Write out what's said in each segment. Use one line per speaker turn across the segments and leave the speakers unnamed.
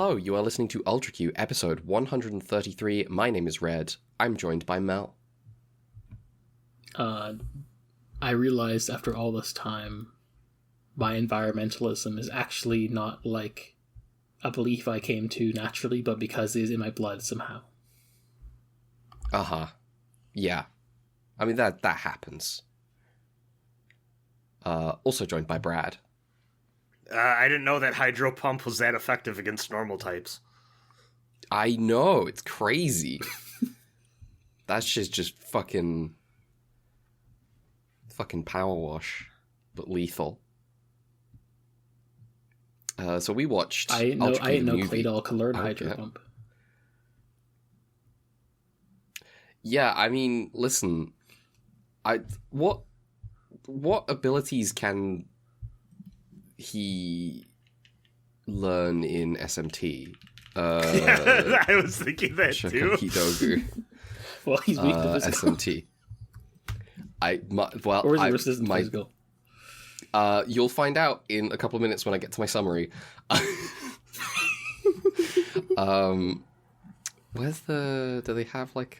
Hello, you are listening to Ultra Q, episode 133. My name is Red. I'm joined by Mel.
I realized after all this time, my environmentalism is actually not like a belief I came to naturally, but because it is in my blood somehow.
Yeah. I mean, that happens. Also joined by Brad.
I didn't know that Hydro Pump was that effective against normal types.
I know, it's crazy. That shit's just fucking power wash, but lethal. So we watched.
I didn't know Claydol could learn Hydro Pump.
Yeah, I mean, listen, what abilities can he learn in SMT?
I was thinking that too.
Dogu.
Well, he's weak to physical.
SMT.
Or is it resistant physical?
You'll find out in a couple of minutes when I get to my summary. Where's do they have like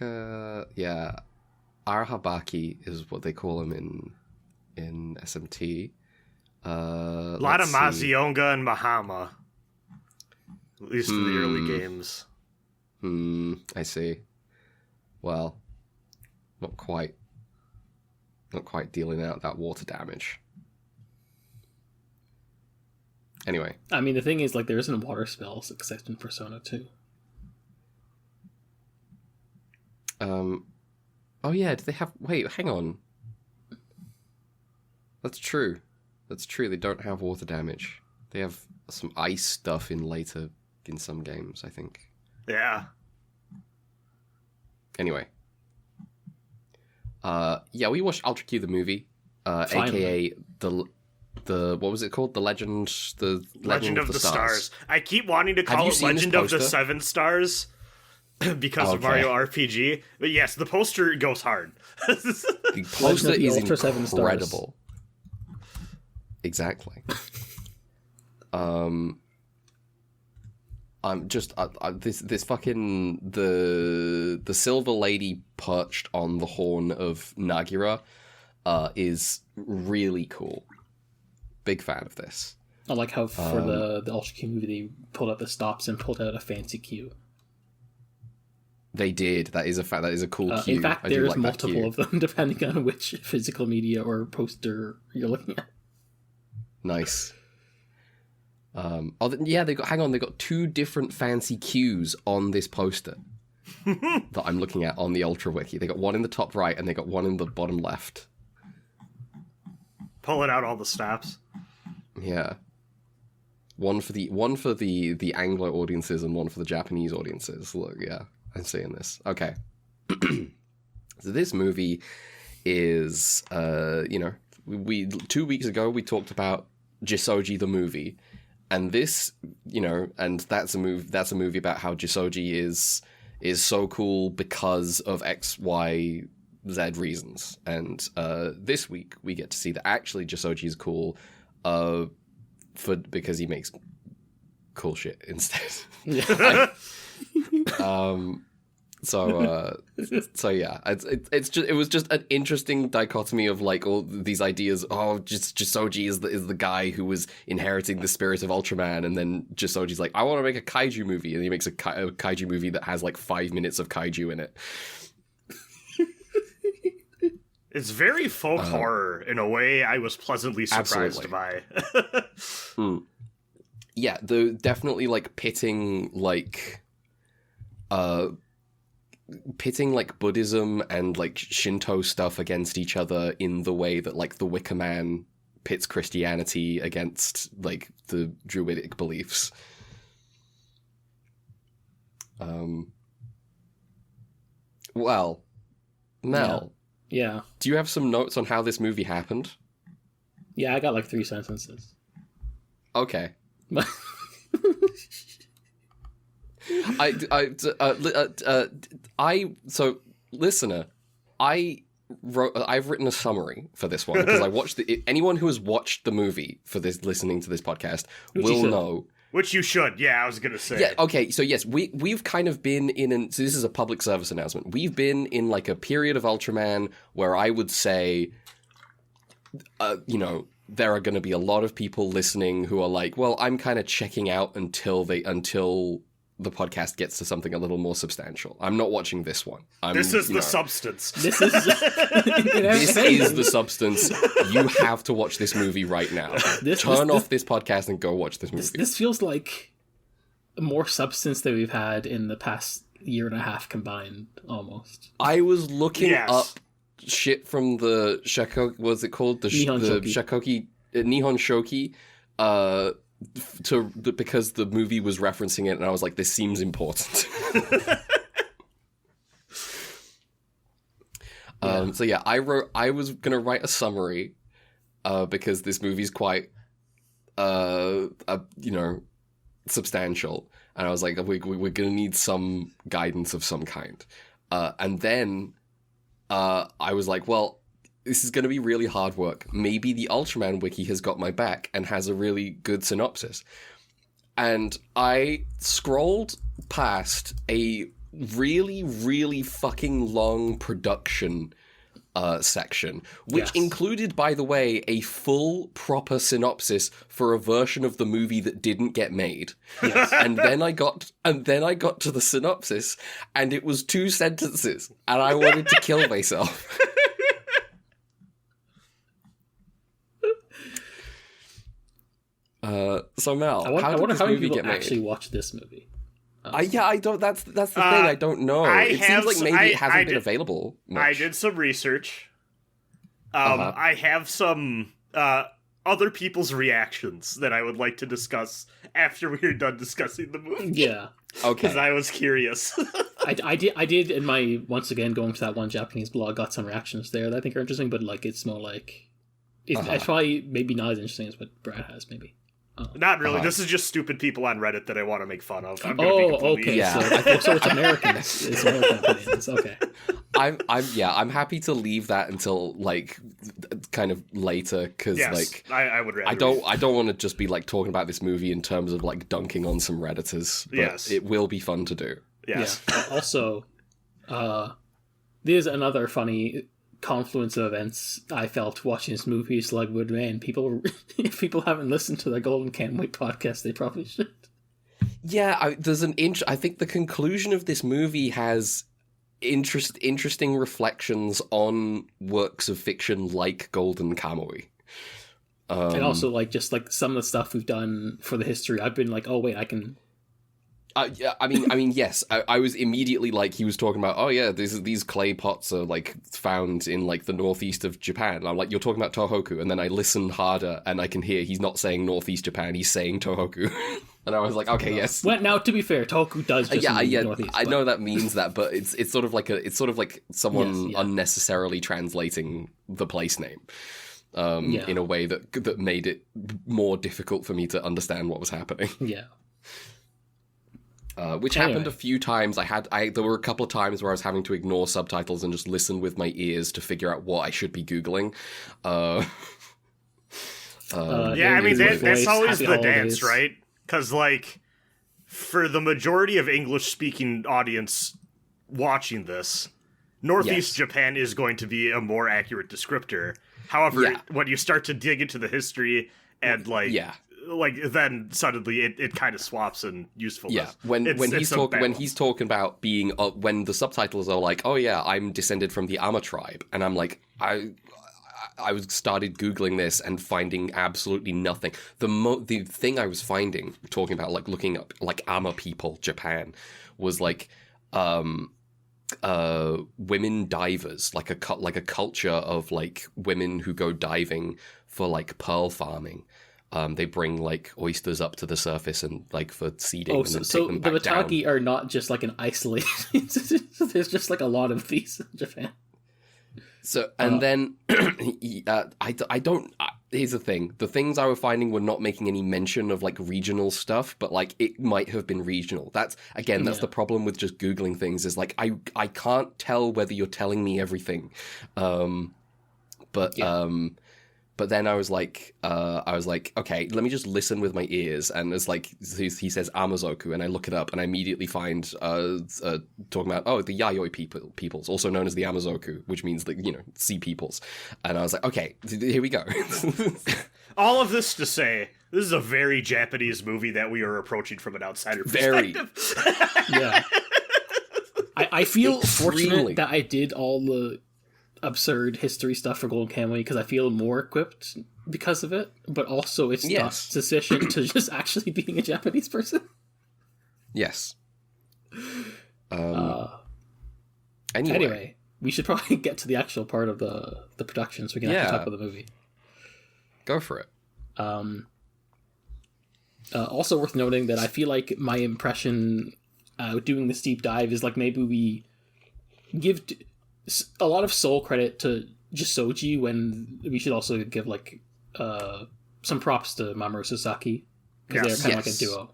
Arahabaki is what they call him in SMT.
A lot of Mazionga and Mahama. At least in the early games.
I see. Well, not quite dealing out that water damage. Anyway.
I mean, the thing is, like, there isn't water spells except in Persona 2.
Oh yeah, do they have... Wait, hang on. That's true. They don't have water damage. They have some ice stuff in some games, I think.
Yeah.
Anyway. Yeah, we watched Ultra Q the movie, aka the what was it called? The Legend of the Stars.
I keep wanting to call it Legend of the Seven Stars because of Mario RPG, but yes, the poster goes hard.
The poster is incredible. Exactly. I'm just this fucking the silver lady perched on the horn of Nagira is really cool. Big fan of this.
I like how for the Ultra Q movie they pulled out the stops and pulled out a fancy cue.
They did. That is a fact. That is a cool cue.
In fact, there's multiple of them depending on which physical media or poster you're looking at.
Nice. They got two different fancy cues on this poster that I'm looking at on the Ultra Wiki. They got one in the top right and they got one in the bottom left.
Pulling out all the stops.
Yeah. One for the Anglo audiences and one for the Japanese audiences. Look, yeah, I'm seeing this. Okay. So this movie is, we 2 weeks ago we talked about Jissoji the movie, and this, and that's a movie about how Jissoji is so cool because of X, Y, Z reasons. And this week we get to see that actually Jissoji is cool, because he makes cool shit instead. Yeah. So yeah, it was just an interesting dichotomy of like all these ideas. Oh, just Jissoji is the guy who was inheriting the spirit of Ultraman, and then Jissoji's like, I want to make a kaiju movie, and he makes a kaiju movie that has like 5 minutes of kaiju in it.
It's very folk horror in a way I was pleasantly surprised by.
Yeah, definitely like pitting like Buddhism and like Shinto stuff against each other in the way that like the Wicker Man pits Christianity against like the Druidic beliefs. Well, Mel.
Yeah.
Do you have some notes on how this movie happened?
Yeah, I got like 3 sentences.
Okay. Listener, I've written a summary for this one because I watched anyone who has watched the movie for this, listening to this podcast, will know
Which you should. Yeah, I was going to say.
Yeah, okay, so yes, we've kind of been so this is a public service announcement. We've been in, like, a period of Ultraman where I would say, there are going to be a lot of people listening who are like, well, I'm kind of checking out until the podcast gets to something a little more substantial. I'm not watching this one.
This is the substance.
This is the substance. You have to watch this movie right now. Turn off this podcast and go watch this movie.
This feels like more substance than we've had in the past year and a half combined, almost.
I was looking up shit from the Shakoki, what's it called? The Shakoki, Nihon Shoki, because the movie was referencing it, and I was like, this seems important. So yeah, I was gonna write a summary, because this movie's quite, substantial, and I was like, we're gonna need some guidance of some kind, and then, I was like, well, this is going to be really hard work. Maybe the Ultraman wiki has got my back and has a really good synopsis. And I scrolled past a really, really fucking long production section, which included, by the way, a full, proper synopsis for a version of the movie that didn't get made. Yes. and then I got to the synopsis, and it was 2 sentences, and I wanted to kill myself. So Mel,
I wonder
how
many
movie
people
get made?
Actually watch this movie.
I don't. That's the thing. I don't know. It seems like maybe it hasn't been available much.
I did some research. I have some other people's reactions that I would like to discuss after we're done discussing the movie.
Yeah.
Okay.
Because I was curious.
I did in my, once again, going to that one Japanese blog, got some reactions there that I think are interesting, but like it's more like it's probably maybe not as interesting as what Brad has, maybe.
Not really. This is just stupid people on Reddit that I want to make fun of.
Okay.
Yeah.
So it's Americans. It's American opinions. Okay.
I'm happy to leave that until like kind of later because
I would rather.
I don't want to just be like talking about this movie in terms of like dunking on some Redditors. But it will be fun to do.
Yes.
Yeah. Also, there's another funny confluence of events I felt watching this movie. Is like, man, if people haven't listened to the Golden Can Wait podcast, they probably should.
Yeah, I think the conclusion of this movie has interesting reflections on works of fiction like Golden Kamuy.
And also, like, just like some of the stuff we've done for the history, I've been like, oh wait, I can.
Yeah, I mean, yes. I was immediately like, he was talking about, oh yeah, these clay pots are like found in like the northeast of Japan. And I'm like, you're talking about Tohoku, and then I listen harder, and I can hear he's not saying northeast Japan, he's saying Tohoku, and I was like, okay, yes.
Well, now to be fair, Tohoku does just mean northeast.
I know that means that, but it's sort of like someone unnecessarily translating the place name. In a way that made it more difficult for me to understand what was happening.
Yeah.
Which happened a few times. There were a couple of times where I was having to ignore subtitles and just listen with my ears to figure out what I should be Googling.
I mean, that's always the dance, right? Because, like, for the majority of English-speaking audience watching this, Northeast Japan is going to be a more accurate descriptor. However, when you start to dig into the history and, like, then suddenly it kind of swaps in usefulness.
Yeah, when he's talking about being when the subtitles are like, oh yeah, I'm descended from the Ama tribe, and I'm like, I started Googling this and finding absolutely nothing. The thing I was finding, talking about like looking up like Ama people Japan, was like women divers, like a culture of like women who go diving for like pearl farming. They bring like oysters up to the surface and like for seeding. And then take them back
the Watagi are not just like an isolated. There's just like a lot of these in Japan.
So and then I don't. Here's the thing: the things I was finding were not making any mention of like regional stuff, but like it might have been regional. That's the problem with just Googling things. Is like I can't tell whether you're telling me everything, But then I was like, okay, let me just listen with my ears. And it's like, he says Amazoku, and I look it up, and I immediately find talking about, the Yayoi peoples, also known as the Amazoku, which means sea peoples. And I was like, okay, here we go.
All of this to say, this is a very Japanese movie that we are approaching from an outsider perspective.
Yeah. I feel fortunate that I did all the absurd history stuff for Golden Kamuy because I feel more equipped because of it, but also it's not sufficient to just actually being a Japanese person.
Yes.
Anyway, we should probably get to the actual part of the production so we can actually talk about the movie.
Go for it.
Also worth noting that I feel like my impression doing this deep dive is like maybe we give a lot of sole credit to Jissoji when we should also give like some props to Mamoru Sasaki because they're kind of like a duo.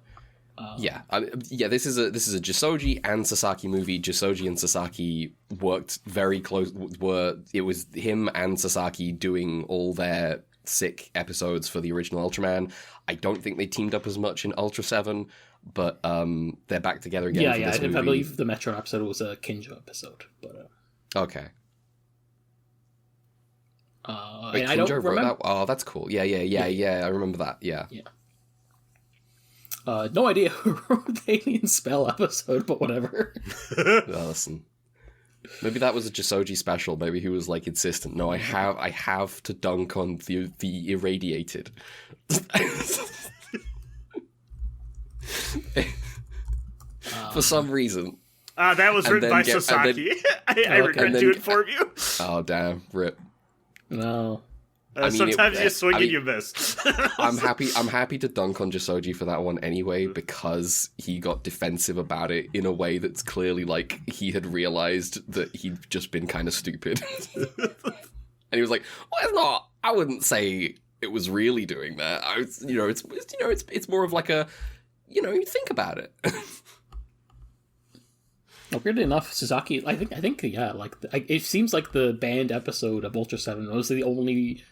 This is a Jissoji and Sasaki movie. Jissoji and Sasaki worked very close. It was him and Sasaki doing all their sick episodes for the original Ultraman. I don't think they teamed up as much in Ultra 7, but they're back together again for this movie.
I believe the Metron episode was a Kinjo episode, but
okay.
Wait, and I don't remember
that. Oh, that's cool. Yeah. I remember that. Yeah.
No idea who wrote the Alien Spell episode, but whatever.
Well, listen. Maybe that was a Jissoji special. Maybe he was like insistent. No, I have to dunk on the irradiated. For some reason.
That was written by Sasaki. I regret to inform you.
Oh damn! Rip.
No.
Sometimes you swing and you miss.
I'm happy to dunk on Jissoji for that one anyway, because he got defensive about it in a way that's clearly like he had realized that he'd just been kind of stupid. And he was like, well, it's not, I wouldn't say it was really doing that. It's more of like a, you think about it.
Weirdly enough, Sasaki, I think, it seems like the banned episode of Ultra 7 was the only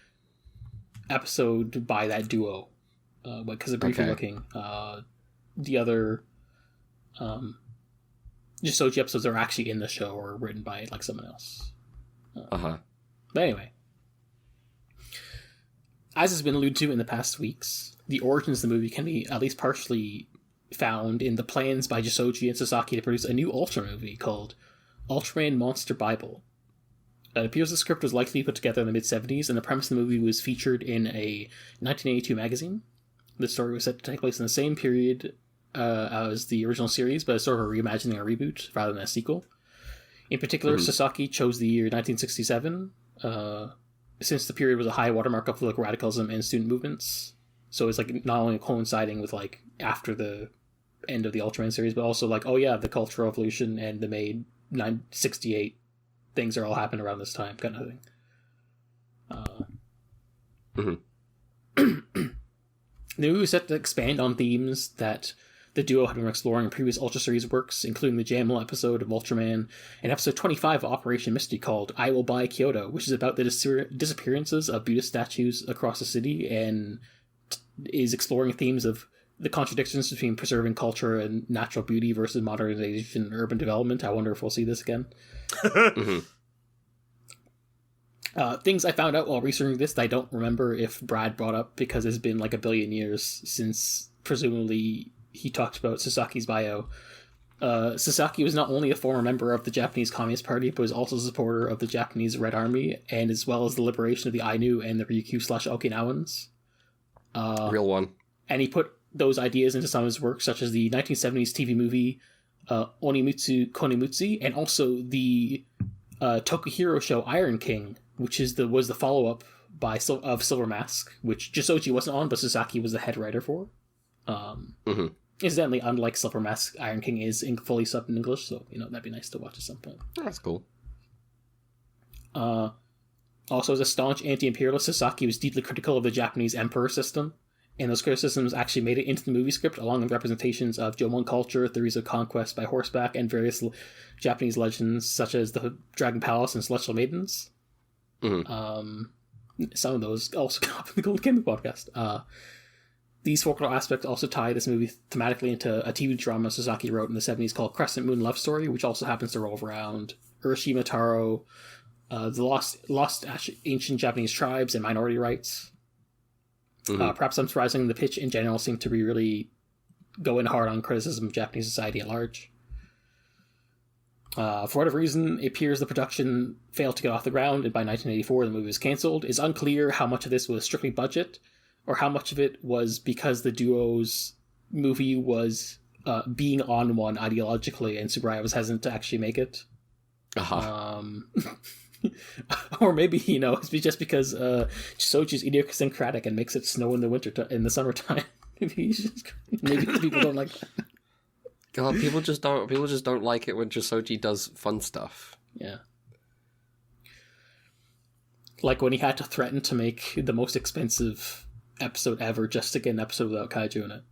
episode by that duo. Because of briefly looking, the other Jissoji episodes are actually in the show or written by like someone else. But anyway, as has been alluded to in the past weeks, the origins of the movie can be at least partially found in the plans by Jissoji and Sasaki to produce a new Ultra movie called Ultraman Monster Bible. It appears the script was likely put together in the mid-70s, and the premise of the movie was featured in a 1982 magazine. The story was set to take place in the same period as the original series, but it's sort of a reimagining or reboot rather than a sequel. In particular, Sasaki chose the year 1967, since the period was a high watermark of like radicalism and student movements. So it's like not only coinciding with like after the end of the Ultraman series, but also like, the Cultural Revolution and the May 968 things are all happening around this time, kind of thing. The movie was set to expand on themes that the duo had been exploring in previous Ultra series works, including the Jamel episode of Ultraman and episode 25 of Operation Misty called I Will Buy Kyoto, which is about the disappearances of Buddhist statues across the city and is exploring themes of the contradictions between preserving culture and natural beauty versus modernization and urban development. I wonder if we'll see this again. Things I found out while researching this that I don't remember if Brad brought up because it's been like a billion years since presumably he talked about Sasaki's bio. Sasaki was not only a former member of the Japanese Communist Party, but was also a supporter of the Japanese Red Army, and as well as the liberation of the Ainu and the Ryukyu/Okinawans.
Real one.
And he put those ideas into some of his work, such as the 1970s TV movie Onimitsu Konemutsu, and also the Tokuhiro show Iron King, which was the follow-up of Silver Mask, which Jissoji wasn't on, but Sasaki was the head writer for. Incidentally, unlike Silver Mask, Iron King is fully subbed in English, so that'd be nice to watch at some point.
That's cool.
Also, as a staunch anti-imperialist, Sasaki was deeply critical of the Japanese emperor system, and those criticisms actually made it into the movie script, along with representations of Jomon culture, theories of conquest by horseback, and various Japanese legends, such as the Dragon Palace and Celestial Maidens. The some of those also come up in the Golden Kamuy podcast. These folklore aspects also tie this movie thematically into a TV drama Sasaki wrote in the 70s called Crescent Moon Love Story, which also happens to revolve around Urashima Taro, the lost ancient Japanese tribes, and minority rights. Mm-hmm. Perhaps unsurprising, the pitch in general seemed to be really going hard on criticism of Japanese society at large. For whatever reason, it appears the production failed to get off the ground, and by 1984 the movie was cancelled. It's unclear how much of this was strictly budget, or how much of it was because the duo's movie was being on one ideologically, and Tsuburaya was hesitant to actually make it.
Uh-huh.
Or maybe, it's just because Jissoji is idiosyncratic and makes it snow in the summertime. maybe people don't like that.
God, people just don't like it when Jissoji does fun stuff.
Yeah. Like when he had to threaten to make the most expensive episode ever just to get an episode without kaiju in it.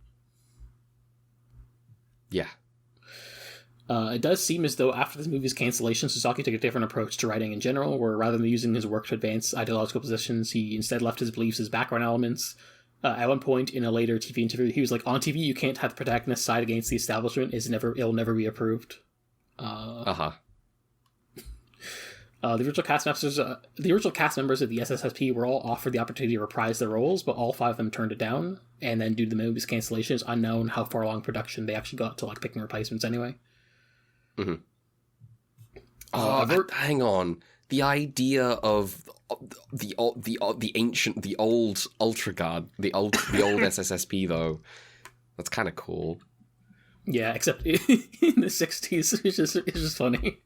Yeah.
It does seem as though after this movie's cancellation, Sasaki took a different approach to writing in general, where rather than using his work to advance ideological positions, he instead left his beliefs as background elements. At one point in a later TV interview, he was like, on TV, you can't have the protagonist side against the establishment. It'll never be approved. The original cast members of the SSSP were all offered the opportunity to reprise their roles, but all 5 of them turned it down. And then due to the movie's cancellation, it's unknown how far along production they actually got to picking replacements anyway.
Mm-hmm. Hang on. The idea of the old Ultra Guard, the old SSSP though, that's kind of cool.
Yeah, except in the 60s, it's just funny.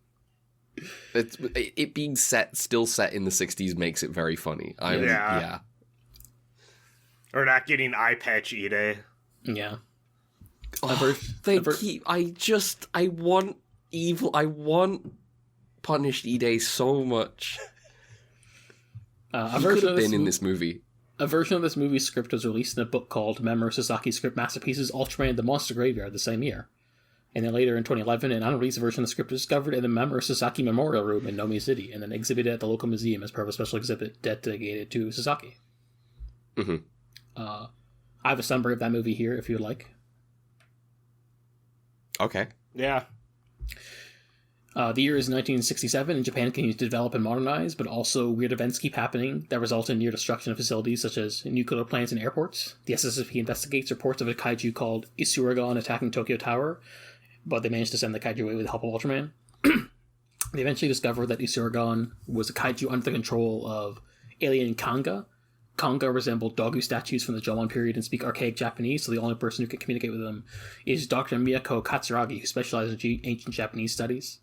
It being still set in the 60s makes it very funny. Yeah.
Or not getting eye patch Ide.
Yeah.
I want punished Ide so much. He could have been in this movie.
A version of this movie's script was released in a book called Mamoru Sasaki's Script Masterpieces, Ultraman and the Monster Graveyard the same year. And then later in 2011, an unreleased version of the script was discovered in the Mamoru Sasaki Memorial Room in Nomi City, and then exhibited at the local museum as part of a special exhibit dedicated to Sasaki.
Mm-hmm.
I have a summary of that movie here, if you would like.
Okay.
Yeah.
The year is 1967, and Japan continues to develop and modernize, but also weird events keep happening that result in near destruction of facilities such as nuclear plants and airports. The SSSP investigates reports of a kaiju called Isuragon attacking Tokyo Tower, but they managed to send the kaiju away with the help of Ultraman. They eventually discovered that Isuragon was a kaiju under the control of alien Kanga. Kanga resembled Dogu statues from the Jomon period and speak archaic Japanese, so the only person who can communicate with them is Dr. Miyako Katsuragi, who specializes in ancient Japanese studies.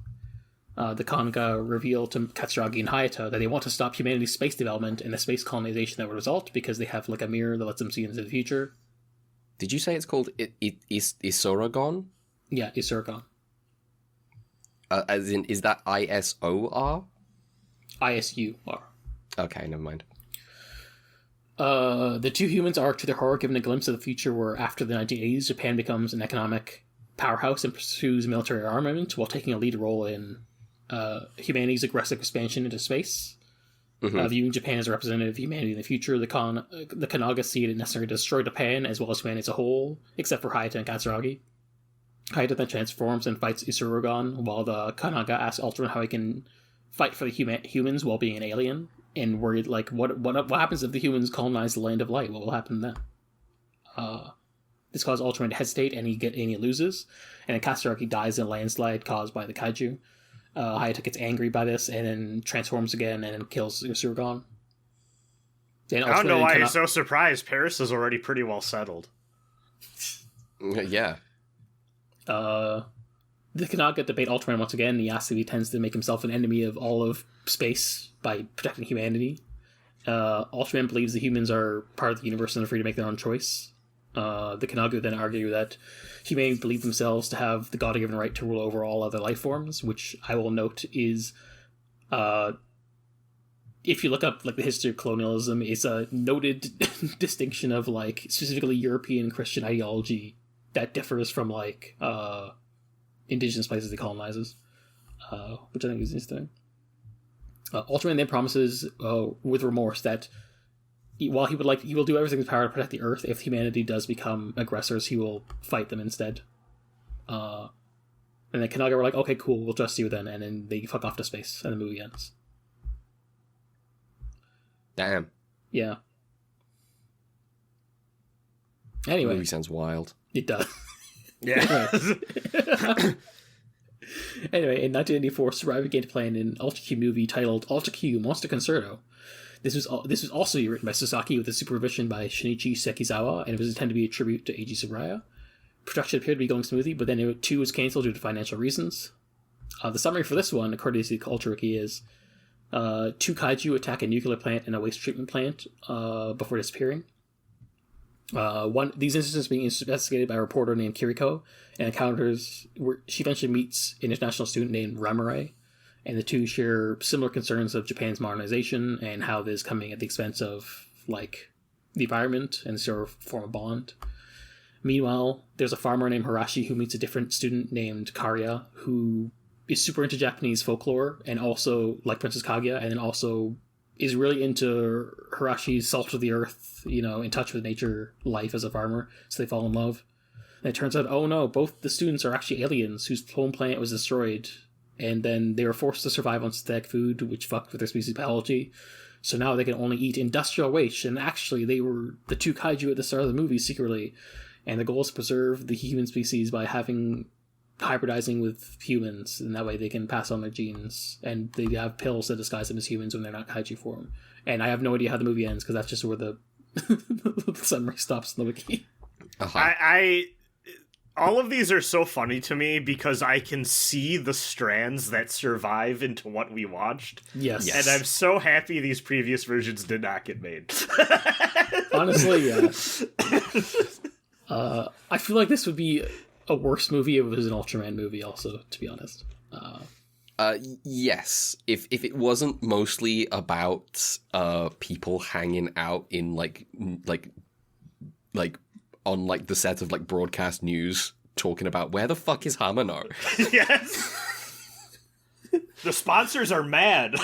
The Kanga reveal to Katsuragi and Hayata that they want to stop humanity's space development and the space colonization that would result because they have a mirror that lets them see into the future.
Did you say it's called Isuragon?
Yeah, Isuragon.
As in, is that ISOR?
ISUR.
Okay, never mind.
The two humans are, to their horror, given a glimpse of the future where, after the 1980s, Japan becomes an economic powerhouse and pursues military armament while taking a lead role in humanity's aggressive expansion into space. Mm-hmm. Viewing Japan as a representative of humanity in the future, the Kanaga see it necessary to destroy Japan as well as humanity as a whole, except for Hayata and Katsuragi. Hayata then transforms and fights Isuragon, while the Kanaga asks Ultraman how he can fight for the humans while being an alien, and worried, what happens if the humans colonize the Land of Light? What will happen then? This causes Ultraman to hesitate, and he loses, and then Katsuragi dies in a landslide caused by the kaiju. Hayata gets angry by this, and then transforms again, and then kills Isuragon.
I don't know why you're so surprised. Paris is already pretty well settled.
Yeah.
The Kanaga debate Ultraman once again. He asks if he tends to make himself an enemy of all of space by protecting humanity. Ultraman believes the humans are part of the universe and are free to make their own choice. The Kanaga then argue that humanity believe themselves to have the God-given right to rule over all other life forms, which I will note is, if you look up the history of colonialism, it's a noted distinction of specifically European Christian ideology that differs from indigenous places it colonizes, which I think is interesting. Ultraman then promises with remorse that while he will do everything in his power to protect the Earth, if humanity does become aggressors, he will fight them instead. And then Kanaga were like, okay, cool, we'll trust you then, and then they fuck off to space, and the movie ends.
Damn.
Yeah. Anyway.
The movie sounds wild.
It does.
Yeah.
Anyway, in 1984, Survivor began to plan an Ultra Q movie titled Ultra Q Monster Concerto. This was also written by Sasaki with the supervision by Shinichi Sekizawa, and it was intended to be a tribute to Eiji Tsuburaya. Production appeared to be going smoothly, but then it too was cancelled due to financial reasons. The summary for this one, according to the Culture Wiki, is 2 kaiju attack a nuclear plant and a waste treatment plant before disappearing. These incidents being investigated by a reporter named Kiriko, and encounters where she eventually meets an international student named Ramare, and the two share similar concerns of Japan's modernization and how this is coming at the expense of like the environment and sort of form a bond. Meanwhile, there's a farmer named Hirashi who meets a different student named Karya, who is super into Japanese folklore and also like Princess Kaguya, and then also is really into Hirashi's salt of the earth, in touch with nature life as a farmer, so they fall in love. And it turns out, oh no, both the students are actually aliens whose home planet was destroyed, and then they were forced to survive on synthetic food, which fucked with their species biology. So now they can only eat industrial waste, and actually they were the 2 kaiju at the start of the movie secretly, and the goal is to preserve the human species by hybridizing with humans, and that way they can pass on their genes, and they have pills that disguise them as humans when they're not kaiju form. And I have no idea how the movie ends, because that's just where the summary stops in the wiki.
Uh-huh. All of these are so funny to me because I can see the strands that survive into what we watched.
Yes.
And I'm so happy these previous versions did not get made.
Honestly, yeah. I feel like this would be a worse movie if it was an Ultraman movie also, to be honest.
Yes. If it wasn't mostly about people hanging out in like on like the set of like broadcast news talking about where the fuck is Hamano?
Yes. The sponsors are mad.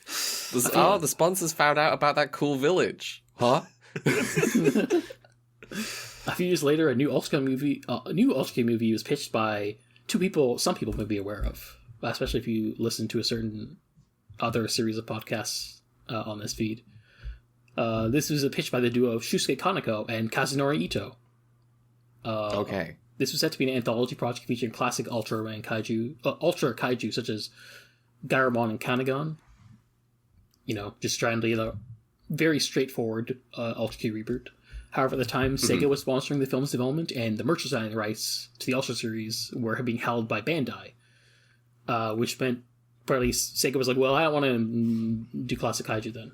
The sponsors found out about that cool village. Huh?
A few years later, a new Ultra movie was pitched by 2 people some people may be aware of, especially if you listen to a certain other series of podcasts on this feed. This was a pitch by the duo Shusuke Kaneko and Kazunori Ito.
Okay.
This was set to be an anthology project featuring classic Ultra kaiju such as Garamon and Kanagon. Just trying to very straightforward Ultra Q reboot. However, at the time, Sega was sponsoring the film's development, and the merchandising rights to the Ultra series were being held by Bandai, which meant, or at least Sega was like, well, I don't want to do classic kaiju then.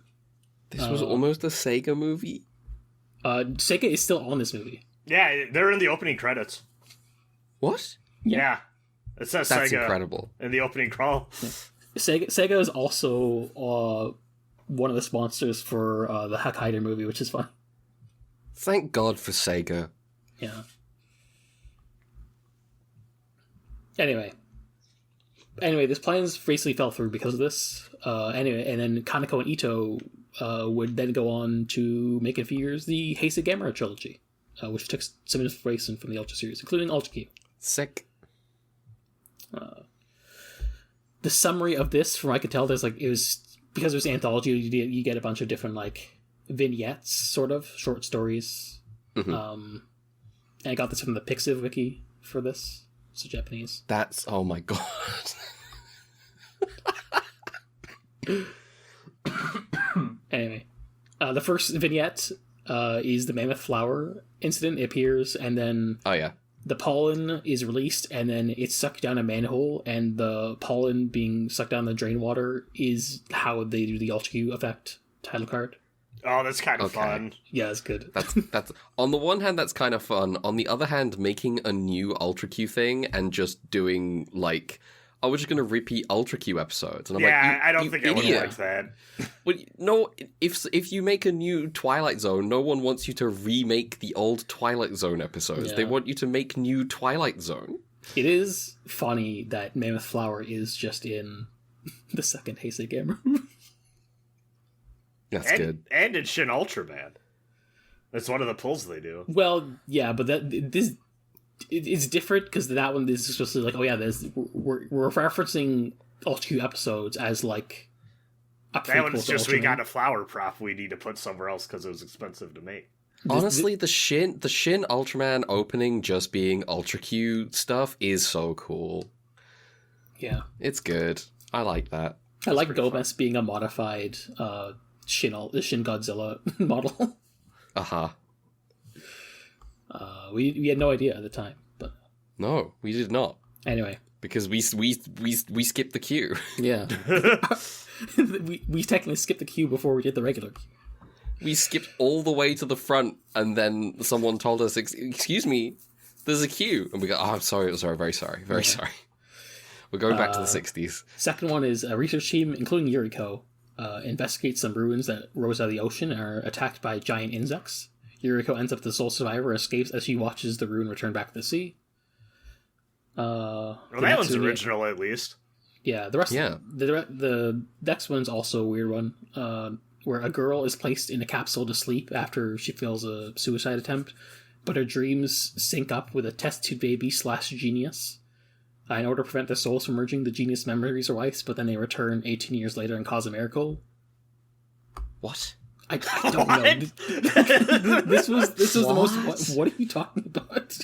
This was almost a Sega movie?
Sega is still on this movie.
Yeah, they're in the opening credits.
What?
Yeah. It says
That's
Sega
incredible.
in the opening crawl.
Yeah. Sega is also one of the sponsors for the Hakaider movie, which is fun.
Thank God for Sega.
Yeah. Anyway, this plans basically fell through because of this. And then Kaneko and Ito would then go on to make in a few years the Heisei Gamera trilogy, which took some inspiration from the Ultra series, including Ultra Q.
Sick.
The summary of this, from what I could tell, because it was anthology, you get a bunch of different vignettes, sort of short stories.
Mm-hmm.
And I got this from the Pixiv wiki for this. It's Japanese.
That's, oh my god.
Anyway, the first vignette is the mammoth flower incident. It appears, and then the pollen is released, and then it's sucked down a manhole, and the pollen being sucked down the drain water is how they do the Ultra Q effect title card.
Oh, that's kind of fun.
Yeah, it's good.
That's on the one hand, that's kind of fun. On the other hand, making a new Ultra Q thing and just doing we're just gonna repeat Ultra Q episodes. And I'm
I don't think I would like that.
Well, no, if you make a new Twilight Zone, no one wants you to remake the old Twilight Zone episodes.
Yeah.
They want you to make new Twilight Zone.
It is funny that Mammoth Flower is just in the second Heisei Gamera.
That's good.
And in Shin Ultraman. That's one of the pulls they do.
Well, yeah, but it's different because that one is supposed to be like, oh yeah, we're referencing Ultra Q episodes as like a prequel. That one's
just we got a flower prop we need to put somewhere else because it was expensive to make.
Honestly, the Shin Ultraman opening just being Ultra Q stuff is so cool.
Yeah,
it's good. I like that.
I like Gomez being a modified Shin Godzilla model.
Uh-huh.
We had no idea at the time, but
no, we did not.
Anyway,
because we skipped the queue.
Yeah, we technically skipped the queue before we did the regular queue.
We skipped all the way to the front, and then someone told us, "Excuse me, there's a queue," and we go, "Oh, I'm sorry, very sorry." We're going back to the 60s.
Second one is a research team, including Yuriko, investigates some ruins that rose out of the ocean and are attacked by giant insects. Yuriko ends up the sole survivor, escapes as she watches the ruin return back to the sea.
Well, that one's original, at least.
Yeah, the rest. Yeah. The next one's also a weird one, where a girl is placed in a capsule to sleep after she fails a suicide attempt, but her dreams sync up with a test tube baby / genius. In order to prevent their souls from merging, the genius memories are wiped, but then they return 18 years later and cause a miracle.
What?
I don't know. This was the most. What are you talking about?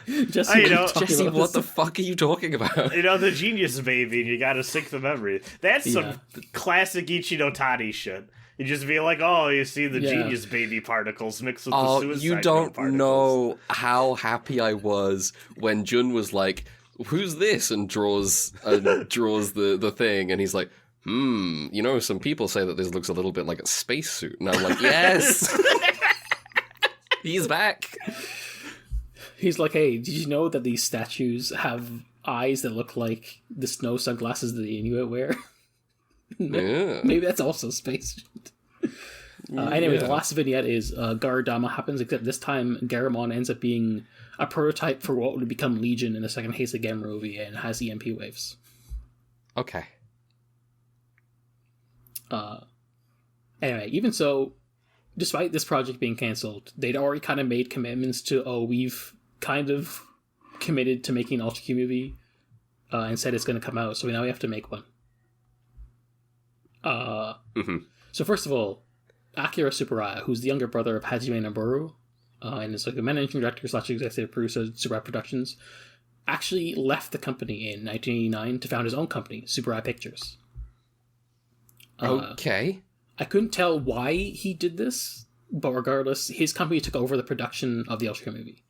Jesse, what the fuck are you talking about?
The genius baby, and you gotta sync the memory. That's some classic Ichinotani shit. You just be like, oh, you see the genius baby particles mixed with the suicide
you don't know how happy I was when Jun was like, who's this? And draws the thing, and he's like, some people say that this looks a little bit like a spacesuit. And I'm like, yes! He's back!
He's like, hey, did you know that these statues have eyes that look like the snow sunglasses that the Inuit wear? Maybe that's also space. Anyway, the last vignette is Garadama happens, except this time Garamon ends up being a prototype for what would become Legion in the second Heisei movie and has EMP waves.
Okay.
Anyway, even so, despite this project being cancelled, they'd already kind of made commitments to, we've kind of committed to making an Ultra Q movie and said it's going to come out, so now we have to make one. So first of all, Akira Tsuburaya, who's the younger brother of Hajime Noboru, and is like a managing director / executive producer of Tsuburaya Productions, actually left the company in 1989 to found his own company, Tsuburaya Pictures.
Okay.
I couldn't tell why he did this, but regardless, his company took over the production of the Ultra movie,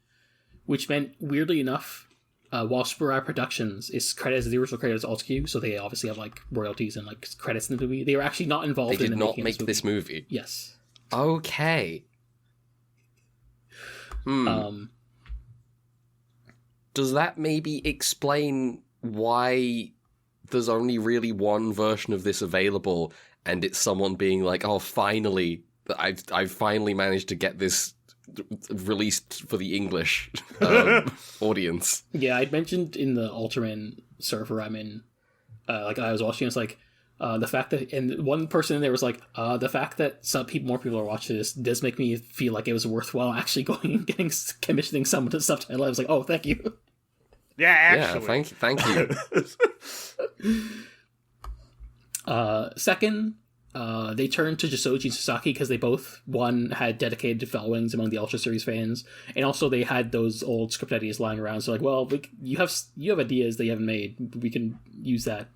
which meant, weirdly enough, while Tsuburaya Productions is credited as the original creators of Ultra Q, so they obviously have like royalties and like credits in the movie, they were actually not involved in
not make this movie.
Yes.
Okay. Does that maybe explain why there's only really one version of this available, and it's someone being like, "Oh, finally, I've finally managed to get this released for the English audience."
Yeah, I'd mentioned in the Ultraman server I'm in, like I was watching, it's like the fact that, and one person in there was like, the fact that more people are watching this does make me feel like it was worthwhile actually going and commissioning someone to subtitle. I was like, oh, thank you.
Yeah, actually.
Yeah, thank you.
Second, they turned to Jissoji and Sasaki because they both, one, had dedicated followings among the Ultra Series fans, and also they had those old script ideas lying around. So like, well, you have ideas that you haven't made, we can use that.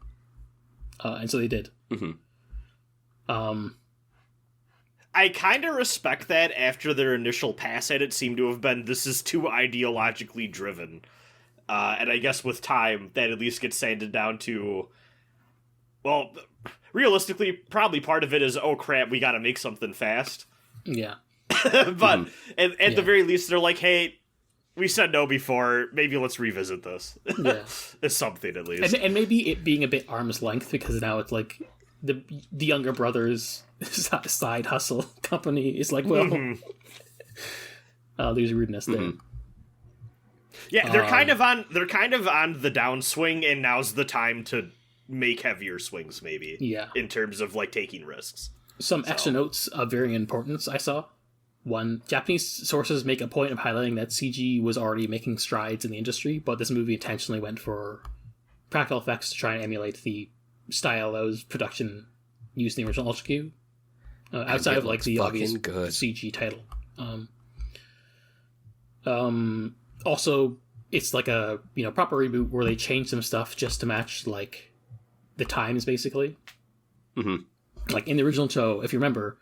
And so they did.
Mm-hmm.
I kind of respect that after their initial pass at it seemed to have been, this is too ideologically driven. And I guess with time, that at least gets sanded down to, well, realistically, probably part of it is, oh crap, we gotta make something fast.
Yeah.
But at the very least, they're like, hey, we said no before, maybe let's revisit this.
Yeah.
It's something, at least.
And maybe it being a bit arm's length, because now it's like the younger brother's side hustle company is like, well, there's rudeness there.
Yeah, they're kind of on the downswing, and now's the time to make heavier swings, maybe.
Yeah.
In terms of like taking risks.
Some extra notes of varying importance I saw. One, Japanese sources make a point of highlighting that CG was already making strides in the industry, but this movie intentionally went for practical effects to try and emulate the style that was production used in the original Ultra Q. Outside of like the obvious CG title. Also, it's like a proper reboot where they change some stuff just to match like the times, basically.
Mm-hmm.
Like in the original show, if you remember,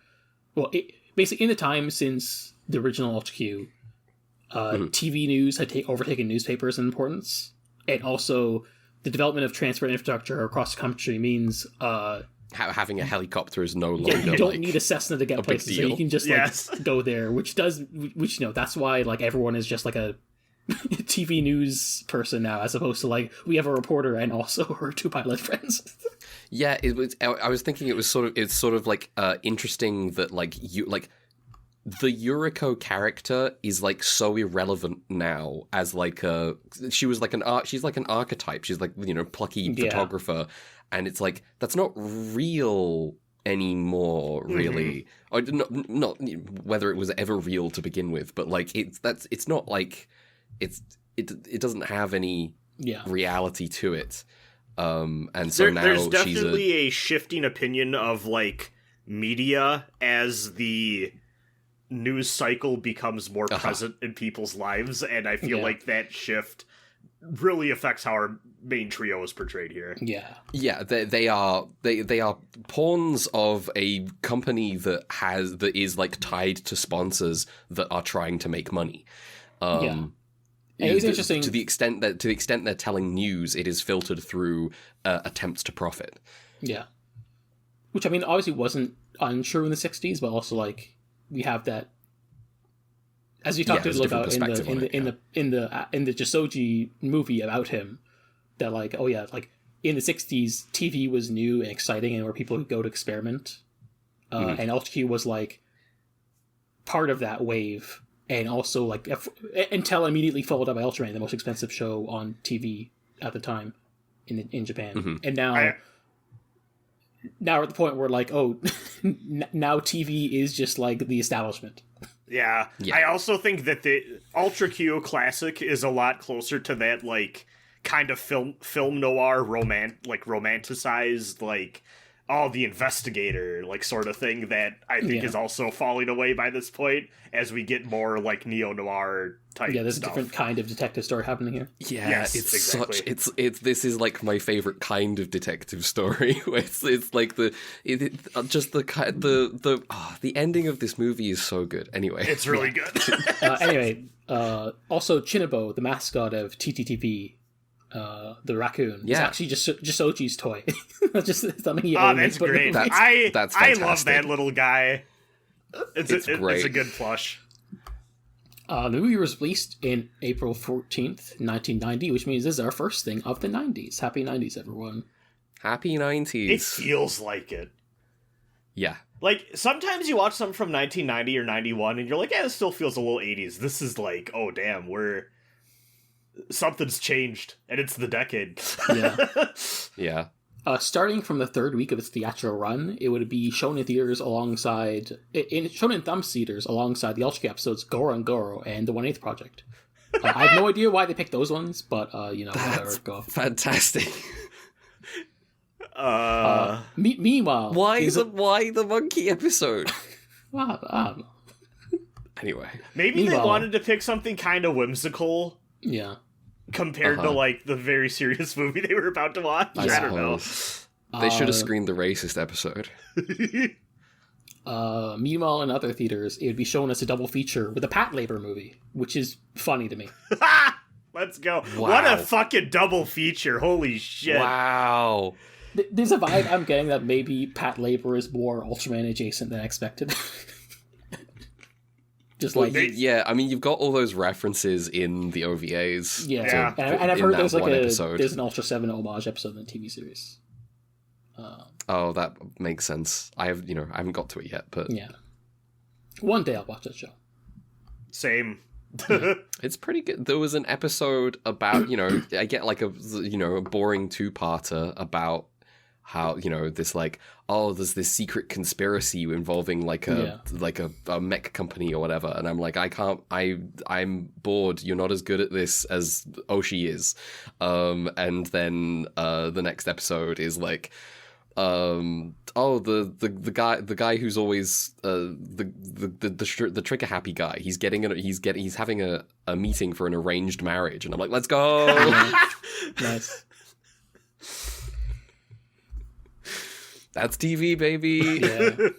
basically in the time since the original Ultra Q, TV news had overtaken newspapers in importance, and also the development of transport infrastructure across the country means
having a helicopter is no longer.
You don't need a Cessna to get places, so you can just go there. Which that's why like everyone is just like a TV news person now, as opposed to like we have a reporter and also her two pilot friends.
Yeah, it was. I was thinking it's sort of like interesting that like the Yuriko character is like so irrelevant now as like she's like an archetype. She's like plucky photographer, and it's like that's not real anymore, really. Or not whether it was ever real to begin with, but like it's not like it doesn't have any reality to it. And so now
there's definitely a shifting opinion of like media as the news cycle becomes more present in people's lives, and I feel like that shift really affects how our main trio is portrayed here.
Yeah, they are pawns of a company that is like tied to sponsors that are trying to make money.
It was interesting
to the extent they're telling news, it is filtered through attempts to profit.
Yeah, which I mean, obviously wasn't untrue in the '60s, but also like we have that, as you talked a little about in the Jissoji movie about him, that like like in the '60s TV was new and exciting and where people could go to experiment, and Ultra Q was like part of that wave. And also, like, until immediately followed up by Ultraman, the most expensive show on TV at the time in Japan. And now we're at the point where, like, now TV is just, like, the establishment.
Yeah. I also think that the Ultra Q Classic is a lot closer to that, like, kind of film noir romanticized, like, the investigator, like, sort of thing that I think is also falling away by this point as we get more, like, neo-noir type stuff.
Yeah, there's a different kind of detective story happening here.
Yeah, yes, it's exactly. This is, like, my favorite kind of detective story. Where it's like the ending of this movie is so good. Anyway.
It's really good.
Also, Chinobo, the mascot of TTTV, the raccoon, is actually just Jissoji's toy. That's just something he owns.
That's great. I love that little guy. It's great. It's a good plush.
The movie was released in April 14th, 1990, which means this is our first thing of the 90s. Happy 90s, everyone.
Happy 90s.
It feels like it.
Yeah.
Like, sometimes you watch something from 1990 or 91, and you're like, this still feels a little 80s. This is like, oh, damn, something's changed, and it's the decade.
Yeah.
Starting from the third week of its theatrical run, it would be shown in theaters shown in Thumb theaters alongside the Ultra Q episodes Goro and Goro and the 1/8 Project. I have no idea why they picked those ones, but
that's
whatever.
Fantastic.
Meanwhile,
why the monkey episode?
I don't know.
Anyway,
maybe they wanted to pick something kind of whimsical.
Yeah.
Compared to, like, the very serious movie they were about to watch. I don't know.
They should have screened the racist episode.
Meanwhile, in other theaters, it would be shown as a double feature with a Patlabor movie, which is funny to me.
Let's go. Wow. What a fucking double feature. Holy shit.
Wow.
There's a vibe I'm getting that maybe Patlabor is more Ultraman adjacent than expected. Just like
I mean, you've got all those references in the OVAs.
Yeah. And I've heard there's like there's an Ultra 7 homage episode in the TV series.
That makes sense. I haven't got to it yet, but
yeah, one day I'll watch that show.
Same.
It's pretty good. There was an episode about I get like a boring two-parter about how, you know, this like, oh, there's this secret conspiracy involving like a mech company or whatever, and I'm like, I'm bored. You're not as good at this as Oshi is. And then the next episode is like, the guy who's always the trigger happy guy. He's having a meeting for an arranged marriage, and I'm like, let's go.
Nice.
That's TV, baby.
Yeah.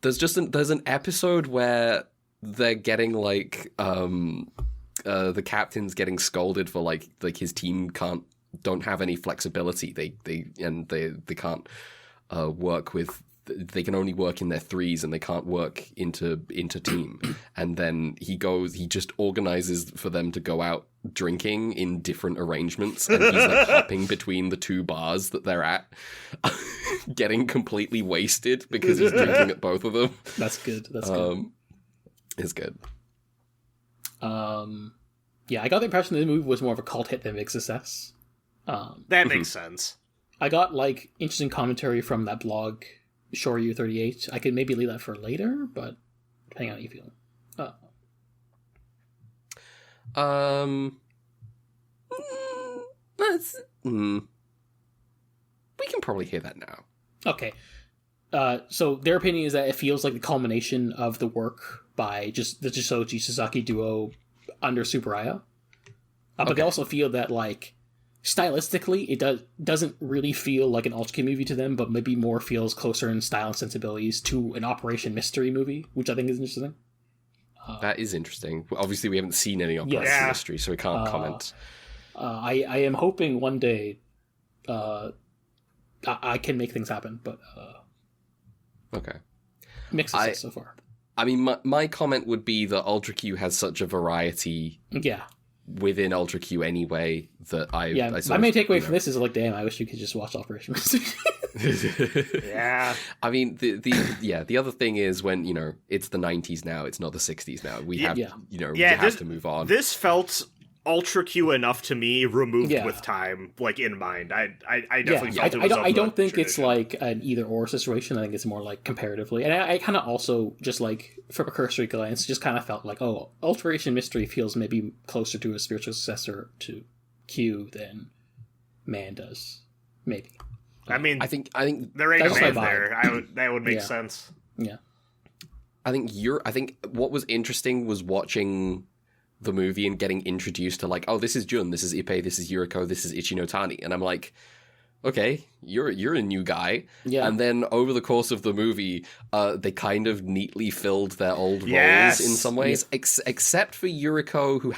There's an episode where they're getting like the captain's getting scolded for like his team don't have any flexibility. They can't work with. They can only work in their threes, and they can't work into team. And then he just organizes for them to go out drinking in different arrangements, and he's like hopping between the two bars that they're at, getting completely wasted because he's drinking at both of them.
That's good. That's good.
It's good.
Yeah, I got the impression that the movie was more of a cult hit than a big success.
That makes sense.
I got like interesting commentary from that blog, Shoryu38. I could maybe leave that for later, but depending on how you feel.
We can probably hear that now.
Okay. So their opinion is that it feels like the culmination of the work by just the Jissoji Sasaki duo under Tsuburaya. But they also feel that, like, stylistically, it doesn't really feel like an Ultra movie to them, but maybe more feels closer in style and sensibilities to an Operation Mystery movie, which I think is interesting.
That is interesting. Obviously, we haven't seen any Operation Mystery, so we can't comment. I
am hoping one day I can make things happen, but
okay.
Mixed success so far.
I mean, my comment would be that Ultra Q has such a variety within Ultra Q anyway that
my main takeaway from this is like, damn, I wish you could just watch Operation Mystery.
Yeah.
I mean, the other thing is when, you know, it's the 90s now, it's not the 60s now. We have, you know, you have to move on.
This felt Ultra Q enough to me, removed with time, like, in mind. I definitely felt it was
I don't think it's like an either or situation. I think it's more like comparatively. And I kind of also just like from a cursory glance just kind of felt like, oh, Alteration Mystery feels maybe closer to a spiritual successor to Q than Man does. Maybe.
I mean,
I think
there ain't a man there. That would make sense.
Yeah.
I think what was interesting was watching the movie and getting introduced to like, oh, this is Jun, this is Ippei, this is Yuriko, this is Ichinotani, and I'm like, okay, you're a new guy. Yeah. And then over the course of the movie, they kind of neatly filled their old roles in some ways, except for Yuriko, who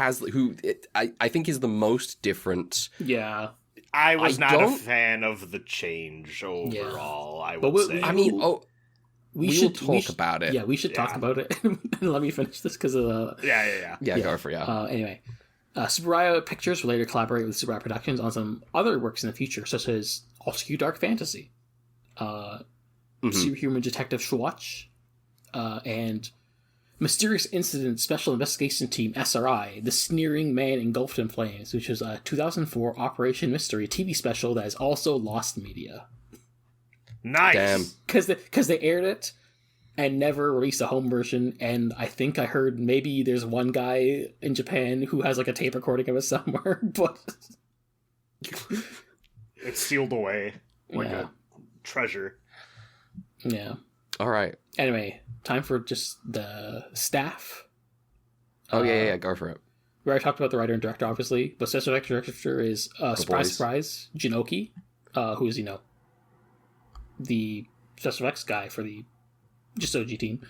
I think is the most different.
Yeah.
I was not a fan of the change overall. I would say.
I mean, we should talk about it.
Yeah, we should talk about it. Let me finish this because of
Yeah,
go for it.
Anyway, Tsuburaya Pictures will later collaborate with Tsuburaya Productions on some other works in the future, such as Ultra Dark Fantasy, Superhuman Detective Schwartz, and Mysterious Incident Special Investigation Team SRI, The Sneering Man Engulfed in Flames, which was a 2004 Operation Mystery TV special that is also lost media.
Nice.
Damn.
Because they aired it and never released a home version, and I think I heard maybe there's one guy in Japan who has like a tape recording of it somewhere, but
it's sealed away like a treasure.
Yeah.
All right.
Anyway, time for just the staff.
Oh yeah, go for it.
We already talked about the writer and director, obviously, but special effects director is surprise, Jinoki, who is, you know, the special effects guy for the Jissoji team.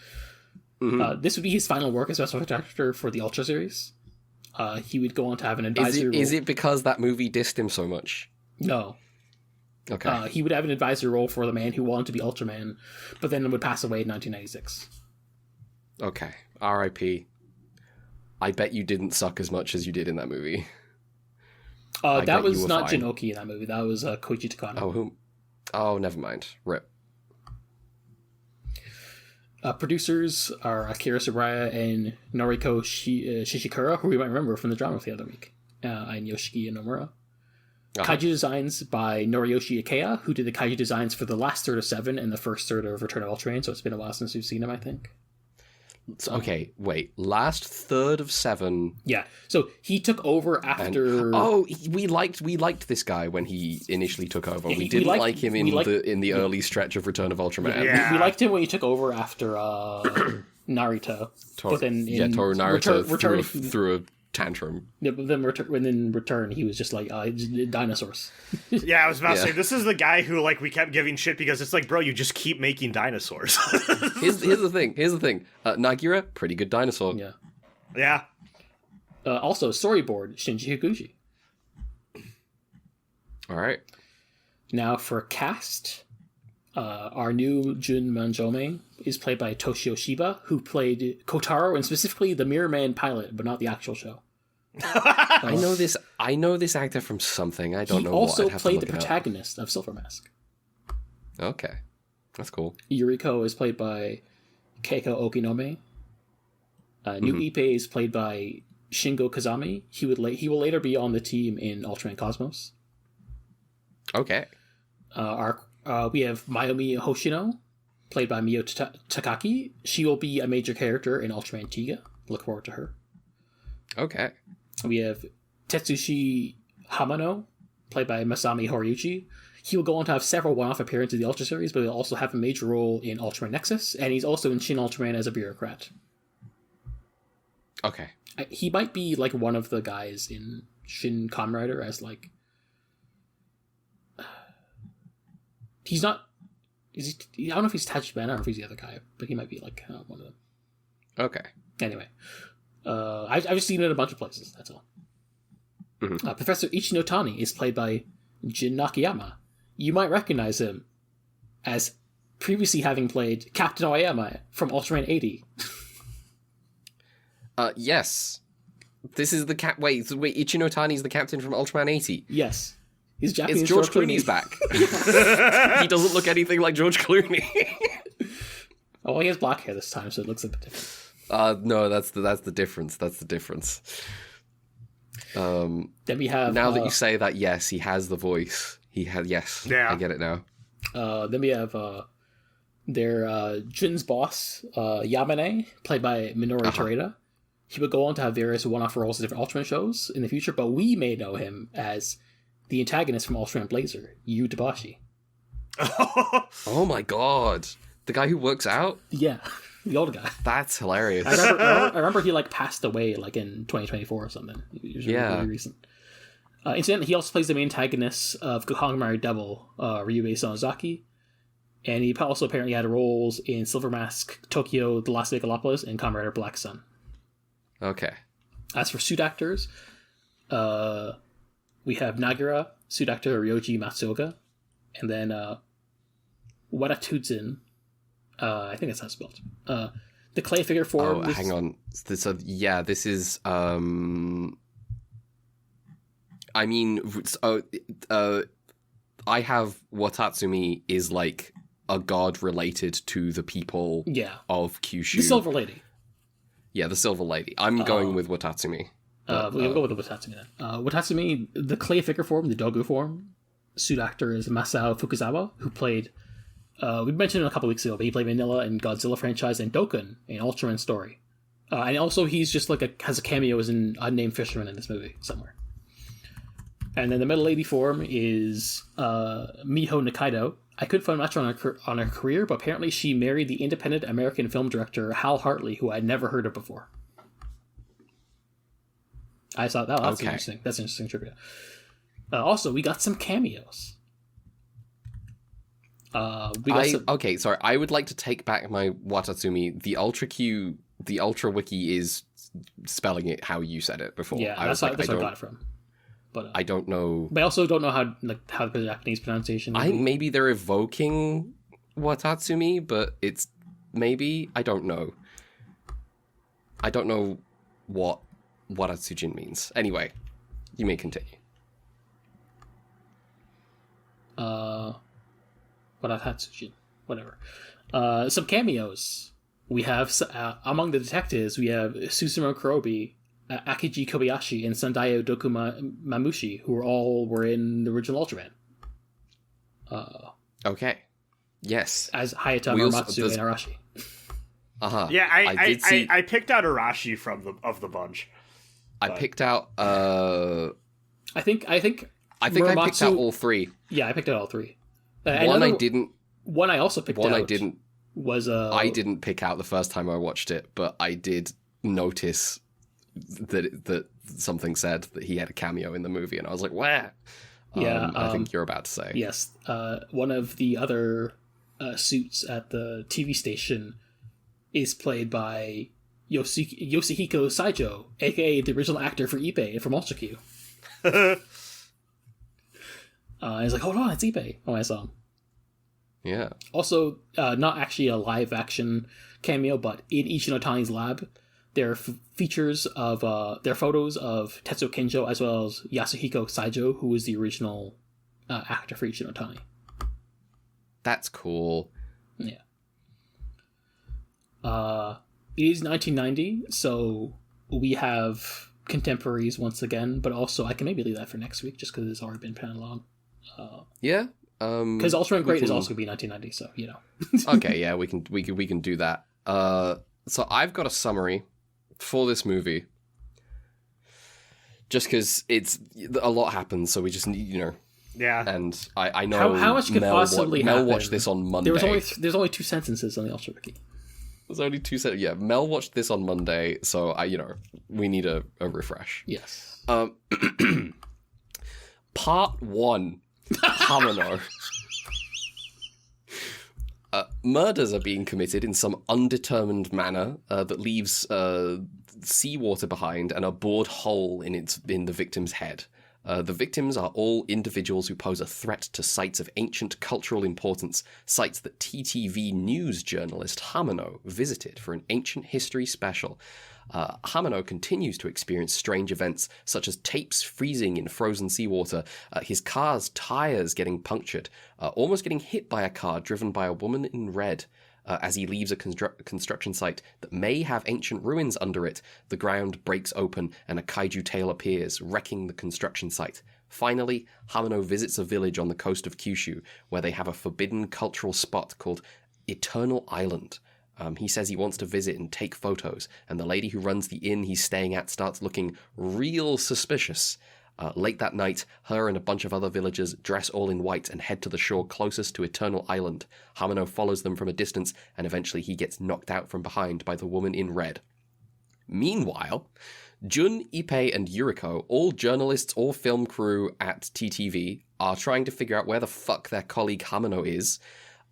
Mm-hmm. This would be his final work as special effects director for the Ultra series. He would go on to have an advisory role.
Is it because that movie dissed him so much?
No.
Okay.
He would have an advisory role for the man who wanted to be Ultraman, but then would pass away in 1996.
Okay. R.I.P. I bet you didn't suck as much as you did in that movie.
That was not Jinoki in that movie. That was Koichi Takano.
Oh, who? Oh, never mind. Rip.
Producers are Akira Tsuburaya and Noriko Shishikura, who we might remember from the drama the other week, and Yoshiki Nomura. Kaiju designs by Noriyoshi Ikea, who did the kaiju designs for the last third of 7 and the first third of Return of Ultraman, so it's been a while since we've seen him, I think.
Okay, wait. Last third of 7.
Yeah, so he took over after.
We liked this guy when he initially took over. We didn't like him in the early stretch of Return of Ultraman.
Yeah.
We liked him when he took over after Narita. But then
Toru Narita threw a tantrum.
Yeah, but then in return, he was just like dinosaurs.
Yeah, I was about to say, this is the guy who like we kept giving shit because it's like, bro, you just keep making dinosaurs.
Here's the thing. Nagira, pretty good dinosaur.
Yeah.
Yeah.
Also, storyboard Shinji Higuchi.
All right.
Now for cast, our new Jun Manjome is played by Toshio Shiba, who played Kotaro and specifically the Mirror Man pilot, but not the actual show.
I know this actor from something. I don't know what.
He also played the protagonist of Silver Mask.
Okay. That's cool.
Yuriko is played by Keiko Okinome. New Ippei is played by Shingo Kazami. He will later be on the team in Ultraman Cosmos.
Okay.
We have Mayumi Hoshino, played by Mio Takaki. She will be a major character in Ultraman Tiga. Look forward to her.
Okay.
We have Tetsushi Hamano, played by Masami Horiuchi. He will go on to have several one-off appearances in the Ultra series, but he'll also have a major role in Ultraman Nexus, and he's also in Shin Ultraman as a bureaucrat.
Okay.
He might be like one of the guys in Shin Kamen Rider as like... He's not... I don't know if he's Tachibana or if he's the other guy, but he might be like one of them.
Okay.
Anyway. I've just seen it in a bunch of places, that's all.
Mm-hmm.
Professor Ichinotani is played by Jin Nakayama. You might recognize him as previously having played Captain Oyama from Ultraman 80.
Yes. This is the Wait, Ichinotani's the captain from Ultraman 80?
Yes. He's Japanese.
It's George Clooney's back. He doesn't look anything like George Clooney.
Oh, he has black hair this time, so it looks a bit different.
No, that's the difference. That's the difference.
Then we have...
Now that you say that, yes, he has the voice. Yes.
Yeah.
I get it now.
Then we have their Jin's boss, Yamane, played by Minoru Terada. He would go on to have various one-off roles in different Ultraman shows in the future, but we may know him as the antagonist from Ultraman Blazer, Yu Dabashi.
Oh my god. The guy who works out?
Yeah. The old guy.
That's hilarious.
I remember he like passed away like in 2024 or something. It was really recent. Incidentally, he also plays the main antagonist of Gohangmari Devil, Ryubei Sonozaki. And he also apparently had roles in Silver Mask, Tokyo, The Last Megalopolis, and Kamen Rider Black Sun.
Okay.
As for suit actors, we have Nagira, suit actor Ryoji Matsuoka, and then Wada Tutsun. I think that's how it's spelled. The clay figure form.
Oh, hang on. This is. I mean, I have Watatsumi is like a god related to the people of Kyushu.
The Silver Lady.
Yeah, the Silver Lady. I'm going with Watatsumi.
We'll go with the Watatsumi then. Watatsumi, the clay figure form, the Dogu form, suit actor is Masao Fukuzawa, who played... we mentioned him a couple weeks ago, but he played Manila in Godzilla franchise and Dokkan in Ultraman Story. And also he's just like has a cameo as an unnamed fisherman in this movie somewhere. And then the Metal Lady form is Miho Nikaido. I couldn't find much on her career, but apparently she married the independent American film director Hal Hartley, who I'd never heard of before. I thought that's interesting. That's interesting trivia. Also, we got some cameos.
Okay, sorry. I would like to take back my Watatsumi. The Ultra Wiki is spelling it how you said it before.
Yeah, that's where I got it from. But
I don't know.
But I also don't know how the Japanese pronunciation.
I think maybe they're evoking Watatsumi, but it's maybe I don't know. I don't know what Watatsujin means. Anyway, you may continue.
Watatsujin, whatever. Some cameos. We have among the detectives. We have Susumu Kurobi Akiji Kobayashi and Sandayo Mamushi, who were in the original Ultraman.
Okay. Yes.
As Hayata Muramatsu and Arashi.
Yeah, I picked out Arashi of the bunch.
I picked out.
I think
I picked out all three.
Yeah, I picked out all three.
One I didn't.
One I also picked out.
One I didn't.
Was
I didn't pick out the first time I watched it, but I did notice that something said that he had a cameo in the movie, and I was like, where?
Yeah,
I think you're about to say.
Yes, one of the other suits at the TV station is played by Yoshihiko Saijo, aka the original actor for Ippei from Ultra Q. He's like, hold on, it's Ippei. Oh, I saw him.
Yeah.
Also, not actually a live-action cameo, but in Ichinotani's lab, there are photos of Tetsuo Kenjo as well as Yasuhiko Saijo, who was the original actor for Ichinotani.
That's cool.
Yeah. It is 1990, so we have contemporaries once again, but also I can maybe leave that for next week just because it's already been planned long.
Yeah.
Because Ultraman Great is also going to be 1990, so you know.
Okay, yeah, we can do that. So I've got a summary for this movie, just because it's a lot happens, so we just need, you know.
Yeah.
And I know
how much could possibly happen.
Mel watched this on Monday.
There's only 2 sentences on the Ultra Wiki.
There's only 2 sentences. Yeah, Mel watched this on Monday, so we need a refresh.
Yes.
Part 1. Hamano. Murders are being committed in some undetermined manner that leaves seawater behind and a bored hole in the victim's head. The victims are all individuals who pose a threat to sites of ancient cultural importance, sites that TTV news journalist Hamano visited for an ancient history special. Hamano continues to experience strange events, such as tapes freezing in frozen seawater, his car's tires getting punctured, almost getting hit by a car driven by a woman in red. As he leaves a construction site that may have ancient ruins under it, the ground breaks open and a kaiju tail appears, wrecking the construction site. Finally, Hamano visits a village on the coast of Kyushu, where they have a forbidden cultural spot called Eternal Island. He says he wants to visit and take photos, and the lady who runs the inn he's staying at starts looking real suspicious. Late that night, her and a bunch of other villagers dress all in white and head to the shore closest to Eternal Island. Hamano follows them from a distance, and eventually he gets knocked out from behind by the woman in red. Meanwhile, Jun, Ippei, and Yuriko, all journalists or film crew at TTV, are trying to figure out where the fuck their colleague Hamano is.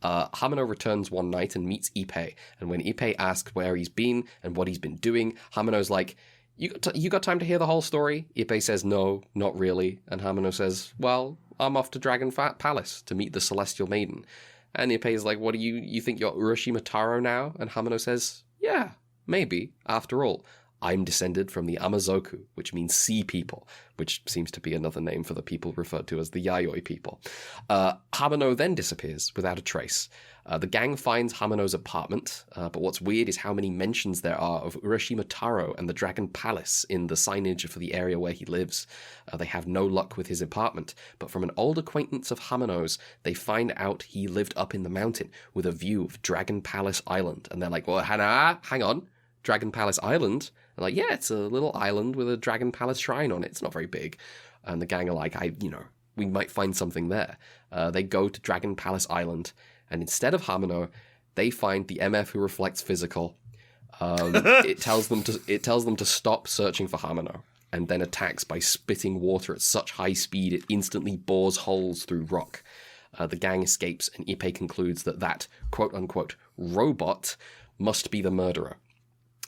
Hamano returns one night and meets Ippei, and when Ippei asks where he's been and what he's been doing, Hamano's like, You got time to hear the whole story? Ippei says no, not really, and Hamano says, well, I'm off to Dragon Palace to meet the Celestial Maiden. And Ippei's like, what do you think you're Urashima Taro now? And Hamano says, yeah, maybe, after all. I'm descended from the Amazoku, which means sea people, which seems to be another name for the people referred to as the Yayoi people. Hamano then disappears without a trace. The gang finds Hamano's apartment, but what's weird is how many mentions there are of Urashima Taro and the Dragon Palace in the signage for the area where he lives. They have no luck with his apartment, but from an old acquaintance of Hamano's, they find out he lived up in the mountain with a view of Dragon Palace Island. And they're like, well, hang on, Dragon Palace Island? They're like, yeah, it's a little island with a Dragon Palace shrine on it. It's not very big. And the gang are like, we might find something there. They go to Dragon Palace Island, and instead of Hamano, they find the MF who reflects physical. It tells them to stop searching for Hamano, and then attacks by spitting water at such high speed it instantly bores holes through rock. The gang escapes, and Ippei concludes that quote-unquote robot must be the murderer.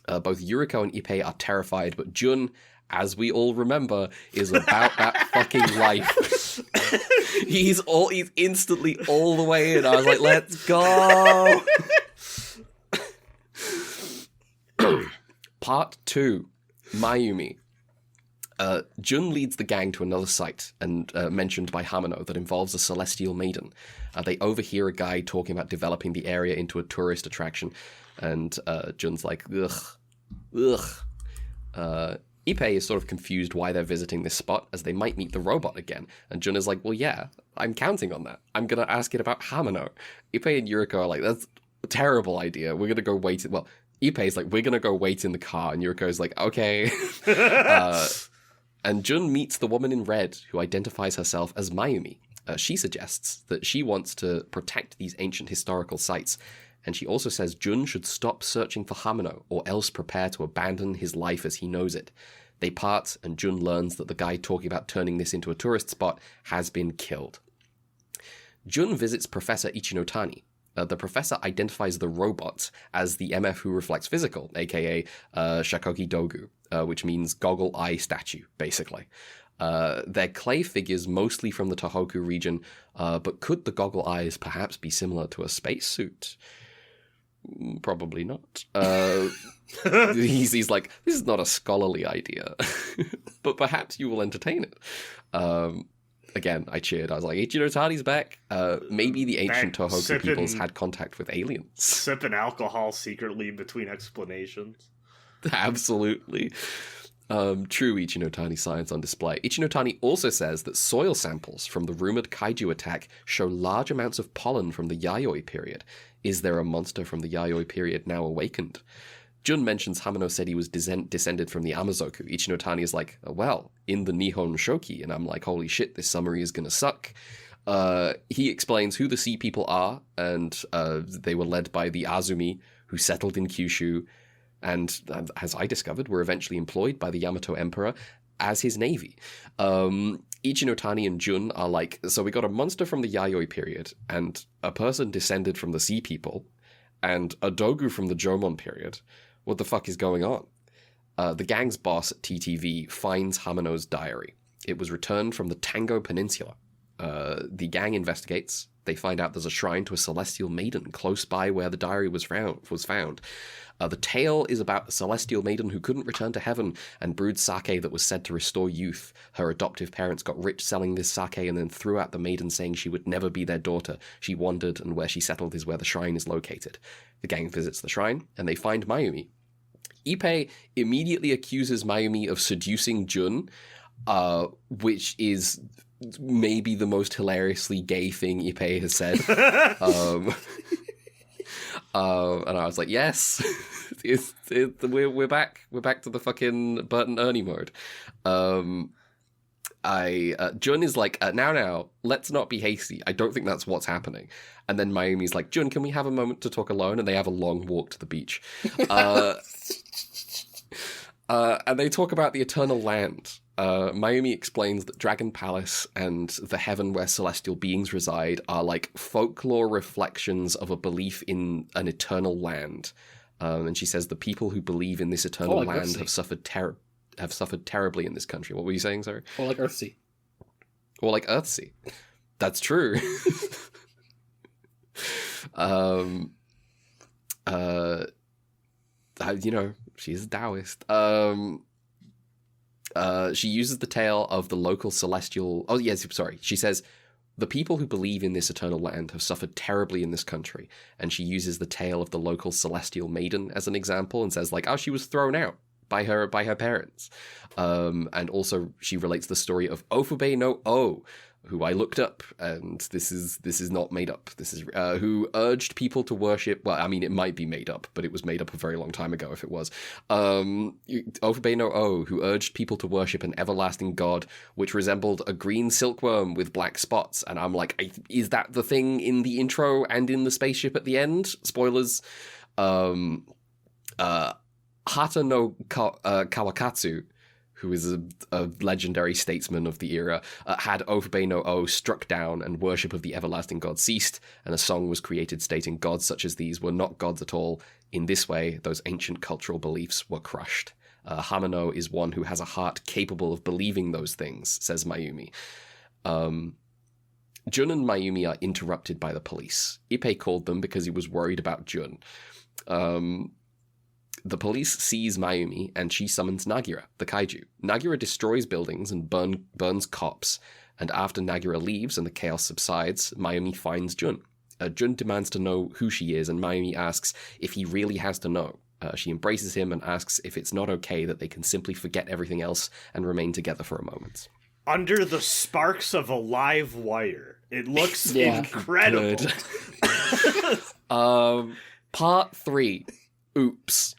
Both Yuriko and Ippei are terrified, but Jun, as we all remember, is about that fucking life. He's instantly all the way in. I was like, let's go! Part 2, Mayumi. Jun leads the gang to another site, and mentioned by Hamano, that involves a celestial maiden. They overhear a guy talking about developing the area into a tourist attraction, and Jun's like, ugh. Ippei is sort of confused why they're visiting this spot, as they might meet the robot again. And Jun is like, well, yeah, I'm counting on that. I'm going to ask it about Hamano. Ippei and Yuriko are like, that's a terrible idea. We're going to go wait. Well, Ippei's like, we're going to go wait in the car. And Yuriko's like, okay. And Jun meets the woman in red, who identifies herself as Mayumi. She suggests that she wants to protect these ancient historical sites. And she also says Jun should stop searching for Hamano, or else prepare to abandon his life as he knows it. They part, and Jun learns that the guy talking about turning this into a tourist spot has been killed. Jun visits Professor Ichinotani. The professor identifies the robot as the MF who reflects physical, aka Shakoki Dogu, which means goggle eye statue, basically. They're clay figures mostly from the Tohoku region, but could the goggle eyes perhaps be similar to a spacesuit? Probably not. He's like, this is not a scholarly idea, but perhaps you will entertain it. Again, I cheered. I was like, Ichinotani's back. Maybe the ancient Tohoku peoples had contact with aliens.
Sipping alcohol secretly between explanations.
Absolutely. True Ichinotani science on display. Ichinotani also says that soil samples from the rumored kaiju attack show large amounts of pollen from the Yayoi period. Is there a monster from the Yayoi period now awakened? Jun mentions Hamano said he was descended from the Amazoku. Ichinotani is like, well, in the Nihon Shoki. And I'm like, holy shit, this summary is gonna suck. He explains who the sea people are, and they were led by the Azumi, who settled in Kyushu, and as I discovered, were eventually employed by the Yamato Emperor as his navy. Ichinotani and Jun are like, so we got a monster from the Yayoi period, and a person descended from the sea people, and a dogu from the Jomon period. What the fuck is going on? The gang's boss at TTV finds Hamano's diary. It was returned from the Tango Peninsula. The gang investigates. They find out there's a shrine to a celestial maiden close by where the diary was found. The tale is about a celestial maiden who couldn't return to heaven and brewed sake that was said to restore youth. Her adoptive parents got rich selling this sake and then threw out the maiden, saying she would never be their daughter. She wandered, and where she settled is where the shrine is located. The gang visits the shrine, and they find Mayumi. Ippei immediately accuses Mayumi of seducing Jun, which is maybe the most hilariously gay thing Ippei has said. And I was like, yes, we're back. We're back to the fucking Bert and Ernie mode. Jun is like, now, let's not be hasty. I don't think that's what's happening. And then Mayumi's like, Jun, can we have a moment to talk alone? And they have a long walk to the beach. And they talk about the eternal land. Mayumi explains that Dragon Palace and the heaven where celestial beings reside are like folklore reflections of a belief in an eternal land. And she says the people who believe in this eternal land have suffered terribly in this country. What were you saying, sorry?
Or like Earthsea.
Or like Earthsea. That's true. She's a Taoist. She uses the tale of the local celestial... Oh, yes, sorry. She says, the people who believe in this eternal land have suffered terribly in this country. And she uses the tale of the local celestial maiden as an example and says, like, oh, she was thrown out by her parents. And also she relates the story of Ofube no O, who I looked up, and this is not made up. This is who urged people to worship. Well, I mean, it might be made up, but it was made up a very long time ago if it was. Ofube no O, who urged people to worship an everlasting god, which resembled a green silkworm with black spots. And I'm like, is that the thing in the intro and in the spaceship at the end? Spoilers. Hata no Kawakatsu, who is a legendary statesman of the era, had Ofube no O struck down, and worship of the everlasting god ceased, and a song was created stating gods such as these were not gods at all. In this way, those ancient cultural beliefs were crushed. Hamano is one who has a heart capable of believing those things, says Mayumi. Jun and Mayumi are interrupted by the police. Ippei called them because he was worried about Jun. The police seize Mayumi, and she summons Nagira, the kaiju. Nagira destroys buildings and burns cops, and after Nagira leaves and the chaos subsides, Mayumi finds Jun. Jun demands to know who she is, and Mayumi asks if he really has to know. She embraces him and asks if it's not okay that they can simply forget everything else and remain together for a moment.
Under the sparks of a live wire. It looks incredible.
Part 3. Oops.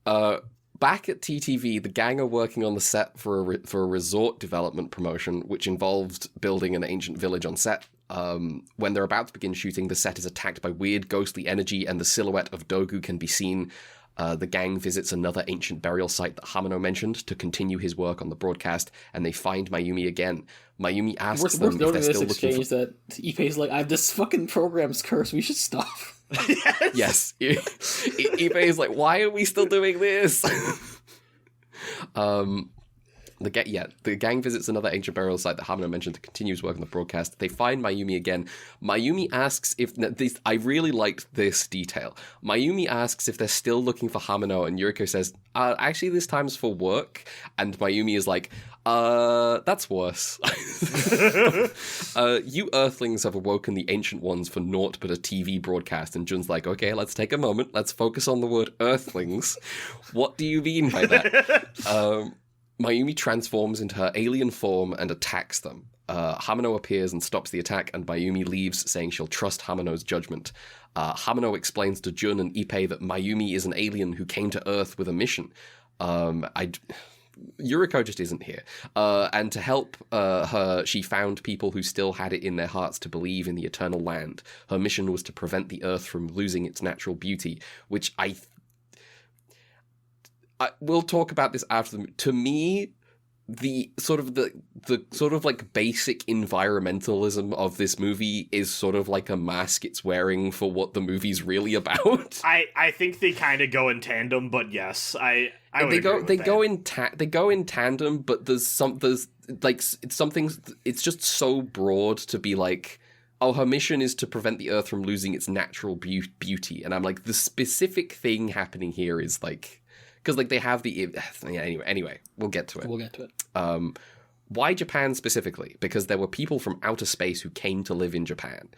Back at TTV, the gang are working on the set for a resort development promotion, which involved building an ancient village on set. When they're about to begin shooting, the set is attacked by weird ghostly energy, and the silhouette of Dogu can be seen. The gang visits another ancient burial site that Hamano mentioned to continue his work on the broadcast, and they find Mayumi again. Mayumi asks them if they're still looking for...
that Ippei's like, I have this fucking program's curse, we should stop.
Yes. Ippei is like, why are we still doing this? The gang visits another ancient burial site that Hamano mentioned to continue his work on the broadcast. They find Mayumi again. Mayumi asks if... I really liked this detail. Mayumi asks if they're still looking for Hamano, and Yuriko says, actually, this time's for work. And Mayumi is like, that's worse. You Earthlings have awoken the Ancient Ones for naught but a TV broadcast. And Jun's like, okay, let's take a moment. Let's focus on the word Earthlings. What do you mean by that? Mayumi transforms into her alien form and attacks them. Hamano appears and stops the attack, and Mayumi leaves, saying she'll trust Hamano's judgment. Hamano explains to Jun and Ippei that Mayumi is an alien who came to Earth with a mission. Yuriko just isn't here. And to help her, she found people who still had it in their hearts to believe in the eternal land. Her mission was to prevent the Earth from losing its natural beauty, which we'll talk about this after. To me, the sort of like basic environmentalism of this movie is sort of like a mask it's wearing for what the movie's really about.
I think they kind of go in tandem, but yes,
they go in tandem, but there's like it's something. It's just so broad to be like, oh, her mission is to prevent the Earth from losing its natural beauty, and I'm like, the specific thing happening here is like. Because, like, they have the... Anyway, we'll get to it. Why Japan specifically? Because there were people from outer space who came to live in Japan.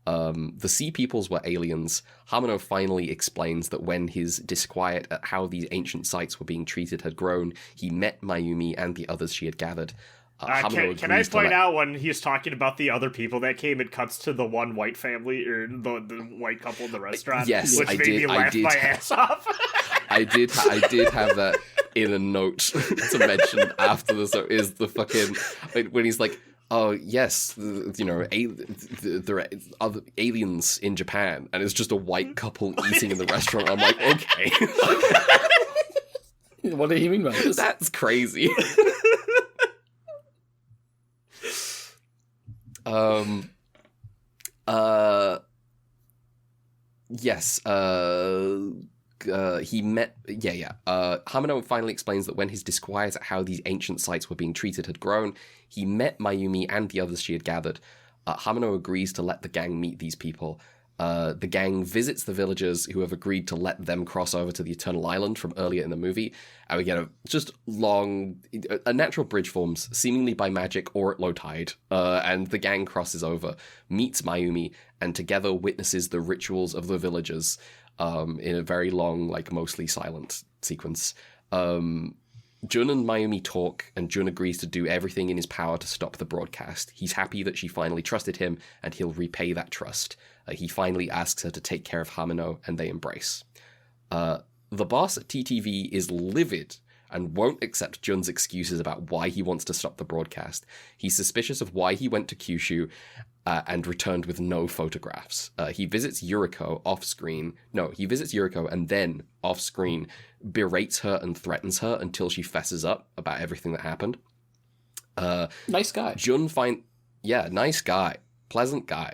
The sea peoples were aliens. Hamano finally explains that when his disquiet at how these ancient sites were being treated had grown, he met Mayumi and the others she had gathered.
Can I point out when he's talking about the other people that came, it cuts to the one white family, or the white couple in the restaurant?
Yes,
which made me laugh my ass off.
I did have that in a note to mention after this. So is the fucking when he's like, oh yes, there are other aliens in Japan, and it's just a white couple eating in the restaurant. I'm like, okay,
what do you mean by this?
That's crazy. Yes, he met... Hamano finally explains that when his disquiet at how these ancient sites were being treated had grown, he met Mayumi and the others she had gathered. Hamano agrees to let the gang meet these people. The gang visits the villagers who have agreed to let them cross over to the Eternal Island from earlier in the movie. And we get a natural bridge forms, seemingly by magic or at low tide. And the gang crosses over, meets Mayumi, and together witnesses the rituals of the villagers in a very long, like mostly silent sequence. Jun and Mayumi talk, and Jun agrees to do everything in his power to stop the broadcast. He's happy that she finally trusted him, and he'll repay that trust. He finally asks her to take care of Hamano, and they embrace. The boss at TTV is livid and won't accept Jun's excuses about why he wants to stop the broadcast. He's suspicious of why he went to Kyushu and returned with no photographs. He visits Yuriko off-screen. No, he visits Yuriko and then, off-screen, berates her and threatens her until she fesses up about everything that happened.
Nice guy.
Nice guy. Pleasant guy.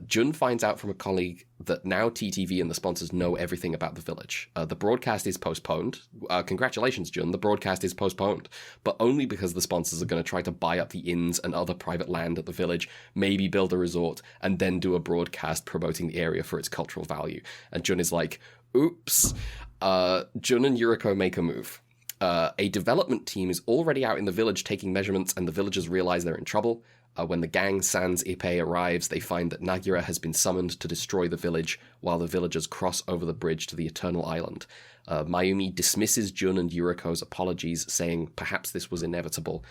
Jun finds out from a colleague that now TTV and the sponsors know everything about the village. The broadcast is postponed. Congratulations, Jun. The broadcast is postponed, but only because the sponsors are going to try to buy up the inns and other private land at the village, maybe build a resort, and then do a broadcast promoting the area for its cultural value. And Jun is like, oops. Jun and Yuriko make a move. A development team is already out in the village taking measurements, and the villagers realize they're in trouble. When the gang sans Ippei arrives, they find that Nagira has been summoned to destroy the village while the villagers cross over the bridge to the Eternal Island. Mayumi dismisses Jun and Yuriko's apologies, saying perhaps this was inevitable.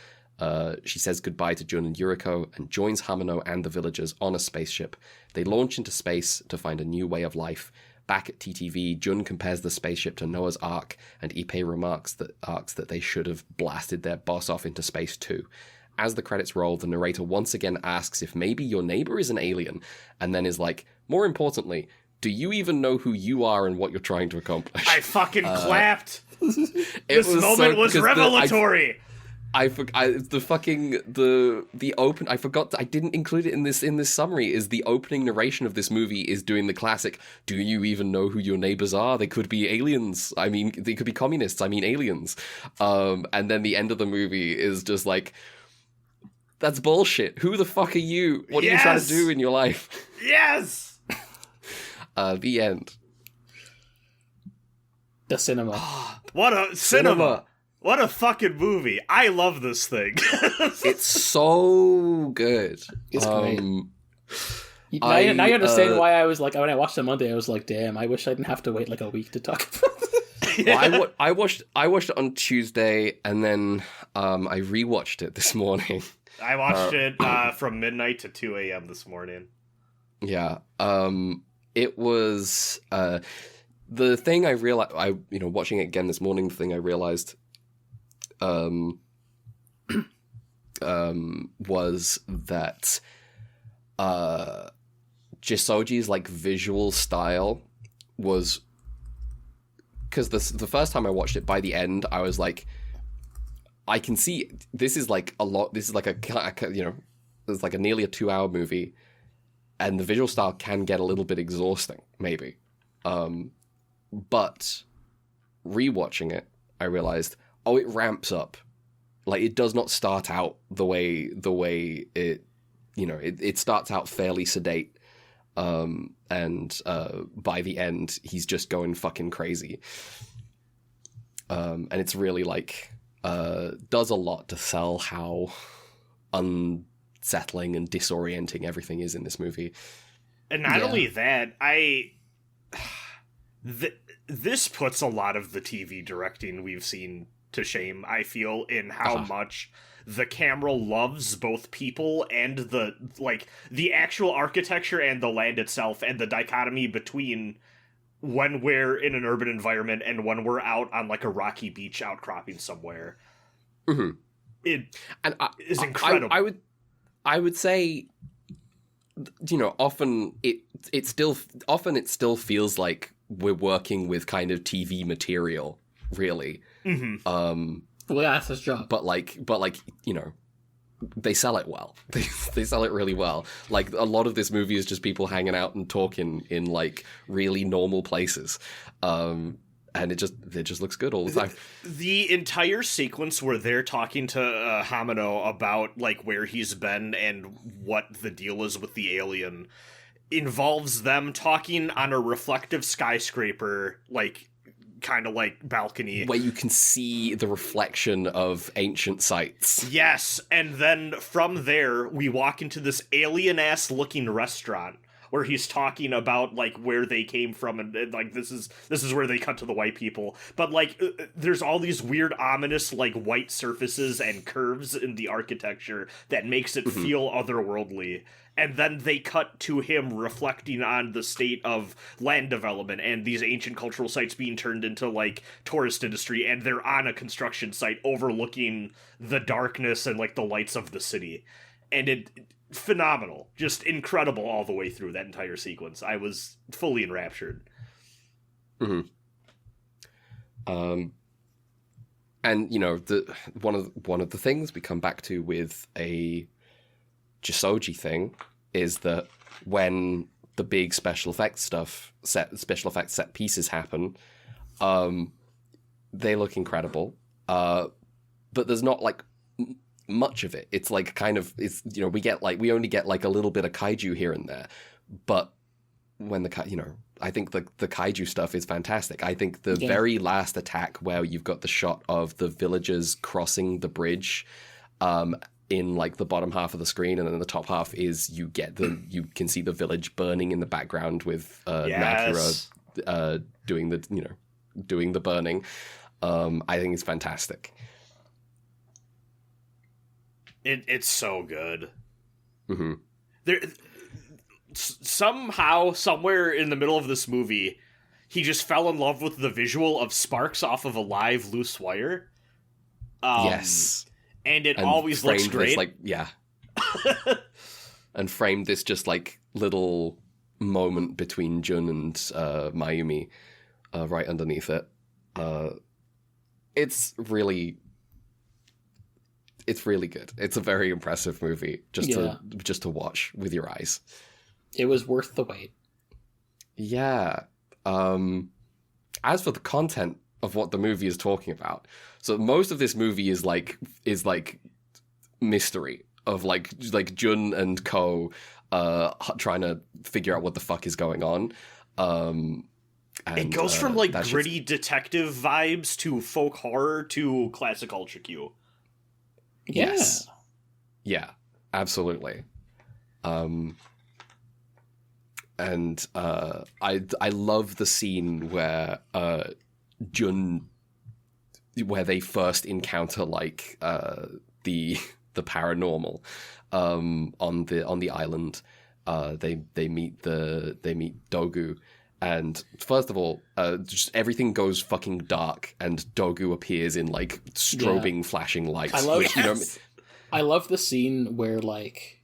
She says goodbye to Jun and Yuriko and joins Hamano and the villagers on a spaceship. They launch into space to find a new way of life. Back at TTV, Jun compares the spaceship to Noah's Ark, and Ippei remarks that they should have blasted their boss off into space too. As the credits roll, the narrator once again asks if maybe your neighbor is an alien, and then is like, more importantly, do you even know who you are and what you're trying to accomplish?
I fucking clapped! This moment was revelatory!
I didn't include it in this summary, is the opening narration of this movie is doing the classic, do you even know who your neighbors are? They could be aliens. I mean, they could be communists. I mean, aliens. And then the end of the movie is just like, that's bullshit. Who the fuck are you? What are you trying to do in your life?
Yes!
The end.
The cinema.
What a cinema! What a fucking movie. I love this thing.
It's so good.
It's great. Now you understand why I was like, when I watched it Monday, I was like, damn, I wish I didn't have to wait like a week to talk about it.
Well, I watched it on Tuesday, and then I rewatched it this morning.
I watched it from midnight to 2 a.m. this morning.
Yeah. It was the thing I realized. Watching it again this morning, the thing I realized was that Jissoji's like visual style was, because the first time I watched it, by the end I was like, I can see this is like a lot. This is like it's like a nearly a 2-hour movie, and the visual style can get a little bit exhausting, maybe. But rewatching it, I realized, it ramps up. Like, it does not start out the way it, it starts out fairly sedate. And by the end, he's just going fucking crazy. And it's really like, does a lot to sell how unsettling and disorienting everything is in this movie.
And not only that, this puts a lot of the TV directing we've seen to shame, I feel, in how much the camera loves both people and the actual architecture and the land itself, and the dichotomy between when we're in an urban environment and when we're out on like a rocky beach outcropping somewhere.
Mm-hmm.
It is incredible.
I would say, often it still feels like we're working with kind of TV material, really.
Mm-hmm.
Well, yeah, that's his job.
But they sell it well. They sell it really well. Like, a lot of this movie is just people hanging out and talking in like really normal places. And it just looks good all the time.
The entire sequence where they're talking to Hamano about like where he's been and what the deal is with the alien involves them talking on a reflective skyscraper, like kind of like balcony
where you can see the reflection of ancient sites.
Yes, and then from there we walk into this alien-ass looking restaurant where he's talking about like where they came from, and like this is where they cut to the white people. But like there's all these weird ominous like white surfaces and curves in the architecture that makes it feel otherworldly. And then they cut to him reflecting on the state of land development and these ancient cultural sites being turned into like tourist industry, and they're on a construction site overlooking the darkness and like the lights of the city. And it phenomenal, just incredible all the way through that entire sequence. I was fully enraptured.
Mm-hmm. And one of the things we come back to with a Jissoji thing is that when the big special effects set pieces happen, they look incredible. But there's not like much of it. It's like kind of, it's, we only get like a little bit of kaiju here and there. But when I think the kaiju stuff is fantastic. I think the very last attack where you've got the shot of the villagers crossing the bridge, in like the bottom half of the screen, and then the top half is you can see the village burning in the background with
Yes.
Nakira doing the burning. I think it's fantastic.
It's so good.
Mm-hmm.
Somehow, somewhere in the middle of this movie, he just fell in love with the visual of sparks off of a live loose wire.
Yes.
And it always looks
framed
great.
this, like, yeah. And framed this just like little moment between Jun and Mayumi right underneath it. It's really good. It's a very impressive movie just to watch with your eyes.
It was worth the wait.
Yeah. As for the content of what the movie is talking about, so most of this movie is like mystery of like Jun and Ko trying to figure out what the fuck is going on. And,
it goes from like gritty detective vibes to folk horror to classic Ultra Q.
Yes. Yeah, absolutely. And I love the scene where Jun, where they first encounter like the paranormal on the island. They meet Dogu. And first of all, just everything goes fucking dark, and Dogu appears in like strobing, flashing lights.
I love the scene where like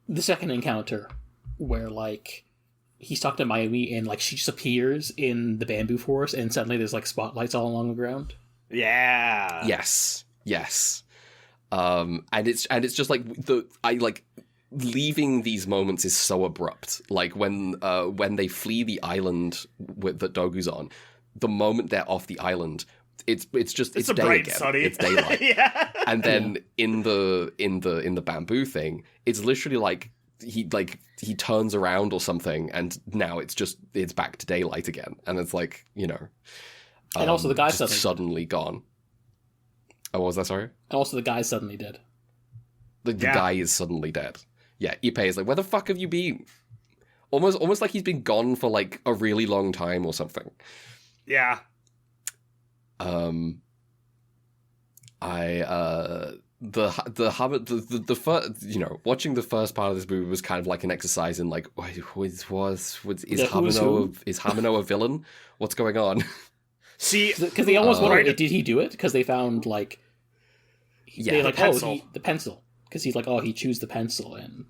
the second encounter, where like he's talking to Mayumi and like she just appears in the bamboo forest, and suddenly there's like spotlights all along the ground.
Yeah.
Yes. And it's just like leaving these moments is so abrupt. Like when they flee the island that Dogu's on, the moment they're off the island, it's day
bright,
again.
sunny.
It's daylight.
Yeah.
And then in the bamboo thing, it's literally like he turns around or something, and now it's back to daylight again, and it's like,
and also the guy
suddenly gone. Oh, what was that? Sorry.
And also the guy suddenly dead.
The guy is suddenly dead. Yeah, Ippei is like, where the fuck have you been? Almost like he's been gone for like a really long time or something.
Yeah.
The first, watching the first part of this movie was kind of like an exercise in like, is Hamino a villain? What's going on?
See,
because they almost wondered, did he do it? Because they found like,
the pencil.
The pencil. Because he's like, he chose the pencil, and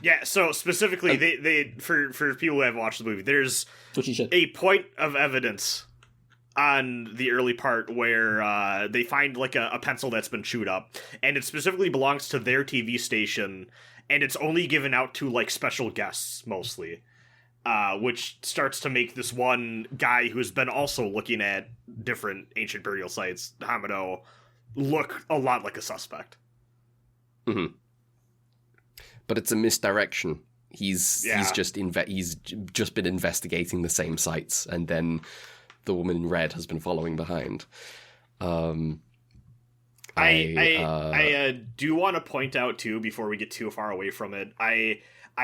yeah. So specifically, they for people who have watched the movie, there's a point of evidence on the early part where they find like a pencil that's been chewed up, and it specifically belongs to their TV station, and it's only given out to like special guests mostly, which starts to make this one guy who's been also looking at different ancient burial sites, Hamino, look a lot like a suspect.
Mm-hmm. But it's a misdirection. He's just been investigating the same sites, and then the woman in red has been following behind.
I do want to point out too, before we get too far away from it, I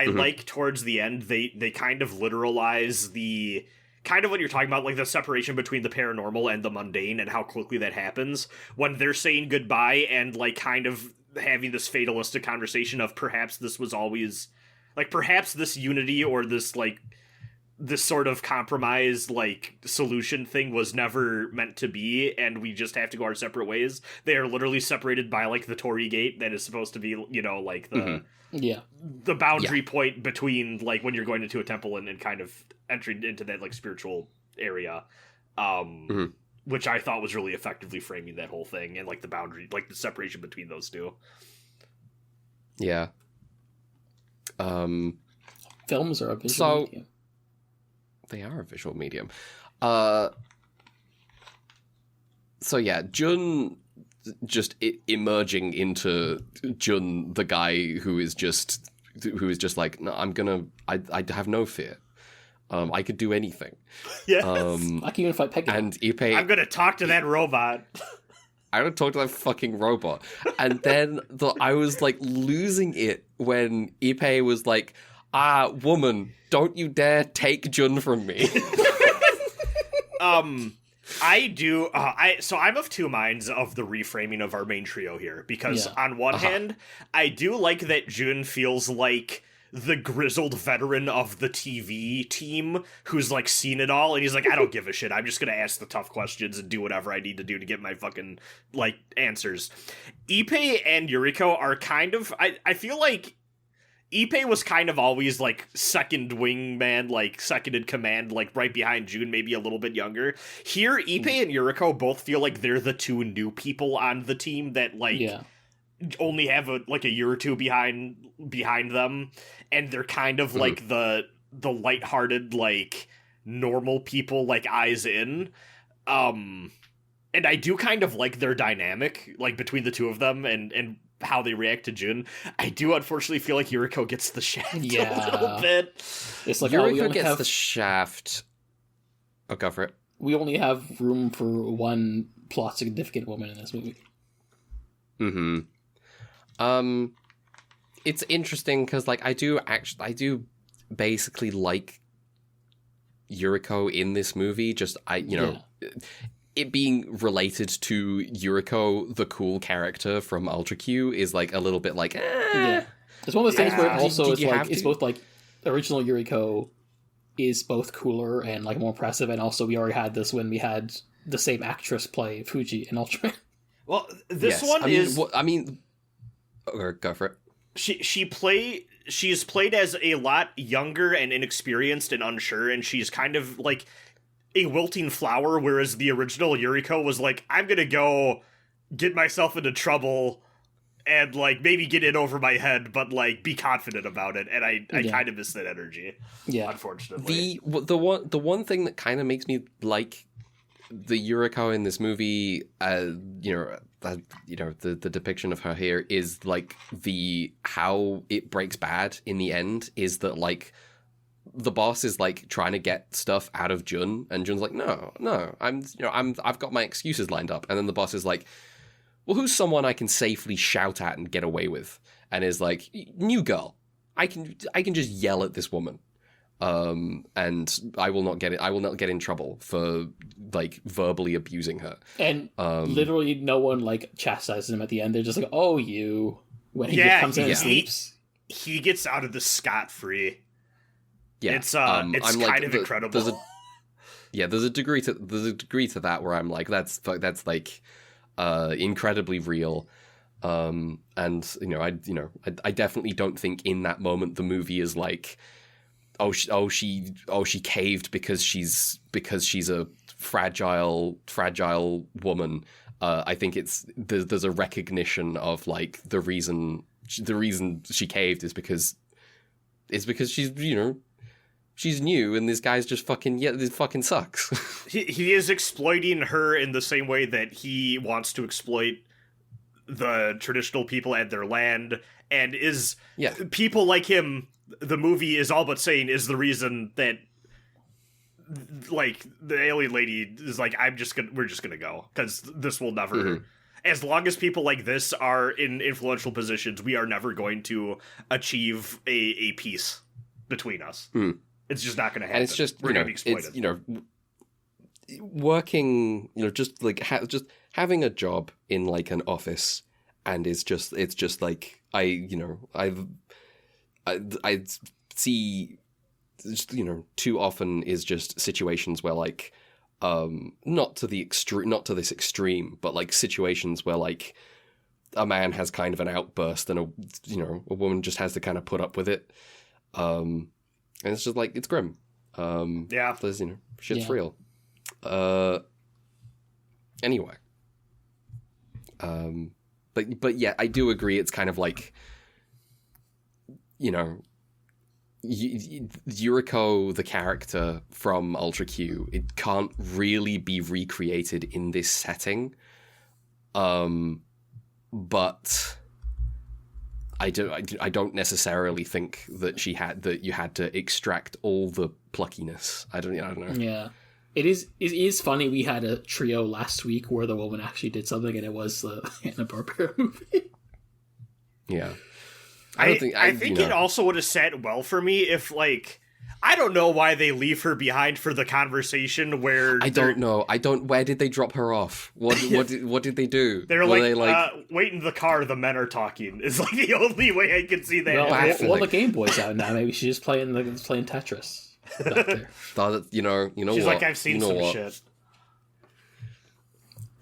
like towards the end they kind of literalize the kind of what you're talking about, like the separation between the paranormal and the mundane, and how quickly that happens when they're saying goodbye and like kind of having this fatalistic conversation of perhaps this was always like, perhaps this unity or this like this sort of compromise like solution thing was never meant to be, and we just have to go our separate ways. They are literally separated by like the Torii Gate that is supposed to be, like the the boundary point between like when you're going into a temple and kind of entering into that like spiritual area, which I thought was really effectively framing that whole thing and like the boundary, like the separation between those two.
Yeah.
Films are a visual medium.
They are a visual medium. So yeah, Jun just emerging into Jun, the guy who is just like, no, I have no fear. I could do anything.
Yes.
I can even fight Peggy.
And Ippei,
I'm gonna talk to that robot.
I don't talk to that fucking robot. And then I was like losing it when Ippei was like, woman, don't you dare take Jun from me.
So I'm of two minds of the reframing of our main trio here, because on one hand, I do like that Jun feels like the grizzled veteran of the TV team who's like seen it all, and he's like, I don't give a shit, I'm just gonna ask the tough questions and do whatever I need to do to get my fucking like answers. Ippei and Yuriko are kind of, I feel like Ippei was kind of always like second wingman, like second in command, like right behind Jun, maybe a little bit younger. Here, Ippei and Yuriko both feel like they're the two new people on the team that like only have a year or two behind them, and they're kind of like the lighthearted, like normal people, like eyes in. And I do kind of like their dynamic, like between the two of them, and how they react to Jun. I do unfortunately feel like Yuriko gets the shaft a little bit.
It's like
Yuriko gets the shaft. Oh, go for it.
We only have room for one plot significant woman in this movie.
It's interesting because like I do basically like Yuriko in this movie. Just it being related to Yuriko, the cool character from Ultra Q, is like a little bit like,
Yeah. It's one of those things where also it's both like original Yuriko is both cooler and like more impressive, and also we already had this when we had the same actress play Fuji in Ultraman.
Well, this one
go for it.
She's played as a lot younger and inexperienced and unsure, and she's kind of like a wilting flower, whereas the original Yuriko was like, I'm gonna go get myself into trouble and like maybe get in over my head, but like be confident about it. And I kind of miss that energy. Yeah, unfortunately.
The one thing that kind of makes me like the Yuriko in this movie, the depiction of her here is like how it breaks bad in the end is that like the boss is like trying to get stuff out of Jun, and Jun's like, no, I've got my excuses lined up, and then the boss is like, well, who's someone I can safely shout at and get away with? And is like, new girl, I can just yell at this woman, and I will not get in trouble for like verbally abusing her.
And literally no one like chastises him at the end. They're just like, oh, you, when he comes in and sleeps,
he gets out of this scot-free.
Yeah,
it's kind of incredible.
There's a degree to that where I'm like, that's like incredibly real. And I definitely don't think in that moment the movie is like, she caved because she's a fragile woman. I think there's a recognition of like the reason she caved is because she's she's new, and this guy's just this fucking sucks.
He is exploiting her in the same way that he wants to exploit the traditional people and their land, and people like him, the movie is all but saying is the reason that like the alien lady is like, we're just gonna go, because this will never, as long as people like this are in influential positions, we are never going to achieve a peace between us. It's just not going to happen.
And it's just,
we're going to be exploited.
It's, working, just like just having a job in like an office, and it's just like I see, too often is just situations where like not to this extreme, but like situations where like a man has kind of an outburst and a woman just has to kind of put up with it. And it's just like, it's grim. There's, shit's real. Anyway. But yeah, I do agree. It's kind of like, Yuriko, the character from Ultra Q, it can't really be recreated in this setting. But I don't necessarily think that you had to extract all the pluckiness. I don't know.
Yeah. It is funny. We had a trio last week where the woman actually did something, and it was the Hanna-Barbera movie.
Yeah.
I think it also would have sat well for me if, like, I don't know why they leave her behind for the conversation where...
I don't know. Where did they drop her off? What did they do?
They're like, wait in the car, the men are talking. Is like the only way I can see that.
Well, the Game Boy's out now. Maybe she's just playing Tetris.
You know
She's
what?
like, I've seen some shit.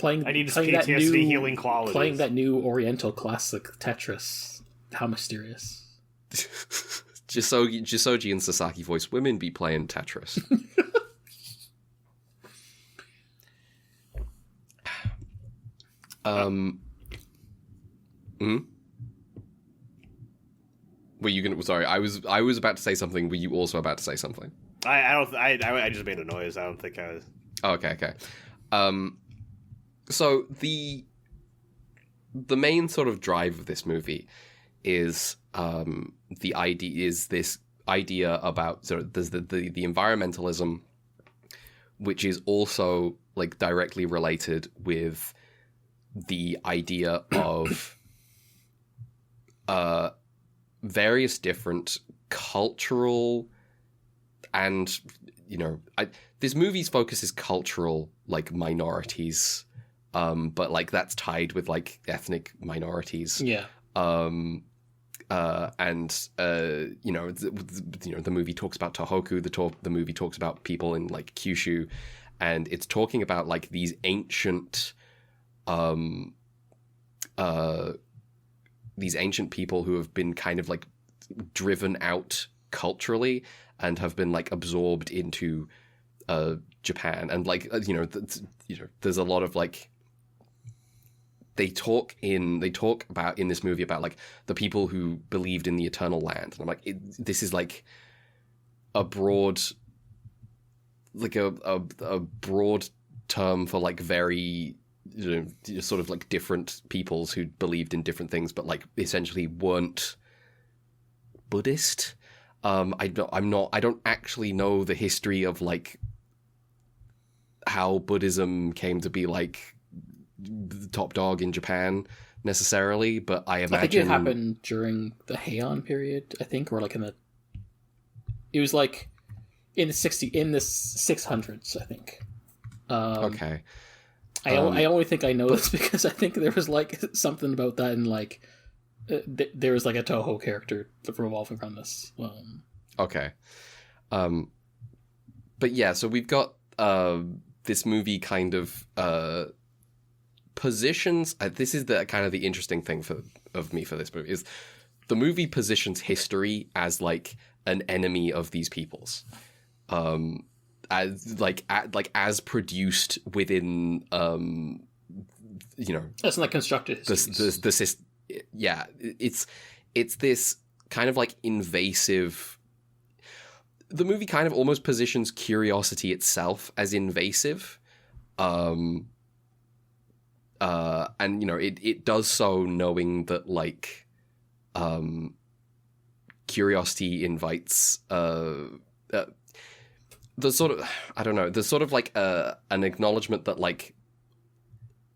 I need
PTSD healing qualities.
Playing that new Oriental classic Tetris. How mysterious.
Jissoji and Sasaki voice women be playing Tetris. Were you gonna? Sorry, I was about to say something. Were you also about to say something?
I just made a noise. I don't think I was.
Oh, okay. So the main sort of drive of this movie is this idea about sort of there's the environmentalism, which is also like directly related with the idea of various different cultural and this movie's focus is cultural, like minorities, but like that's tied with like ethnic minorities.
Yeah.
The movie talks about Tohoku. The movie talks about people in like Kyushu, and it's talking about like these ancient people who have been kind of like driven out culturally and have been like absorbed into Japan, and like there's a lot of like they talk about in this movie about like the people who believed in the eternal land, and I'm like this is like a broad term for like very sort of like different peoples who believed in different things but like essentially weren't Buddhist. I don't actually know the history of like how Buddhism came to be like the top dog in Japan necessarily, but I imagine
I think it happened during the Heian period, I think, or like it was like in the 600s, I think.
Okay.
I only think I know this because I think there was like something about that in like there was like a Toho character revolving around this.
Okay. But yeah, so we've got this movie kind of positions. This is the kind of the interesting thing of me for this movie is the movie positions history as like an enemy of these peoples, as produced within
that's like constructed
history. Yeah, it's this kind of like invasive. The movie kind of almost positions curiosity itself as invasive, and it does so knowing that like curiosity invites the sort of there's sort of like an acknowledgement that like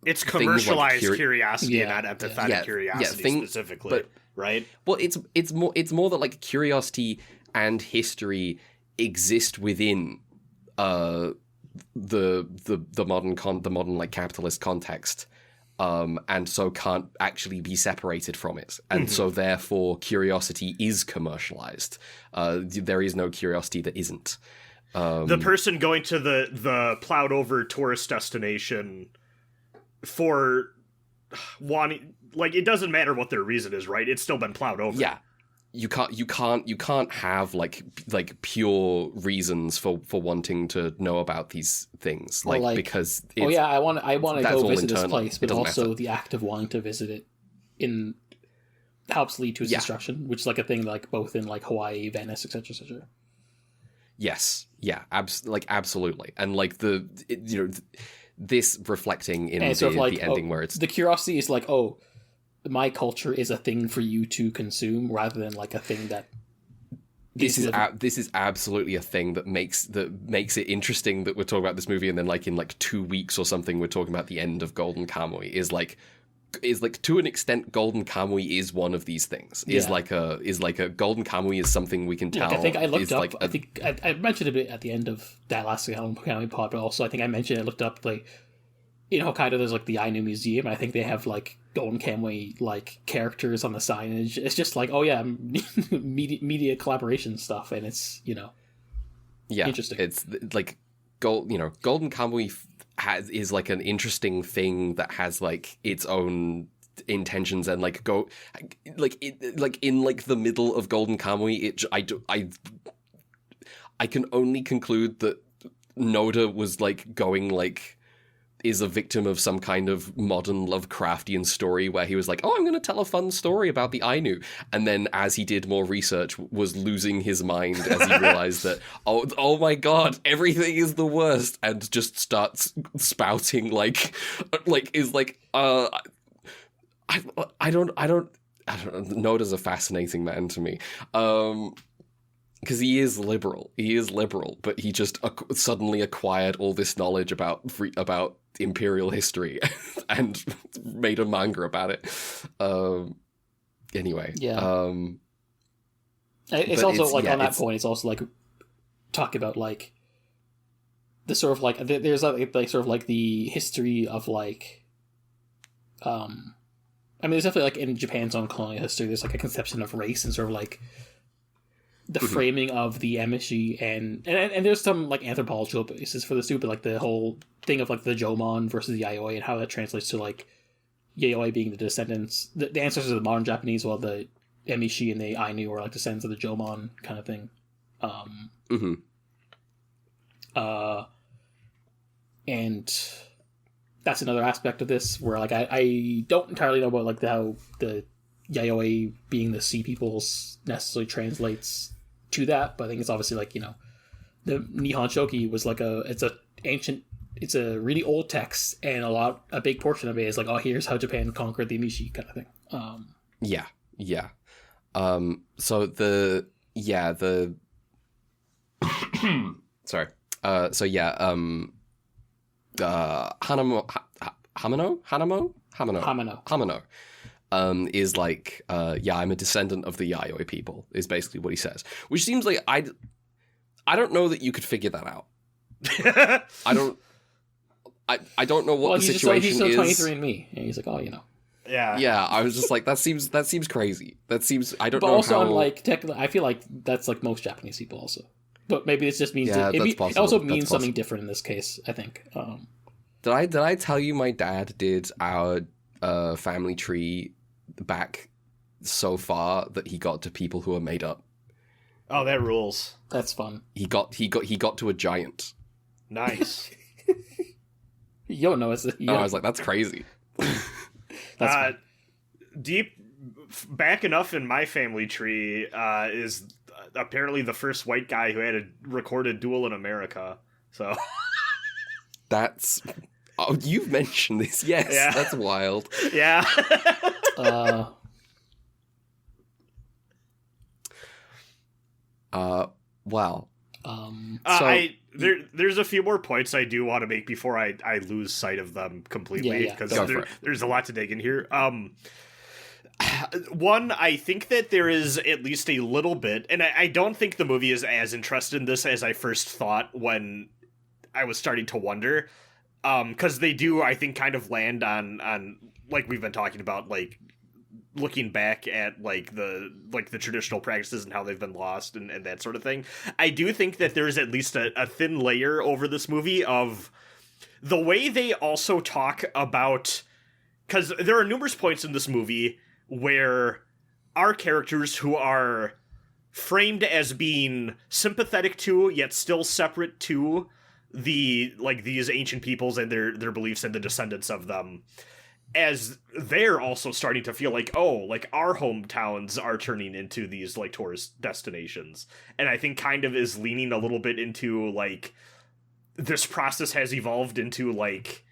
it's commercialized curiosity and not empathetic curiosity specifically, but, right?
Well, it's more that like curiosity and history exist within the modern like capitalist context, and so can't actually be separated from it, and so therefore curiosity is commercialized. There is no curiosity that isn't.
The person going to the plowed over tourist destination for wanting, like, it doesn't matter what their reason is, right? It's still been plowed over.
Yeah. You can't have like pure reasons for wanting to know about these things, because
I want to go visit this place, but also matter. The act of wanting to visit it helps lead to its destruction, which is like a thing like both in like Hawaii, Venice, etc., etc.
Yes, yeah, absolutely, and like this reflecting in the ending where it's
the curiosity is like, oh, my culture is a thing for you to consume rather than like a thing that
this is absolutely a thing that makes it interesting that we're talking about this movie, and then like in like 2 weeks or something we're talking about the end of Golden Kamuy. Is like to an extent Golden Kamuy is one of these things. Is like a Golden Kamuy is something we can tell.
Like, I think I looked up. Like I think I mentioned a bit at the end of that last Golden Kamuy pod, but also I think I mentioned I looked up like in Hokkaido there's like the Ainu Museum. And I think they have like Golden Kamuy like characters on the signage. It's just like, oh yeah, media collaboration stuff, and it's interesting. It's
like Golden Kamuy is like an interesting thing that has like its own intentions, and like in like the middle of Golden Kamuy, I can only conclude that Noda was like going like is a victim of some kind of modern Lovecraftian story where he was like, oh, I'm going to tell a fun story about the Ainu. And then as he did more research, was losing his mind as he realized that, oh my God, everything is the worst. And just starts spouting I don't know. Noda's a fascinating man to me. Because he is liberal, but he just suddenly acquired all this knowledge about imperial history and made a manga about it. Anyway,
it's also like on that point. It's also like talk about like the sort of like there's like sort of like the history of like I mean, there's definitely like in Japan's own colonial history, there's like a conception of race and sort of like the framing of the emishi and there's some like anthropological basis for this too, but like the whole thing of like the Jomon versus the Yayoi and how that translates to like Yayoi being the descendants, the ancestors of the modern Japanese, while the emishi and the Ainu are like descendants of the Jomon kind of thing. And that's another aspect of this where like I don't entirely know about like how the Yayoi being the sea peoples necessarily translates to that, but I think it's obviously like, the Nihon Shoki was like it's a really old text, and a big portion of it is like, oh, here's how Japan conquered the Emishi kind of thing.
So sorry. Hamano is like, I'm a descendant of the Yayoi people, is basically what he says. Which seems like, I don't know that you could figure that out. I don't know what the situation is.
He's still 23andMe, and he's like, oh,
Yeah, I was just like, that seems crazy. That seems, I don't
but
know
also,
how...
I'm like, technically, I feel like that's like most Japanese people also. But maybe it just means... it also means something different in this case, I think.
Did I tell you my dad did our family tree back so far that he got to people who are made up?
Oh, that rules.
That's fun.
He got to a giant.
Nice.
You don't know it's a...
I was like, that's crazy.
That's
deep back enough in my family tree is apparently the first white guy who had a recorded duel in America. So
that's... Oh, you've mentioned this. Yes, yeah. That's wild.
Yeah.
Wow.
There's a few more points I do want to make before I lose sight of them completely, because there's a lot to dig in here. One, I think that there is at least a little bit, and I don't think the movie is as interested in this as I first thought when I was starting to wonder. Because they do, I think, kind of land on like we've been talking about, like looking back at like the traditional practices and how they've been lost and that sort of thing. I do think that there's at least a thin layer over this movie of the way they also talk about, because there are numerous points in this movie where our characters who are framed as being sympathetic to yet still separate to these ancient peoples and their beliefs and the descendants of them, as they're also starting to feel like, oh, like our hometowns are turning into these like tourist destinations. And I think kind of is leaning a little bit into like this process has evolved into like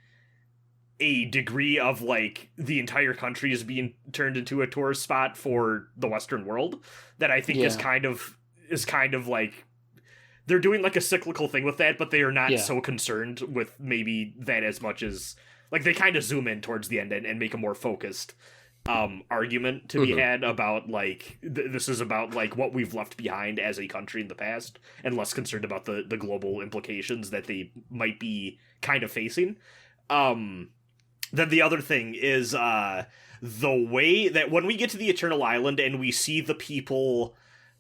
a degree of like the entire country is being turned into a tourist spot for the Western world that I think is kind of is kind of like they're doing like a cyclical thing with that, but they are not so concerned with maybe that as much as like they kind of zoom in towards the end and make a more focused argument to be had about like this is about like what we've left behind as a country in the past, and less concerned about the global implications that they might be kind of facing. Then the other thing is the way that when we get to the Eternal Island and we see the people,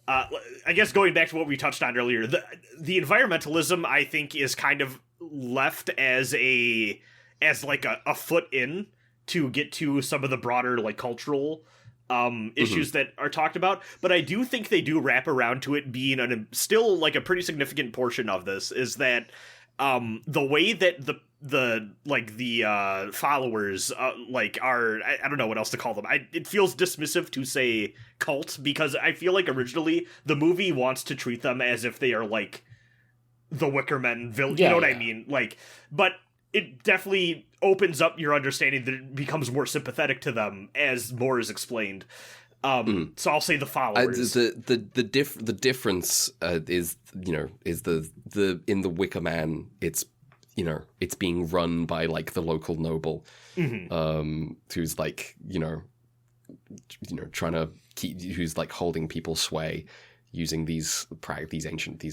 I guess going back to what we touched on earlier, the environmentalism I think is kind of left as like a foot in to get to some of the broader like cultural issues that are talked about. But I do think they do wrap around to it being still like a pretty significant portion of this is that the way that the followers like are, I don't know what else to call them. It feels dismissive to say cult, because I feel like originally the movie wants to treat them as if they are like the Wicker Men villain. You know what I mean? Like, but it definitely opens up your understanding that it becomes more sympathetic to them as more is explained. So I'll say the followers.
The difference is, you know, is the in the Wicker Man, it's, you know, it's being run by like the local noble, who's like, you know, trying to who's like holding people's sway using these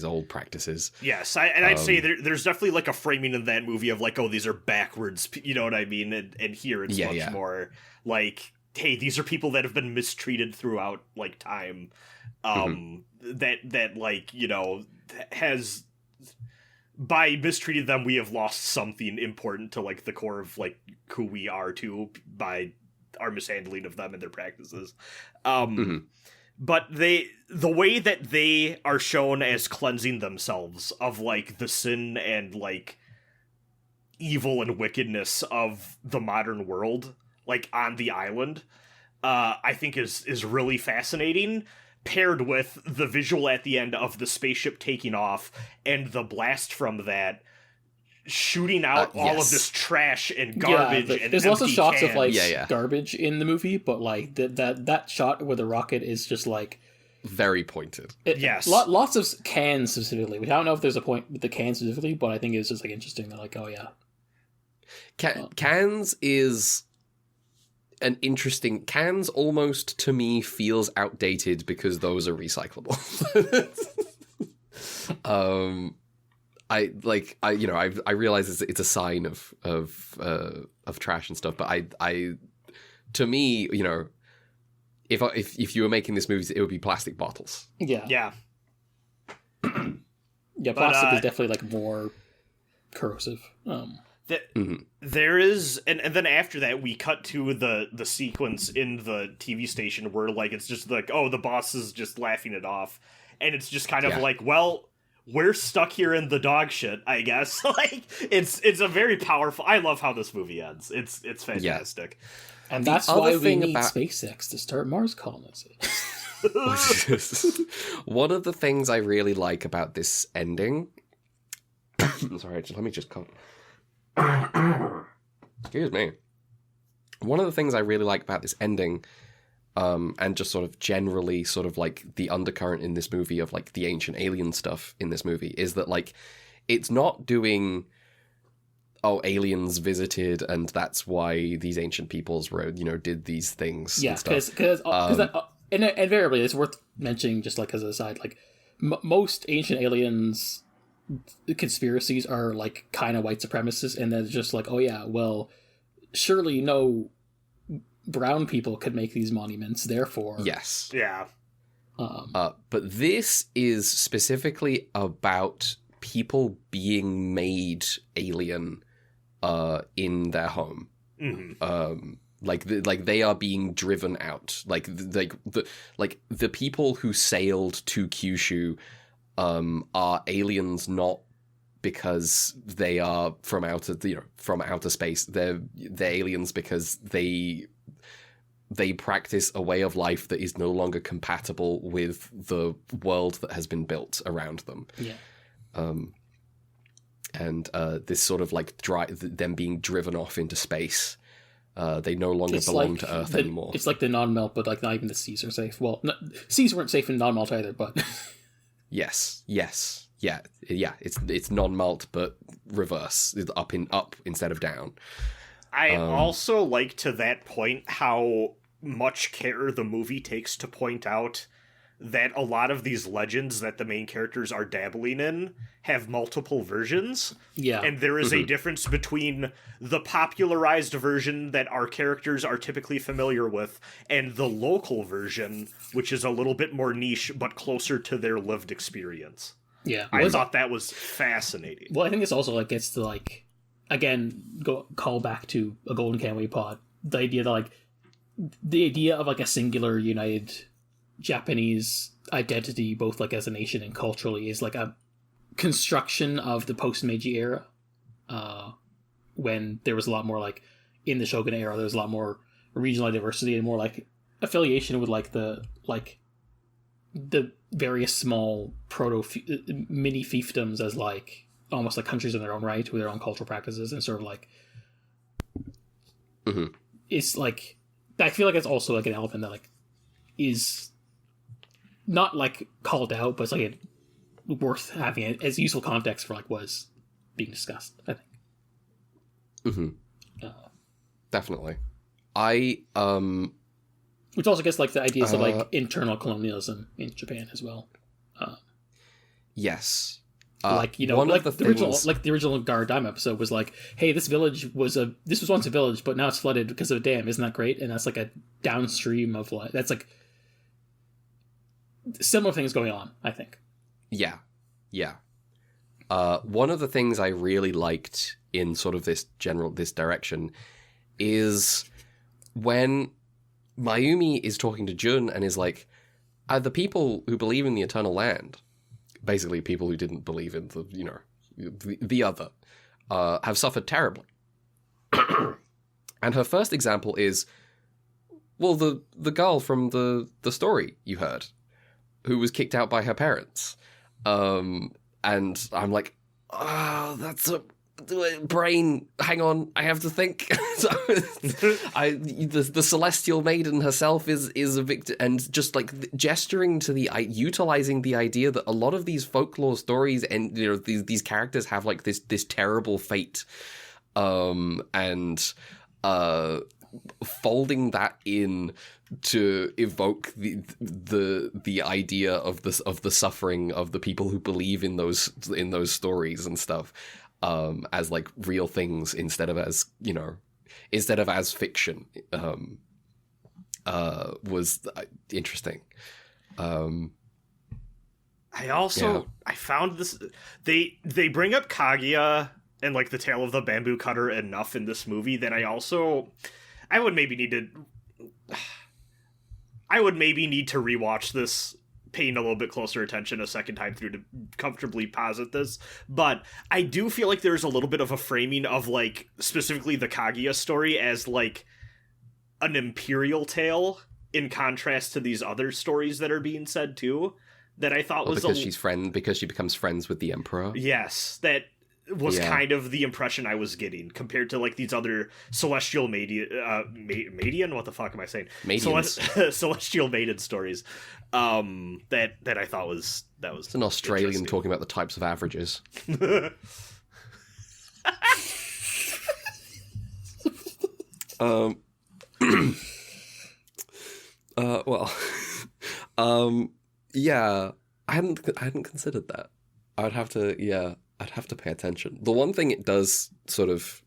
old practices.
Yes, I'd say there's definitely like a framing in that movie of like, oh, these are backwards, you know what I mean? And here it's much more like, hey, these are people that have been mistreated throughout like time, that like, you know, has, by mistreating them, we have lost something important to like the core of like who we are too, by our mishandling of them and their practices. But the way that they are shown as cleansing themselves of like the sin and like evil and wickedness of the modern world, like on the island, I think is really fascinating, paired with the visual at the end of the spaceship taking off and the blast from that shooting out all of this trash and garbage and
there's lots of shots
cans.
of like garbage in the movie, but like that shot with the rocket is just like
very pointed.
Lots of cans specifically, which I don't know if there's a point with the cans specifically, but I think it's just like interesting that like, oh yeah,
cans is an interesting. Cans almost to me feels outdated because those are recyclable. I realize it's a sign of trash and stuff, but I to me, you know, if you were making this movie, it would be plastic bottles.
Yeah. Plastic is definitely like more corrosive.
There is, and then after that we cut to the sequence in the TV station where like it's just like, oh, the boss is just laughing it off, and it's just kind of like, well, we're stuck here in the dog shit, I guess. Like it's a very powerful. I love how this movie ends. It's fantastic,
and that's why we need SpaceX to start Mars colonization.
One of the things I really like about this ending. Sorry, let me just come. Excuse me. One of the things I really like about this ending, and just sort of generally sort of like the undercurrent in this movie of like the ancient alien stuff in this movie, is that like it's not doing, oh, aliens visited and that's why these ancient peoples were, you know, did these things.
Yeah, because invariably it's worth mentioning, just like as an aside, like most ancient aliens conspiracies are like kind of white supremacists, and then it's just like, oh yeah, well, surely no brown people could make these monuments, therefore
yes,
yeah.
But this is specifically about people being made alien in their home. Like they are being driven out. Like the people who sailed to Kyushu are aliens, not because they are from outer space. They're aliens because they practice a way of life that is no longer compatible with the world that has been built around them.
Yeah.
And this sort of like them being driven off into space. They no longer belong to Earth anymore.
It's like the non-melt, but like not even the seas are safe. Well, seas weren't safe in non-melt either, but
Yes. Yeah. It's non-mult, but reverse. It's up instead of down.
I also like to that point how much care the movie takes to point out that a lot of these legends that the main characters are dabbling in have multiple versions.
Yeah.
And there is a difference between the popularized version that our characters are typically familiar with and the local version, which is a little bit more niche but closer to their lived experience.
Yeah.
I thought that was fascinating.
Well, I think this also gets to again, call back to a Golden Kamuy pod. The idea that of a singular united Japanese identity, both as a nation and culturally, is a construction of the post-Meiji era, when there was a lot more in the Shogun era, there was a lot more regional diversity and more affiliation with the various small mini fiefdoms as almost countries in their own right with their own cultural practices, and sort of it's I feel it's also an element that is not called out, but it's worth having it as useful context for what was being discussed, I think.
Definitely. I
which also gets the ideas of internal colonialism in Japan as well.
Yes.
One of the original Garadime episode was hey, this was once a village, but now it's flooded because of a dam. Isn't that great? And that's a downstream of that's similar things going on, I think.
Yeah. One of the things I really liked in sort of this direction is when Mayumi is talking to Jun and is are the people who believe in the Eternal Land, basically people who didn't believe in the other, have suffered terribly. And her first example is, well, the girl from the story you heard, who was kicked out by her parents. And I'm that's a brain, hang on, I have to think. The celestial maiden herself is a victim, and just gesturing to utilizing the idea that a lot of these folklore stories and these characters have this terrible fate, and folding that in to evoke the idea of the suffering of the people who believe in those stories and stuff, as real things instead of as fiction, was interesting.
I found this, they bring up Kaguya and the tale of the bamboo cutter enough in this movie that I would maybe need to rewatch this, paying a little bit closer attention a second time through to comfortably posit this. But I do feel there's a little bit of a framing of specifically the Kaguya story as an imperial tale in contrast to these other stories that are being said too, that I thought was
because she becomes friends with the emperor.
Yes, that was kind of the impression I was getting compared to these other celestial Madian, what the fuck am I saying? Celestial maiden stories. That I thought was
It's an Australian talking about the types of averages. Yeah, I hadn't considered that. I'd have to pay attention. The one thing it does sort of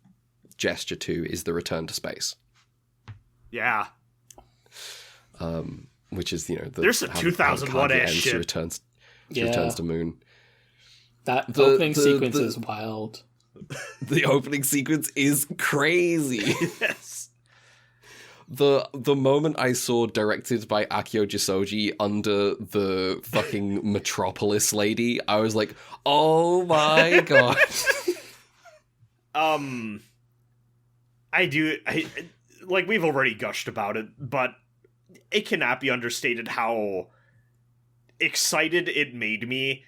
gesture to is the return to space.
Yeah.
Which is,
there's some 2001 ass shit.
She returns to Moon.
That opening sequence is wild.
The opening sequence is crazy.
Yes.
The moment I saw directed by Akio Jissoji under the fucking Metropolis lady, I was like, oh my god.
We've already gushed about it, but it cannot be understated how excited it made me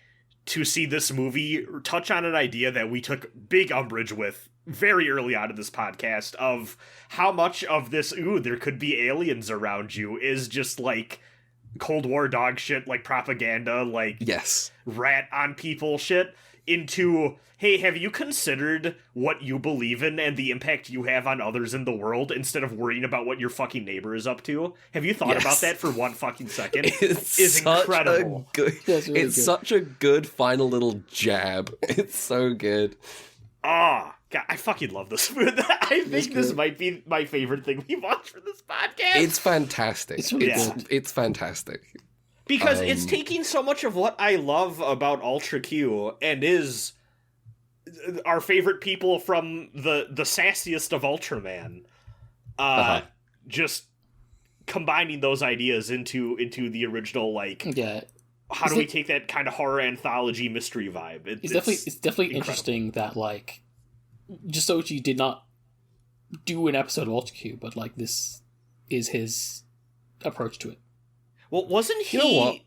to see this movie touch on an idea that we took big umbrage with very early on in this podcast, of how much of this, there could be aliens around you, is just Cold War dog shit, like propaganda, like
yes,
rat on people shit, into, hey, have you considered what you believe in and the impact you have on others in the world instead of worrying about what your fucking neighbor is up to? Have you thought about that for 1 fucking second?
It's
incredible.
It's such a good final little jab. It's so good.
God, I fucking love this movie. I think this might be my favorite thing we watched for this podcast.
It's fantastic.
It's really good.
It's fantastic.
Because it's taking so much of what I love about Ultra Q and is our favorite people from the sassiest of Ultraman. Just combining those ideas into the original, like, how do we take that kind of horror anthology mystery vibe?
It's definitely interesting that, like, Jissoji did not do an episode of Ultra Q, but, like, this is his approach to it.
Well, wasn't he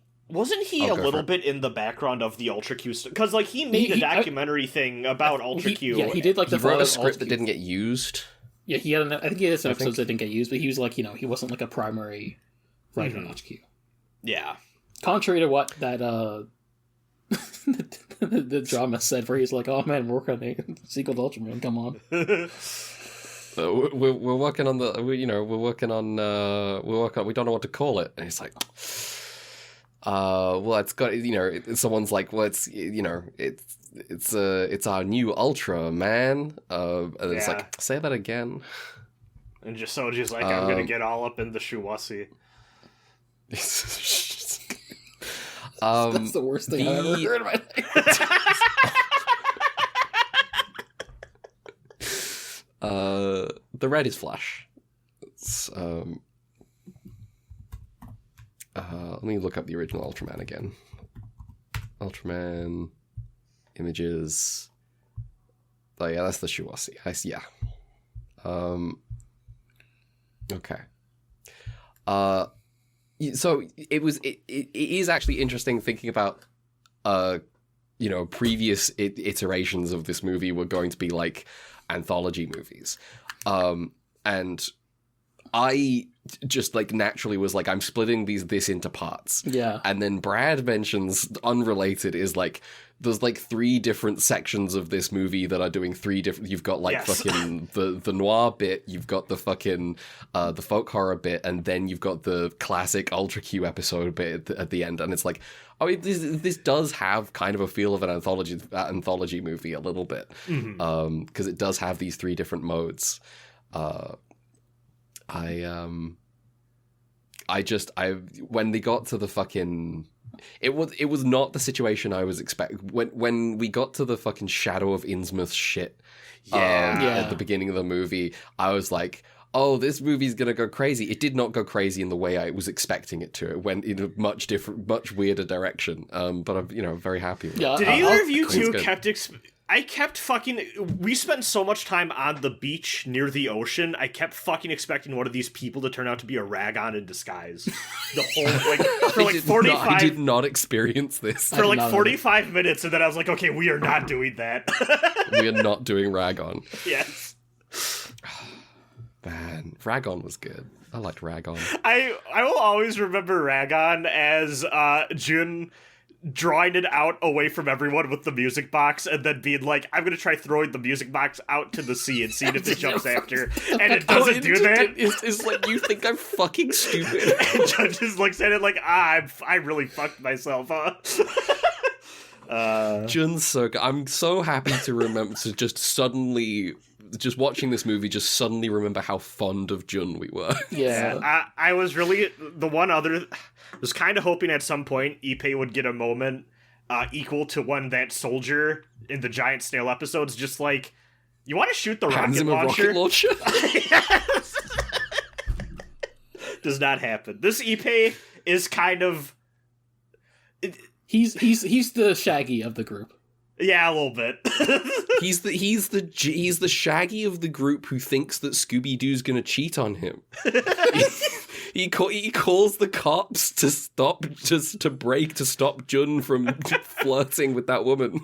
a little bit in the background of the Ultra Q stuff? Because, like, he made a documentary thing about Ultra Q.
Yeah, he did, like,
he wrote a script that didn't get used.
Yeah, I think he had some episodes that didn't get used, but he was, like, he wasn't, like, a primary writer on Ultra Q.
Yeah. Contrary
to what that, the drama said, where he's like, oh man, work on the sequel to Ultraman, come on.
We're working on we don't know what to call it, and he's like, well, it's got, someone's like, well, it's our new Ultraman, and it's like, say that again.
And Jissoji's like, I'm gonna get all up in the Shuwasi.
That's the worst thing I've ever heard in my
life. The red is Flash. It's, let me look up the original Ultraman again. Ultraman images. Oh yeah, that's the Shuwasi. Okay. So it is actually interesting thinking about, previous iterations of this movie were going to be like anthology movies. And I just like naturally was like, I'm splitting this into parts.
Yeah.
And then Brad mentions unrelated is like, there's like 3 different sections of this movie that are doing 3 different, you've got like fucking the noir bit, you've got the fucking the folk horror bit, and then you've got the classic Ultra Q episode bit at the end. And it's like, this does have kind of a feel of an anthology movie a little bit.
Mm-hmm.
Because it does have these 3 different modes. When they got to the fucking, it was not the situation I was expecting. When we got to the fucking Shadow of Innsmouth shit, at the beginning of the movie, I was like, oh, this movie's gonna go crazy. It did not go crazy in the way I was expecting it to. It went in a much weirder direction. But I'm, very happy with it.
Did either of you two we spent so much time on the beach near the ocean, I kept fucking expecting one of these people to turn out to be a Ragon in disguise. The whole, for 45...
I did not experience this.
For 45 minutes, and then I was like, okay, we are not doing that.
We are not doing Ragon.
Yes.
Man, Ragon was good. I liked Ragon.
I will always remember Ragon as Jun drawing it out away from everyone with the music box, and then being like, I'm gonna try throwing the music box out to the sea and seeing if it jumps after. And it doesn't do that.
It's like, you think I'm fucking stupid.
And Jun just looks at it like, I really fucked myself, huh?
Jun's so good. I'm so happy to remember to just watching this movie, just suddenly remember how fond of Jun we were.
Yeah.
I was really, was kind of hoping at some point Ippei would get a moment equal to when that soldier in the giant snail episode's just like, you want to shoot the rocket launcher? Yes. Does not happen. This Ippei is kind of...
He's the Shaggy of the group.
Yeah, a little bit.
He's the Shaggy of the group who thinks that Scooby-Doo's gonna cheat on him. He calls the cops to stop Jun from flirting with that woman.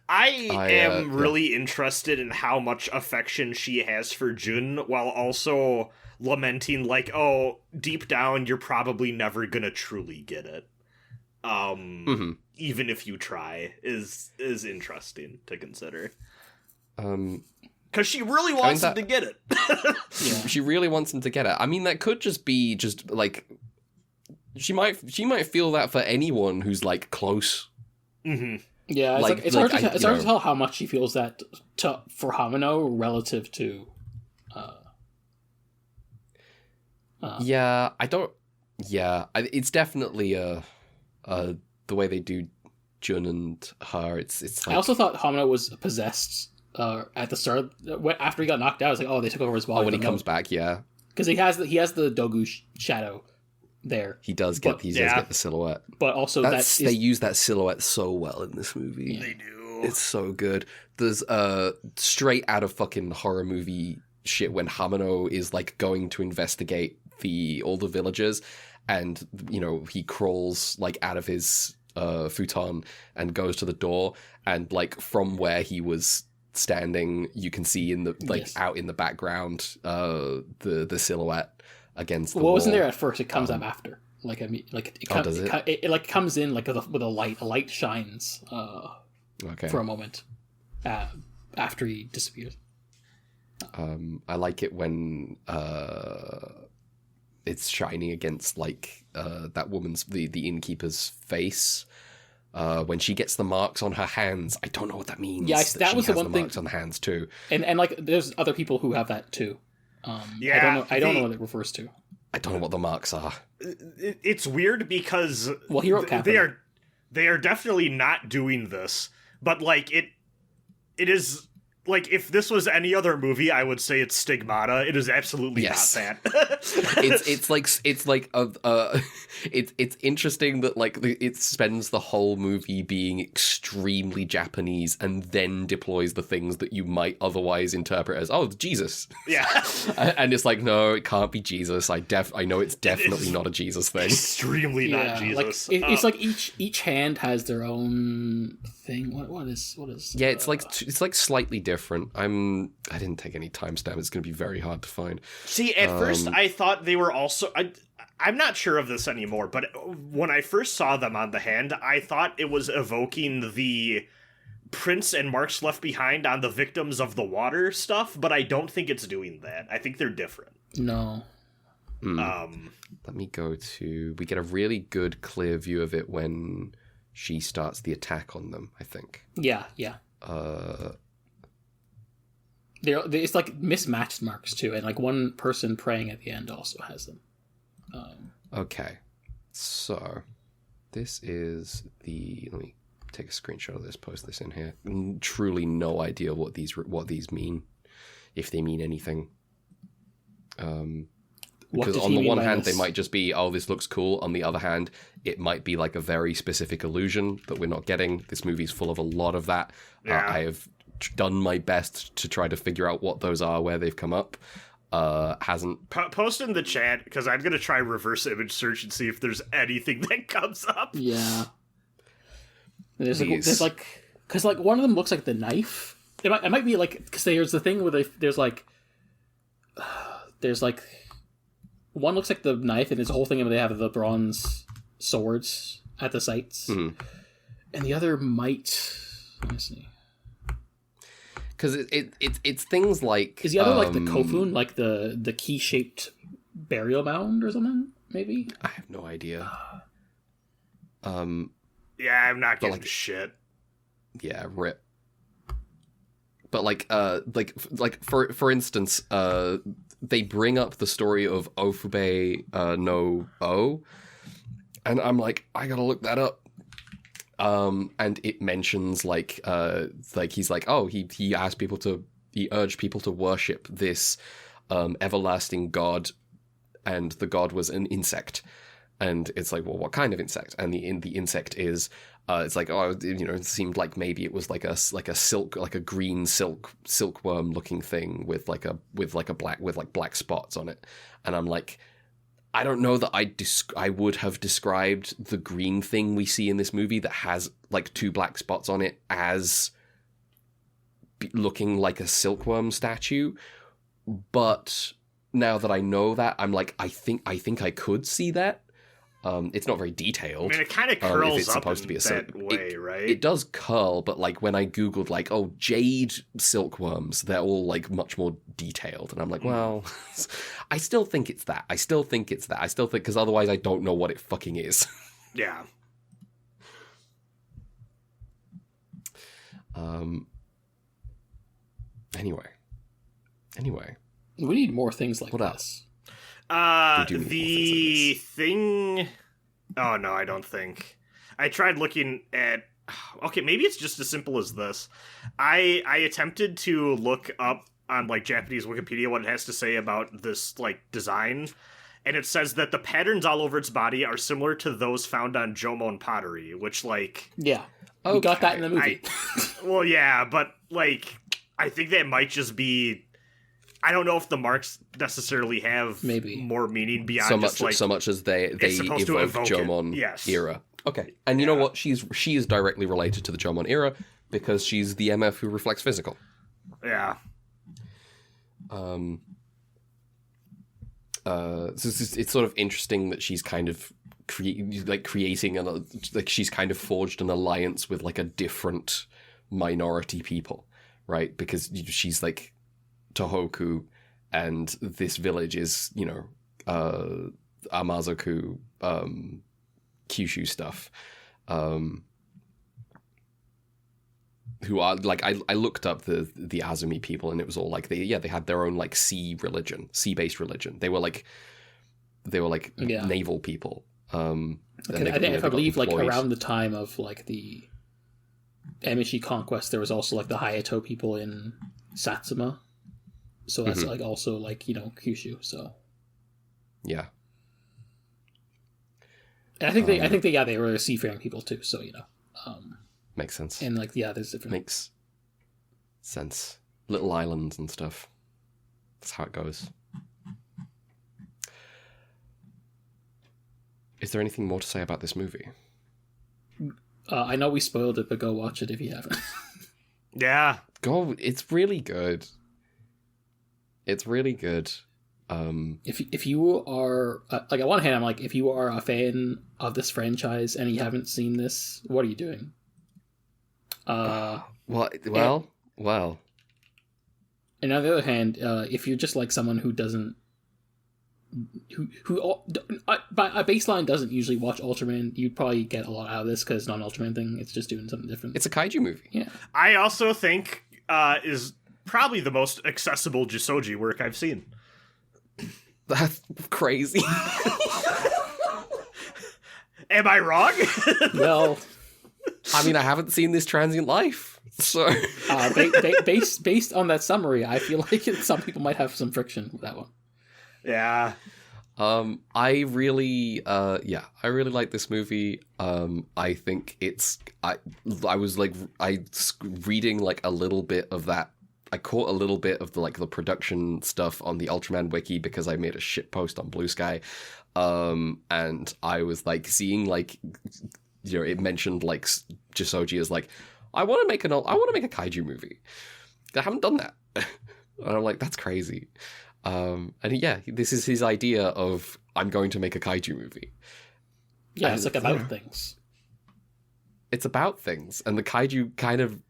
I am really interested in how much affection she has for Jun, while also lamenting, like, oh, deep down, you're probably never gonna truly get it. Even if you try, is interesting to consider. Because she really wants him to get it.
Yeah. She really wants him to get it. I mean, that could just be like... She might feel that for anyone who's, like, close.
Mm-hmm. Yeah, it's hard to tell how much she feels that for Hamino relative to...
Yeah, I don't... Yeah, it's definitely the way they do Jun and her. It's like...
I also thought Hamino was possessed at the start. After he got knocked out, I was like, oh, they took over his body.
Oh, when he comes back, yeah.
Because he has the Dogu shadow there.
He does get the silhouette.
But also
they use that silhouette so well in this movie.
Yeah. They do.
It's so good. There's straight out of fucking horror movie shit when Hamino is like going to investigate all the villagers, and he crawls like out of his futon and goes to the door, and like from where he was standing you can see in the out in the background the silhouette against the wall.
Wasn't there at first. It comes up after. Like, I mean, like it like comes in like with a light. A light shines for a moment after he disappears.
I like it when it's shining against like that woman's the innkeeper's face. When she gets the marks on her hands, I don't know what that means.
Yeah, that was the one thing.
Marks on the hands too, and like
there's other people who have that too. I don't know what it refers to.
I don't know what the marks are.
It's weird because
he wrote
they are definitely not doing this, but like it is. Like, if this was any other movie, I would say it's Stigmata. It is absolutely not that.
It's interesting that like it spends the whole movie being extremely Japanese and then deploys the things that you might otherwise interpret as Jesus.
Yeah,
and it's like, no, it can't be Jesus. I know it's definitely not a Jesus thing.
Extremely not Jesus.
Like, it's like each hand has their own thing. What is?
Yeah, it's like slightly different. I didn't take any timestamp. It's going to be very hard to find.
See, at first I thought they were also... I'm not sure of this anymore, but when I first saw them on the hand, I thought it was evoking the prints and marks left behind on the victims of the water stuff, but I don't think it's doing that. I think they're different.
No.
Let me go to... We get a really good, clear view of it when she starts the attack on them, I think.
Yeah. It's like mismatched marks too, and like one person praying at the end also has them.
Okay, so this is the. Let me take a screenshot of this, post this in here. Truly, no idea what these mean, if they mean anything. Because on the one hand, they might just be, oh, this looks cool. On the other hand, it might be like a very specific illusion that we're not getting. This movie's full of a lot of that.
Yeah.
I have done my best to try to figure out what those are, where they've come up. Hasn't
post in the chat, because I'm gonna try reverse image search and see if there's anything that comes up.
Yeah, there's like because like one of them looks like the knife. It might be like, because there's the thing where there's like one looks like the knife, and there's a whole thing where they have the bronze swords at the sights, and the other might. Let me see.
Because it's things like...
Is the other like the kofun, like the key-shaped burial mound or something, maybe?
I have no idea.
Yeah, I'm not getting shit.
Yeah, rip. But like for instance, they bring up the story of Ofube no O, and I'm like, I gotta look that up. And it mentions like he's like, oh, he urged people to worship this everlasting god, and the god was an insect, and it's like, well, what kind of insect? And the insect is it's like, oh, it seemed like maybe it was like a green silkworm looking thing with black spots on it, and I'm like, I don't know that I would have described the green thing we see in this movie that has like two black spots on it as looking like a silkworm statue, but now that I know that, I'm like, I think I could see that. It's not very detailed.
I mean, it kind of curls
if it's
up
supposed to be a
that way, right?
It does curl, but like when I googled like, oh, jade silkworms, they're all like much more detailed, and I'm like, well, I still think it's that. I still think because otherwise I don't know what it fucking is.
Yeah.
Anyway.
We need more things like
what
this.
The thing... Oh, no, I don't think. I tried looking at... Okay, maybe it's just as simple as this. I attempted to look up on, like, Japanese Wikipedia what it has to say about this, like, design, and it says that the patterns all over its body are similar to those found on Jomon pottery, which, like...
Yeah, we got that in the movie.
Well, yeah, but, like, I think that might just be... I don't know if the marks necessarily have more meaning beyond
so much as they evoke Jomon era. Okay, and you know what? She is directly related to the Jomon era because she's the MF who reflects physical.
Yeah.
So it's sort of interesting that she's kind of creating she's kind of forged an alliance with like a different minority people, right? Because she's like Tohoku, and this village is, Amazoku, Kyushu stuff, who are like, I looked up the Azumi people, and it was all like they had their own like sea-based religion. They were like naval people. I
believe like around the time of like the Emishi conquest, there was also like the Hayato people in Satsuma. So that's like also like, Kyushu. So
yeah,
and I think they were seafaring people too. So
makes sense.
And like there's different
makes sense. Little islands and stuff. That's how it goes. Is there anything more to say about this movie?
I know we spoiled it, but go watch it if you haven't.
Yeah,
go. It's really good. It's really good.
If you are like, on one hand, I'm like, if you are a fan of this franchise and you haven't seen this, what are you doing?
Well.
And on the other hand, if you're just like someone who doesn't, who by a baseline doesn't usually watch Ultraman, you'd probably get a lot out of this because it's not an Ultraman thing. It's just doing something different.
It's a kaiju movie.
Yeah.
I also think is probably the most accessible Jissoji work I've seen.
That's crazy.
Am I wrong?
Well,
I mean, I haven't seen This Transient Life, so
based on that summary, I feel like some people might have some friction with that one.
Yeah.
I really like this movie. I think I was like, reading like a little bit of that. I caught a little bit of the production stuff on the Ultraman wiki because I made a shit post on Blue Sky. And I was like seeing like, it mentioned like Jissoji as like, I want to make a kaiju movie. I haven't done that. And I'm like, that's crazy. And this is his idea of, I'm going to make a kaiju movie.
Yeah, it's like about things.
It's about things, and the kaiju kind of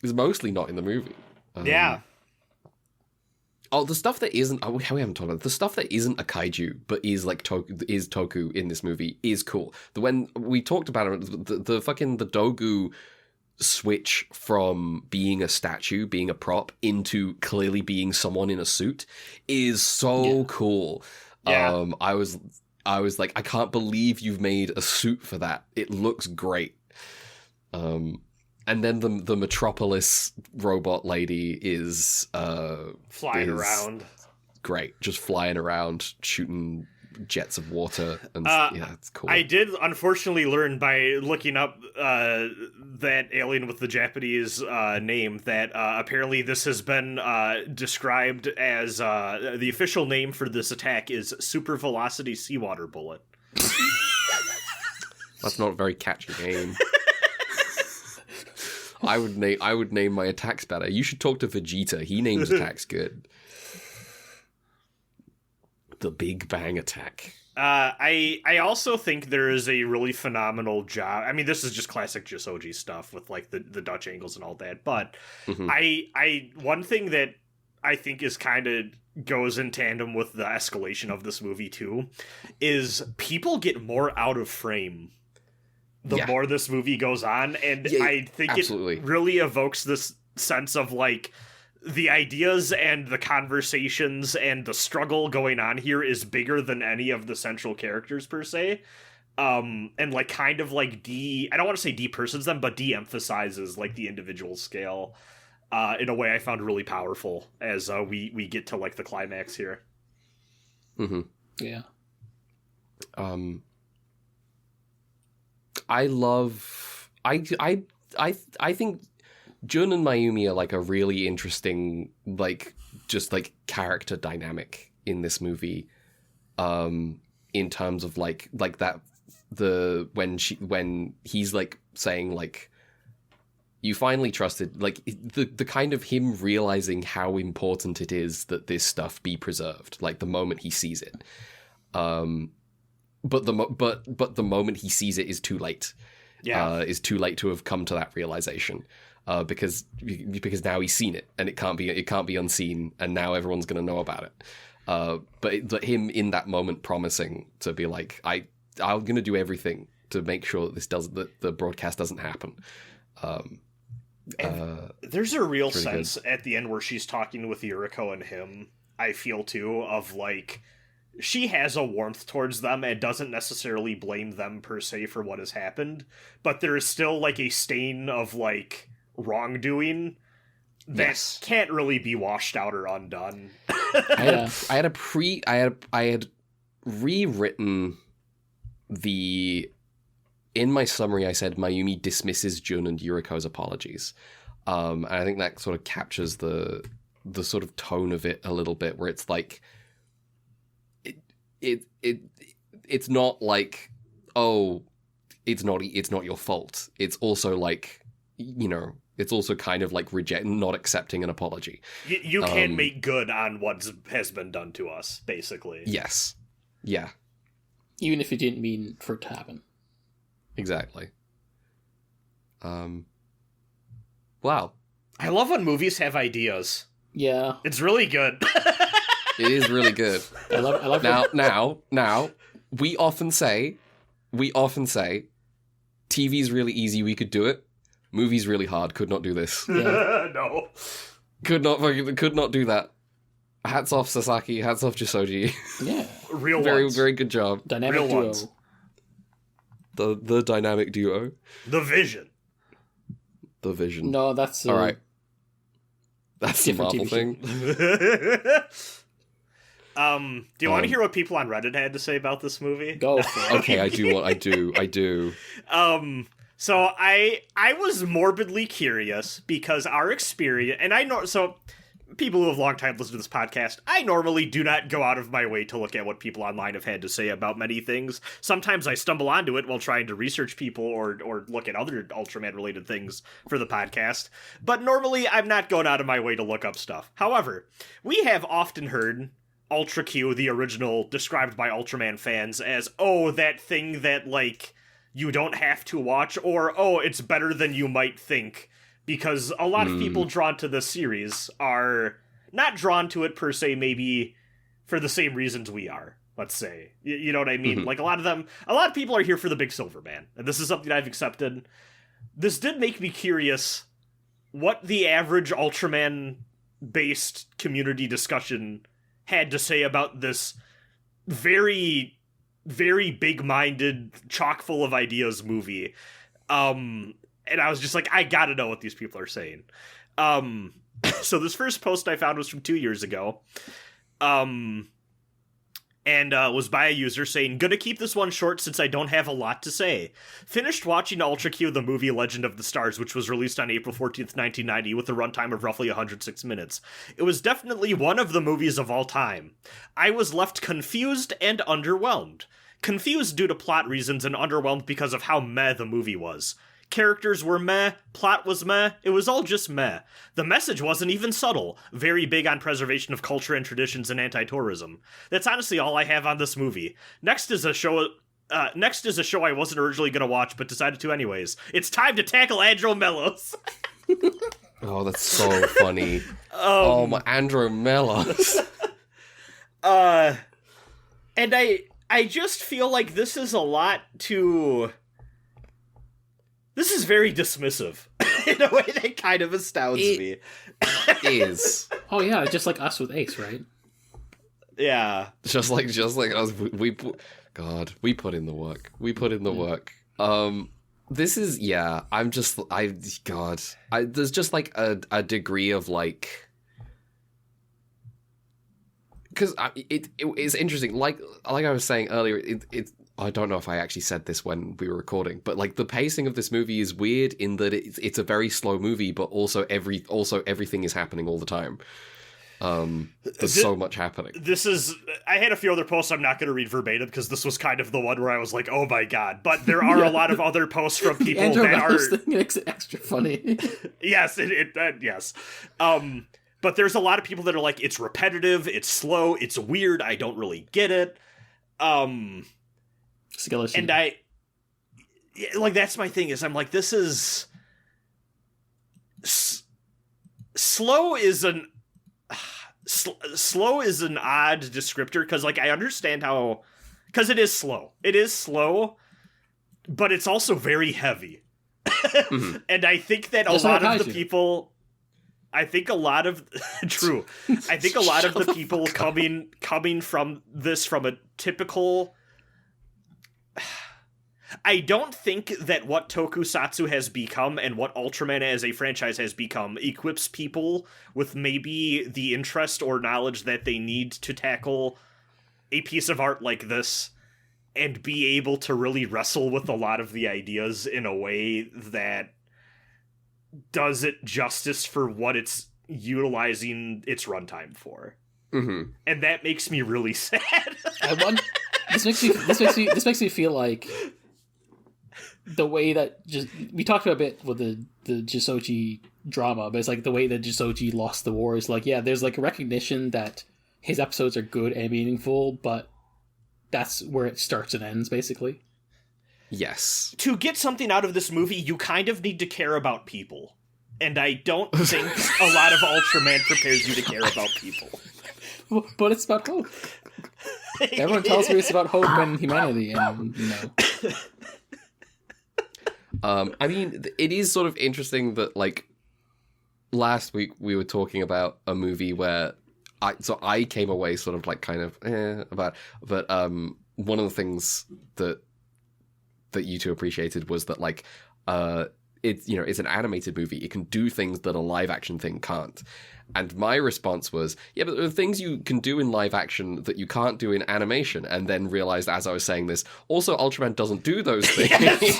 is mostly not in the movie.
Yeah.
Oh, the stuff that isn't... we haven't talked about it. The stuff that isn't a kaiju, but is like Toku in this movie is cool. When we talked about it, the Dogu switch from being a statue, being a prop, into clearly being someone in a suit is so cool.
Yeah.
I was like, I can't believe you've made a suit for that. It looks great. And then the Metropolis robot lady is
flying around.
Great, just flying around, shooting jets of water, and it's cool.
I did unfortunately learn by looking up that alien with the Japanese name that apparently this has been described as the official name for this attack is Super Velocity Seawater Bullet.
That's not a very catchy name. I would name my attacks better. You should talk to Vegeta. He names attacks good. The Big Bang Attack.
I also think there is a really phenomenal job. I mean, this is just classic Jissoji stuff with like the Dutch angles and all that. But I one thing that I think is kind of goes in tandem with the escalation of this movie too, is people get more out of frame the more this movie goes on, and I think absolutely. It really evokes this sense of like the ideas and the conversations and the struggle going on here is bigger than any of the central characters per se. And like kind of like I don't want to say de-persons them, but de-emphasizes like the individual scale in a way I found really powerful as we get to like the climax here.
Mm-hmm.
Yeah.
I think Jun and Mayumi are like a really interesting, like, just like character dynamic in this movie. In terms of like that, when he's like saying like, you finally trusted, like the kind of him realizing how important it is that this stuff be preserved, like the moment he sees it. But the moment he sees it is too late. Yeah, is too late to have come to that realization. Because now he's seen it and it can't be unseen, and now everyone's gonna know about it. But him in that moment promising to be like, I'm gonna do everything to make sure that the broadcast doesn't happen.
There's a real sense at the end where she's talking with Yuriko and him, I feel too, of like she has a warmth towards them and doesn't necessarily blame them per se for what has happened, but there is still like a stain of like wrongdoing that can't really be washed out or undone.
I had rewritten in my summary. I said Mayumi dismisses Jun and Yuriko's apologies, and I think that sort of captures the sort of tone of it a little bit, where it's like it's not like, oh, it's not your fault. It's also like, you know, it's also kind of like not accepting an apology.
You can't make good on what has been done to us, basically.
Yes. Yeah.
Even if you didn't mean for it to happen.
Exactly. Wow.
I love when movies have ideas.
Yeah.
It's really good.
It is really good.
I love
Now, we often say, TV's really easy, we could do it. Movies really hard, could not do this.
Yeah.
No.
Could not do that. Hats off Sasaki, hats off Jissoji.
Yeah.
Real
very,
ones.
very good job.
Dynamic
Real
duo.
ones.
The dynamic duo.
The Vision.
The Vision.
No, that's...
All right. That's the Marvel thing.
Do you want to hear what people on Reddit had to say about this movie?
Go for it.
Okay, I do.
So I was morbidly curious because our experience, and I know, so people who have long time listened to this podcast, I normally do not go out of my way to look at what people online have had to say about many things. Sometimes I stumble onto it while trying to research people or look at other Ultraman related things for the podcast. But normally I'm not going out of my way to look up stuff. However, we have often heard Ultra Q, the original, described by Ultraman fans as, oh, that thing that, like, you don't have to watch, or, oh, it's better than you might think. Because a lot of people drawn to this series are not drawn to it per se, maybe for the same reasons we are, let's say. You know what I mean? Mm-hmm. Like, a lot of people are here for the big silver man, and this is something I've accepted. This did make me curious what the average Ultraman-based community discussion had to say about this very, very big-minded, chock full of ideas movie. And I was just like, I gotta know what these people are saying. So this first post I found was from 2 years ago. And was by a user saying, gonna keep this one short since I don't have a lot to say. Finished watching Ultra Q, the movie Legend of the Stars, which was released on April 14th, 1990, with a runtime of roughly 106 minutes. It was definitely one of the movies of all time. I was left confused and underwhelmed. Confused due to plot reasons and underwhelmed because of how meh the movie was. Characters were meh, plot was meh, it was all just meh. The message wasn't even subtle, very big on preservation of culture and traditions and anti-tourism. That's honestly all I have on this movie. Next is a show I wasn't originally going to watch, but decided to anyways. It's time to tackle Andromelos.
Oh, that's so funny. Oh, my Andromelos.
And I just feel like this is a lot too... This is very dismissive in a way that kind of astounds me.
It is.
Oh yeah, just like us with Ace, right?
Yeah.
Just like us, we put in the work. We put in the work. This is, yeah, there's just like a degree of like, because it's interesting. Like I was saying earlier, I don't know if I actually said this when we were recording, but like the pacing of this movie is weird in that it's a very slow movie, but also everything is happening all the time. There's so much happening.
I had a few other posts I'm not going to read verbatim because this was kind of the one where I was like, oh my god. But there are a lot of other posts from people that are...
thing makes it extra funny.
Yes, yes. But there's a lot of people that are like, it's repetitive, it's slow, it's weird, I don't really get it.
Skeleton.
And like, that's my thing, is I'm like, this is... Slow is an odd descriptor, because like I understand how, because it is slow, but it's also very heavy. Mm-hmm. And I think that a lot of the people coming from this from a typical, I don't think that what Tokusatsu has become and what Ultraman as a franchise has become equips people with maybe the interest or knowledge that they need to tackle a piece of art like this and be able to really wrestle with a lot of the ideas in a way that does it justice for what it's utilizing its runtime for.
Mm-hmm.
And that makes me really sad.
This makes me feel like the way that we talked about a bit with the Jissoji drama, but it's like the way that Jissoji lost the war is like, yeah, there's like a recognition that his episodes are good and meaningful, but that's where it starts and ends, basically.
Yes.
To get something out of this movie, you kind of need to care about people. And I don't think a lot of Ultraman prepares you to care about people.
But it's about hope. Everyone tells me it's about hope and humanity, and you know.
I mean, it is sort of interesting that, like, last week we were talking about a movie where I came away sort of like kind of about, but one of the things that you two appreciated was that, like, it's an animated movie. It can do things that a live action thing can't. And my response was, yeah, but there are things you can do in live action that you can't do in animation. And then realized as I was saying this, also Ultraman doesn't do those things. Yes.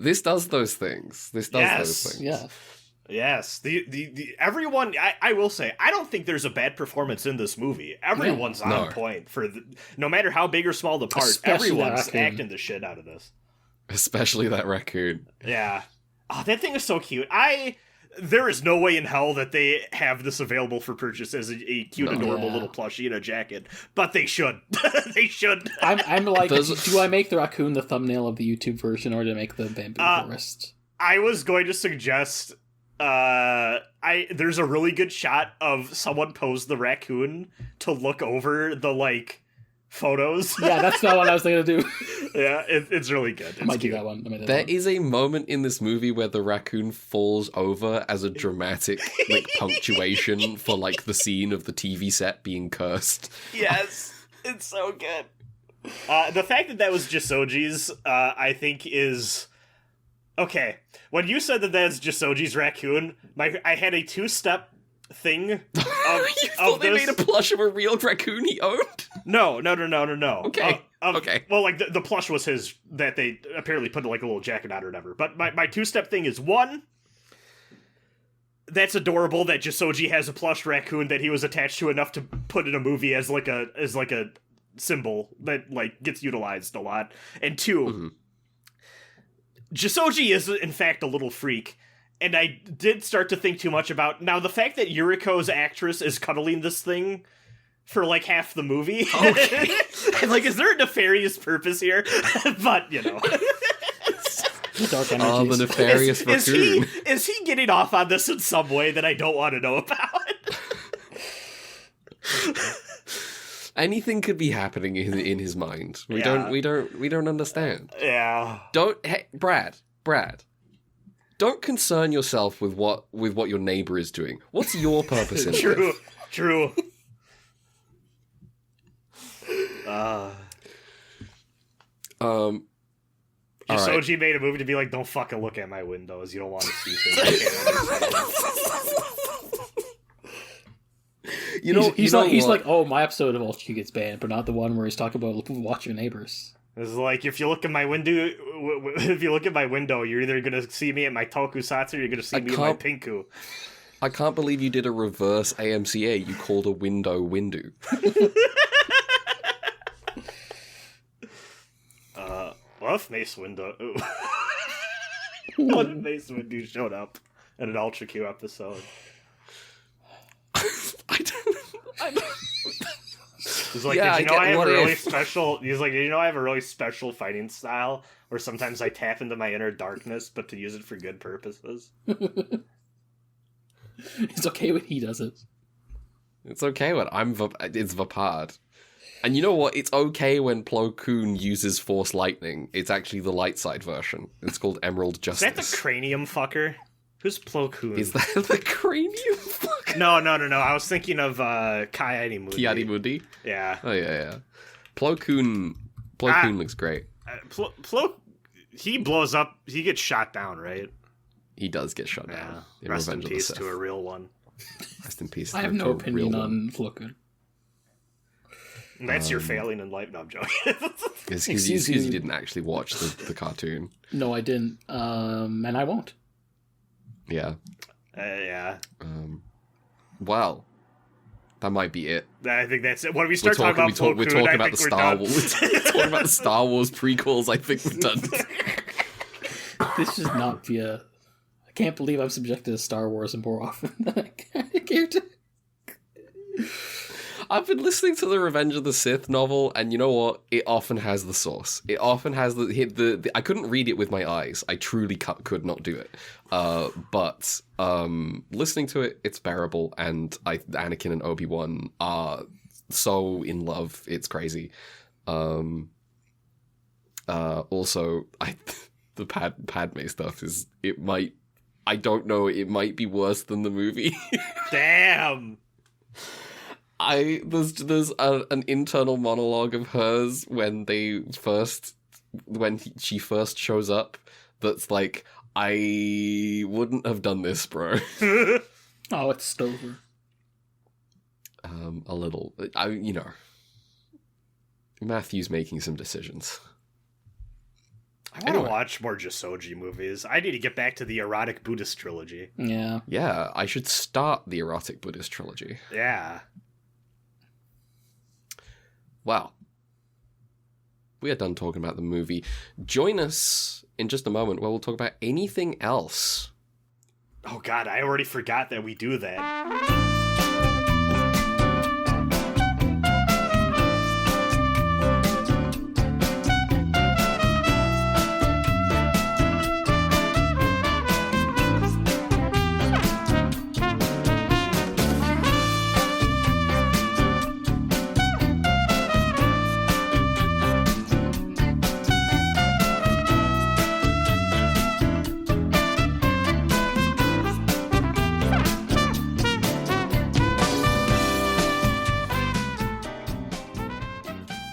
This does those things. Those things.
Yeah.
Yes. The everyone, I will say, I don't think there's a bad performance in this movie. Everyone's on point for no matter how big or small the part.
Especially
everyone's acting the shit out of this.
Especially that raccoon.
Yeah. Oh, that thing is so cute. There is no way in hell that they have this available for purchase as a cute, adorable little plushie in a jacket. But they should. They should.
I'm like, do I make the raccoon the thumbnail of the YouTube version, or do I make the bamboo forest?
I was going to suggest, there's a really good shot of someone pose the raccoon to look over the, like, photos.
Yeah, that's not what I was thinking to do.
Yeah, it's really good.
I might do that one.
There is a moment in this movie where the raccoon falls over as a dramatic, like, punctuation for, like, the scene of the TV set being cursed.
Yes, it's so good. The fact that was Jissoji's, I think, is... Okay, when you said that that's Jissoji's raccoon, I had a two-step thing of
you thought they made a plush of a real raccoon he owned?
No.
Okay. Okay.
Well, like, the plush was his, that they apparently put, like, a little jacket on or whatever. But my two-step thing is, one, that's adorable that Jissoji has a plush raccoon that he was attached to enough to put in a movie as, like, a symbol that, like, gets utilized a lot. And two, Jissoji is, in fact, a little freak. And I did start to think too much about... Now, the fact that Yuriko's actress is cuddling this thing for, like, half the movie. Okay. Like, is there a nefarious purpose here? But, you know...
Dark energies.
Oh, the nefarious raccoon.
Is he getting off on this in some way that I don't want to know about?
Anything could be happening in his mind. We don't understand.
Yeah.
Brad. Don't concern yourself with what your neighbor is doing. What's your purpose in life?
True. Jissoji made a movie to be like, don't fucking look at my windows. You don't want to see things.
He's like, oh, my episode of Ultra gets banned, but not the one where he's talking about watch your neighbors.
It's like, if you look at my window, you're either gonna see me at my tokusatsu, or you're gonna see me at my pinku.
I can't believe you did a reverse AMCA. You called a window windu.
What if Mace Windu? What if Mace Windu showed up in an Ultra Q episode? He's like, I have a really special. He's like, I have a really special fighting style where sometimes I tap into my inner darkness, but to use it for good purposes.
It's okay when he does it.
It's okay when it's Vapad. And you know what? It's okay when Plo Koon uses Force Lightning. It's actually the light side version. It's called Emerald Justice.
Is that the cranium fucker? Who's Plo Koon?
Is that the cranium fucker?
No. I was thinking of Kiadi
Mundi.
Yeah.
Oh, yeah. Plo Koon looks great.
He blows up. He gets shot down, right?
He does get shot down.
In Rest in peace to a real one.
Rest in peace.
I have no opinion on Plo Koon.
That's your failing in life. No, I'm joking.
It's because you didn't actually watch the cartoon.
No, I didn't. And I won't.
Yeah.
Yeah.
Well, that might be it.
I think that's it. When we start talking about Plo Koon,
we're talking about the Star Wars. We're talking about the Star Wars prequels. I think we're done.
This should not be a... I can't believe I'm subjected to Star Wars more often than I care to.
I've been listening to the Revenge of the Sith novel, and you know what? It often has the source. It often has the I couldn't read it with my eyes. I truly could not do it. But listening to it, it's bearable, and Anakin and Obi-Wan are so in love. It's crazy. Also, the Padme stuff is... I don't know, it might be worse than the movie.
Damn!
There's an internal monologue of hers when she first shows up that's like, I wouldn't have done this, bro.
Oh, it's Stover.
A little. Matthew's making some decisions.
I want to watch more Jissoji movies. I need to get back to the erotic Buddhist trilogy.
Yeah.
Yeah, I should start the erotic Buddhist trilogy.
Yeah.
Well, we are done talking about the movie. Join us in just a moment where we'll talk about anything else.
Oh god, I already forgot that we do that.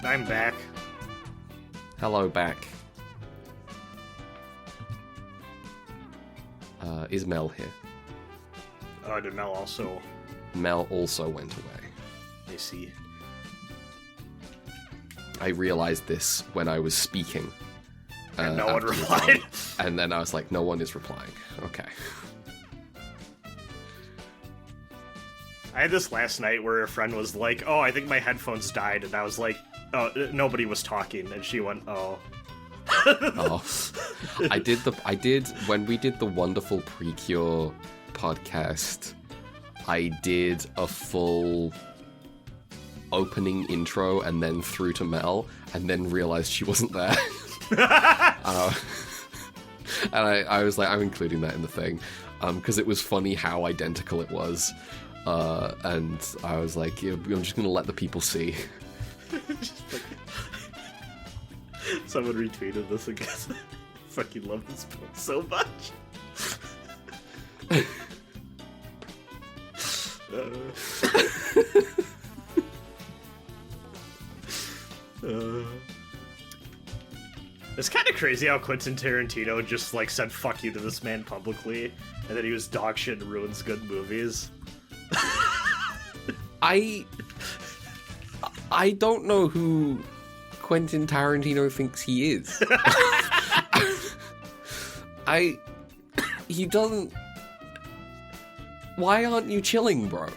I'm back.
Hello, back. Is Mel here?
Did Mel also...
Mel also went away.
I see.
I realized this when I was speaking.
And no one replied.
And then I was like, no one is replying. Okay.
I had this last night where a friend was like, oh, I think my headphones died. And I was like, oh, nobody was talking. And she went, oh.
Oh, I did when we did the wonderful Precure podcast. I did a full opening intro and then through to Mel, and then realized she wasn't there. And I was like, I'm including that in the thing, because it was funny how identical it was, and I was like, yeah, I'm just gonna let the people see.
Someone retweeted this again. I fucking love this post so much. It's kind of crazy how Quentin Tarantino just like said "fuck you" to this man publicly, and then he was dog shit and ruins good movies.
I don't know who Quentin Tarantino thinks he is. He doesn't. Why aren't you chilling, bro?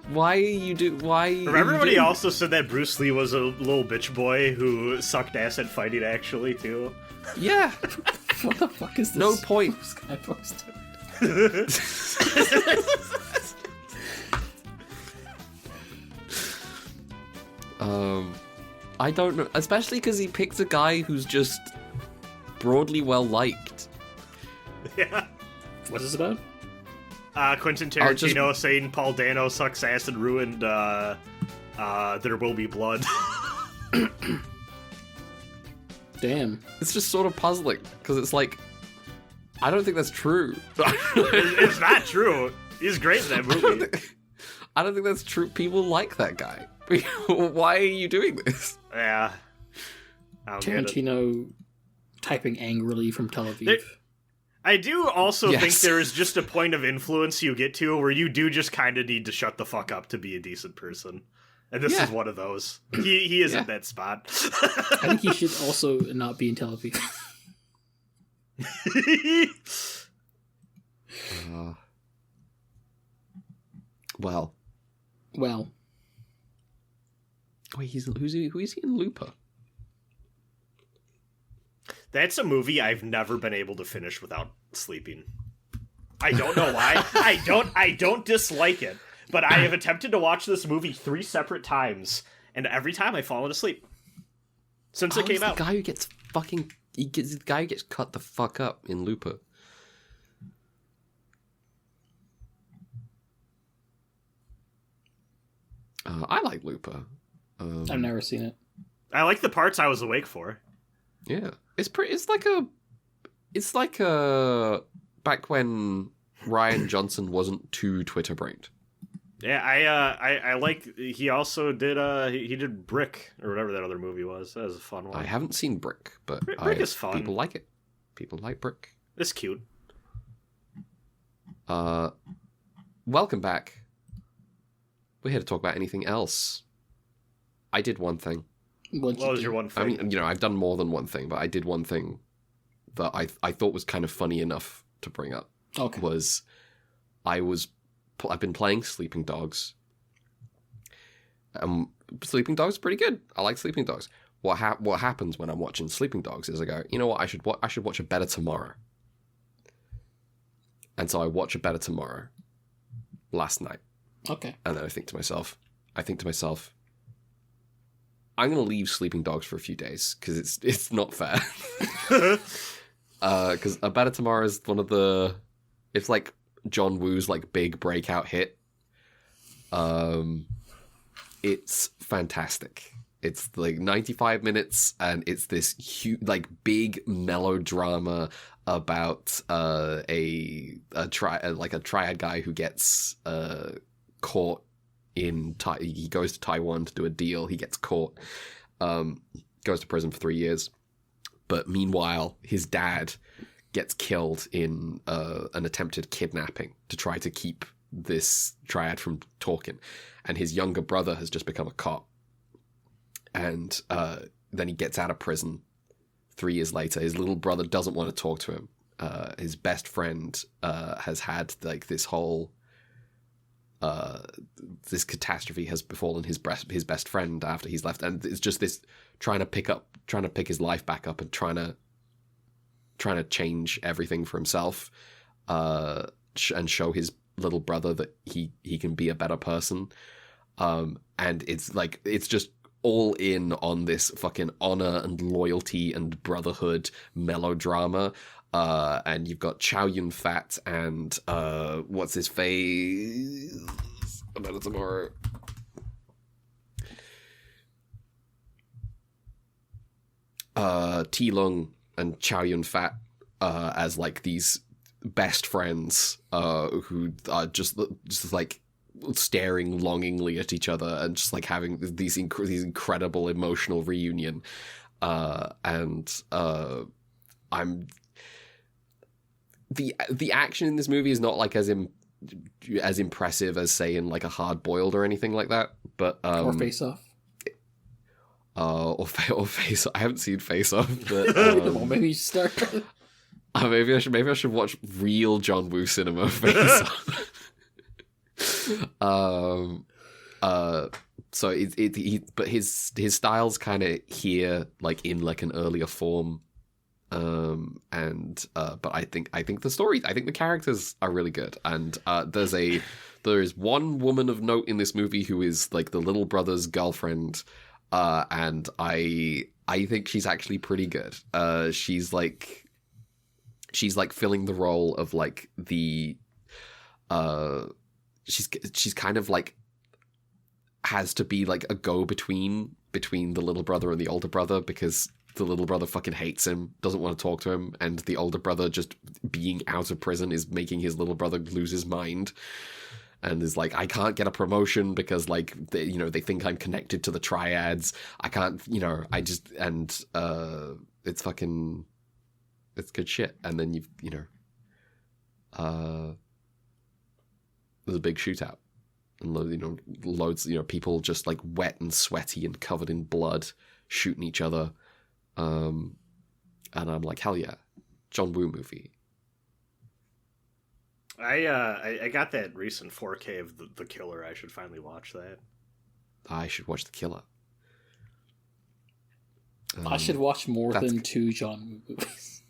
Why are you Why?
Remember when he also said that Bruce Lee was a little bitch boy who sucked ass at fighting, actually, too?
Yeah.
What the fuck is this?
No point.
Sky post.
I don't know, especially because he picked a guy who's just broadly well liked.
Yeah.
What is this about?
Quentin Tarantino saying Paul Dano sucks ass and ruined There Will Be Blood.
Damn. It's just sort of puzzling, because it's like, I don't think that's true.
It's not true. He's great in that movie.
I don't think that's true. People like that guy. Why are you doing this?
Yeah.
Tarantino typing angrily from Tel Aviv.
I do also think there is just a point of influence you get to where you do just kind of need to shut the fuck up to be a decent person. And this is one of those. He is at that spot.
I think he should also not be in Tel Aviv.
Well. Wait, who is he in Looper?
That's a movie I've never been able to finish without sleeping. I don't know why. I don't dislike it, but I have attempted to watch this movie 3 separate times, and every time I've fallen asleep. Since it came out.
The guy who gets the guy who gets cut the fuck up in Looper. I like Looper.
I've never seen it.
I like the parts I was awake for.
Yeah, it's like back when Rian Johnson wasn't too Twitter brained.
Yeah, I like. He also did. He did Brick or whatever that other movie was. That was a fun one.
I haven't seen Brick, but
Brick is fun.
People like it. People like Brick.
It's cute.
Welcome back. We're here to talk about anything else. I did one thing.
What was your one thing?
I mean, I've done more than one thing, but I did one thing that I thought was kind of funny enough to bring up.
Okay.
I've been playing Sleeping Dogs. Sleeping Dogs are pretty good. I like Sleeping Dogs. What happens when I'm watching Sleeping Dogs is I go, you know what, I should watch A Better Tomorrow. And so I watch A Better Tomorrow last night.
Okay.
And then I think to myself, I'm going to leave Sleeping Dogs for a few days because it's not fair. Because A Better Tomorrow is it's like John Woo's like big breakout hit. It's fantastic. It's like 95 minutes and it's this huge, like big melodrama about a triad guy who gets caught he goes to Taiwan to do a deal. He gets caught, goes to prison for 3 years. But meanwhile, his dad gets killed in an attempted kidnapping to try to keep this triad from talking. And his younger brother has just become a cop. And then he gets out of prison 3 years later. His little brother doesn't want to talk to him. His best friend has had like this whole this catastrophe has befallen his best friend after he's left, and it's just this trying to pick his life back up and trying to change everything for himself, and show his little brother that he can be a better person. And it's just all in on this fucking honor and loyalty and brotherhood melodrama. And you've got Chow Yun-fat and what's his face? About it tomorrow. T Lung and Chow Yun-fat as like these best friends who are just like staring longingly at each other and just like having these incredible emotional reunion. And I'm the action in this movie is not like as impressive as say in like a Hard Boiled or anything like that, but
or Face Off.
Or Face Off. I haven't seen Face Off, but
well, maybe you start.
Maybe I should watch real John Woo cinema Face Off. So but his style's kind of here, like in like an earlier form, but I think the characters are really good, and there is one woman of note in this movie who is like the little brother's girlfriend. And I think she's actually pretty good. She's like filling the role of like the she's kind of like has to be like a go-between between the little brother and the older brother, because the little brother fucking hates him, doesn't want to talk to him, and the older brother just being out of prison is making his little brother lose his mind. And is like, I can't get a promotion because, like, they think I'm connected to the triads. I can't, it's good shit. And then there's a big shootout. And, loads, people just, like, wet and sweaty and covered in blood shooting each other. And I'm like, hell yeah, John Woo movie.
I got that recent 4K of the Killer. I should finally watch that.
I should watch The Killer.
I should watch more than 2 John Woo movies.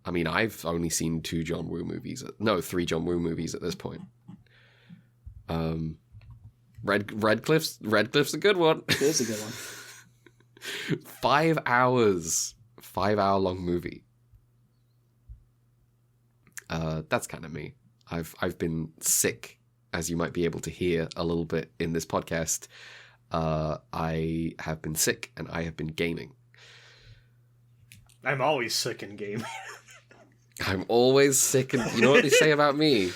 I mean, I've only seen 3 John Woo movies at this point. Redcliffe's a good one.
It is a good one.
5 hours, 5-hour-long movie. That's kind of me. I've been sick, as you might be able to hear a little bit in this podcast. I have been sick and I have been gaming.
I'm always sick and gaming.
I'm always sick, and you know what they say about me?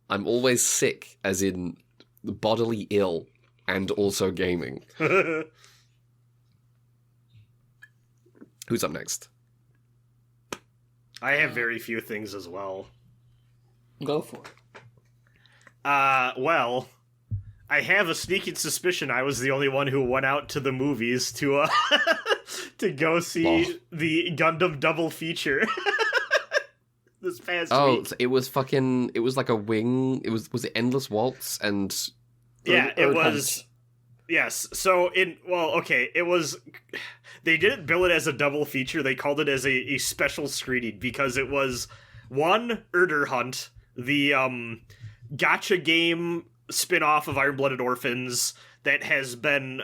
I'm always sick, as in bodily ill, and also gaming. Who's up next?
I have very few things as well.
Go for it.
Well, I have a sneaking suspicion I was the only one who went out to the movies to to go see the Gundam double feature this past week.
Oh, it was like a wing. Was it Endless Waltz and
yeah, it was.
Urdr-Hunt.
Yes. So it was. They didn't bill it as a double feature. They called it as a special screening because it was one Urdr-Hunt, the gacha game spin-off of Iron-Blooded Orphans that has been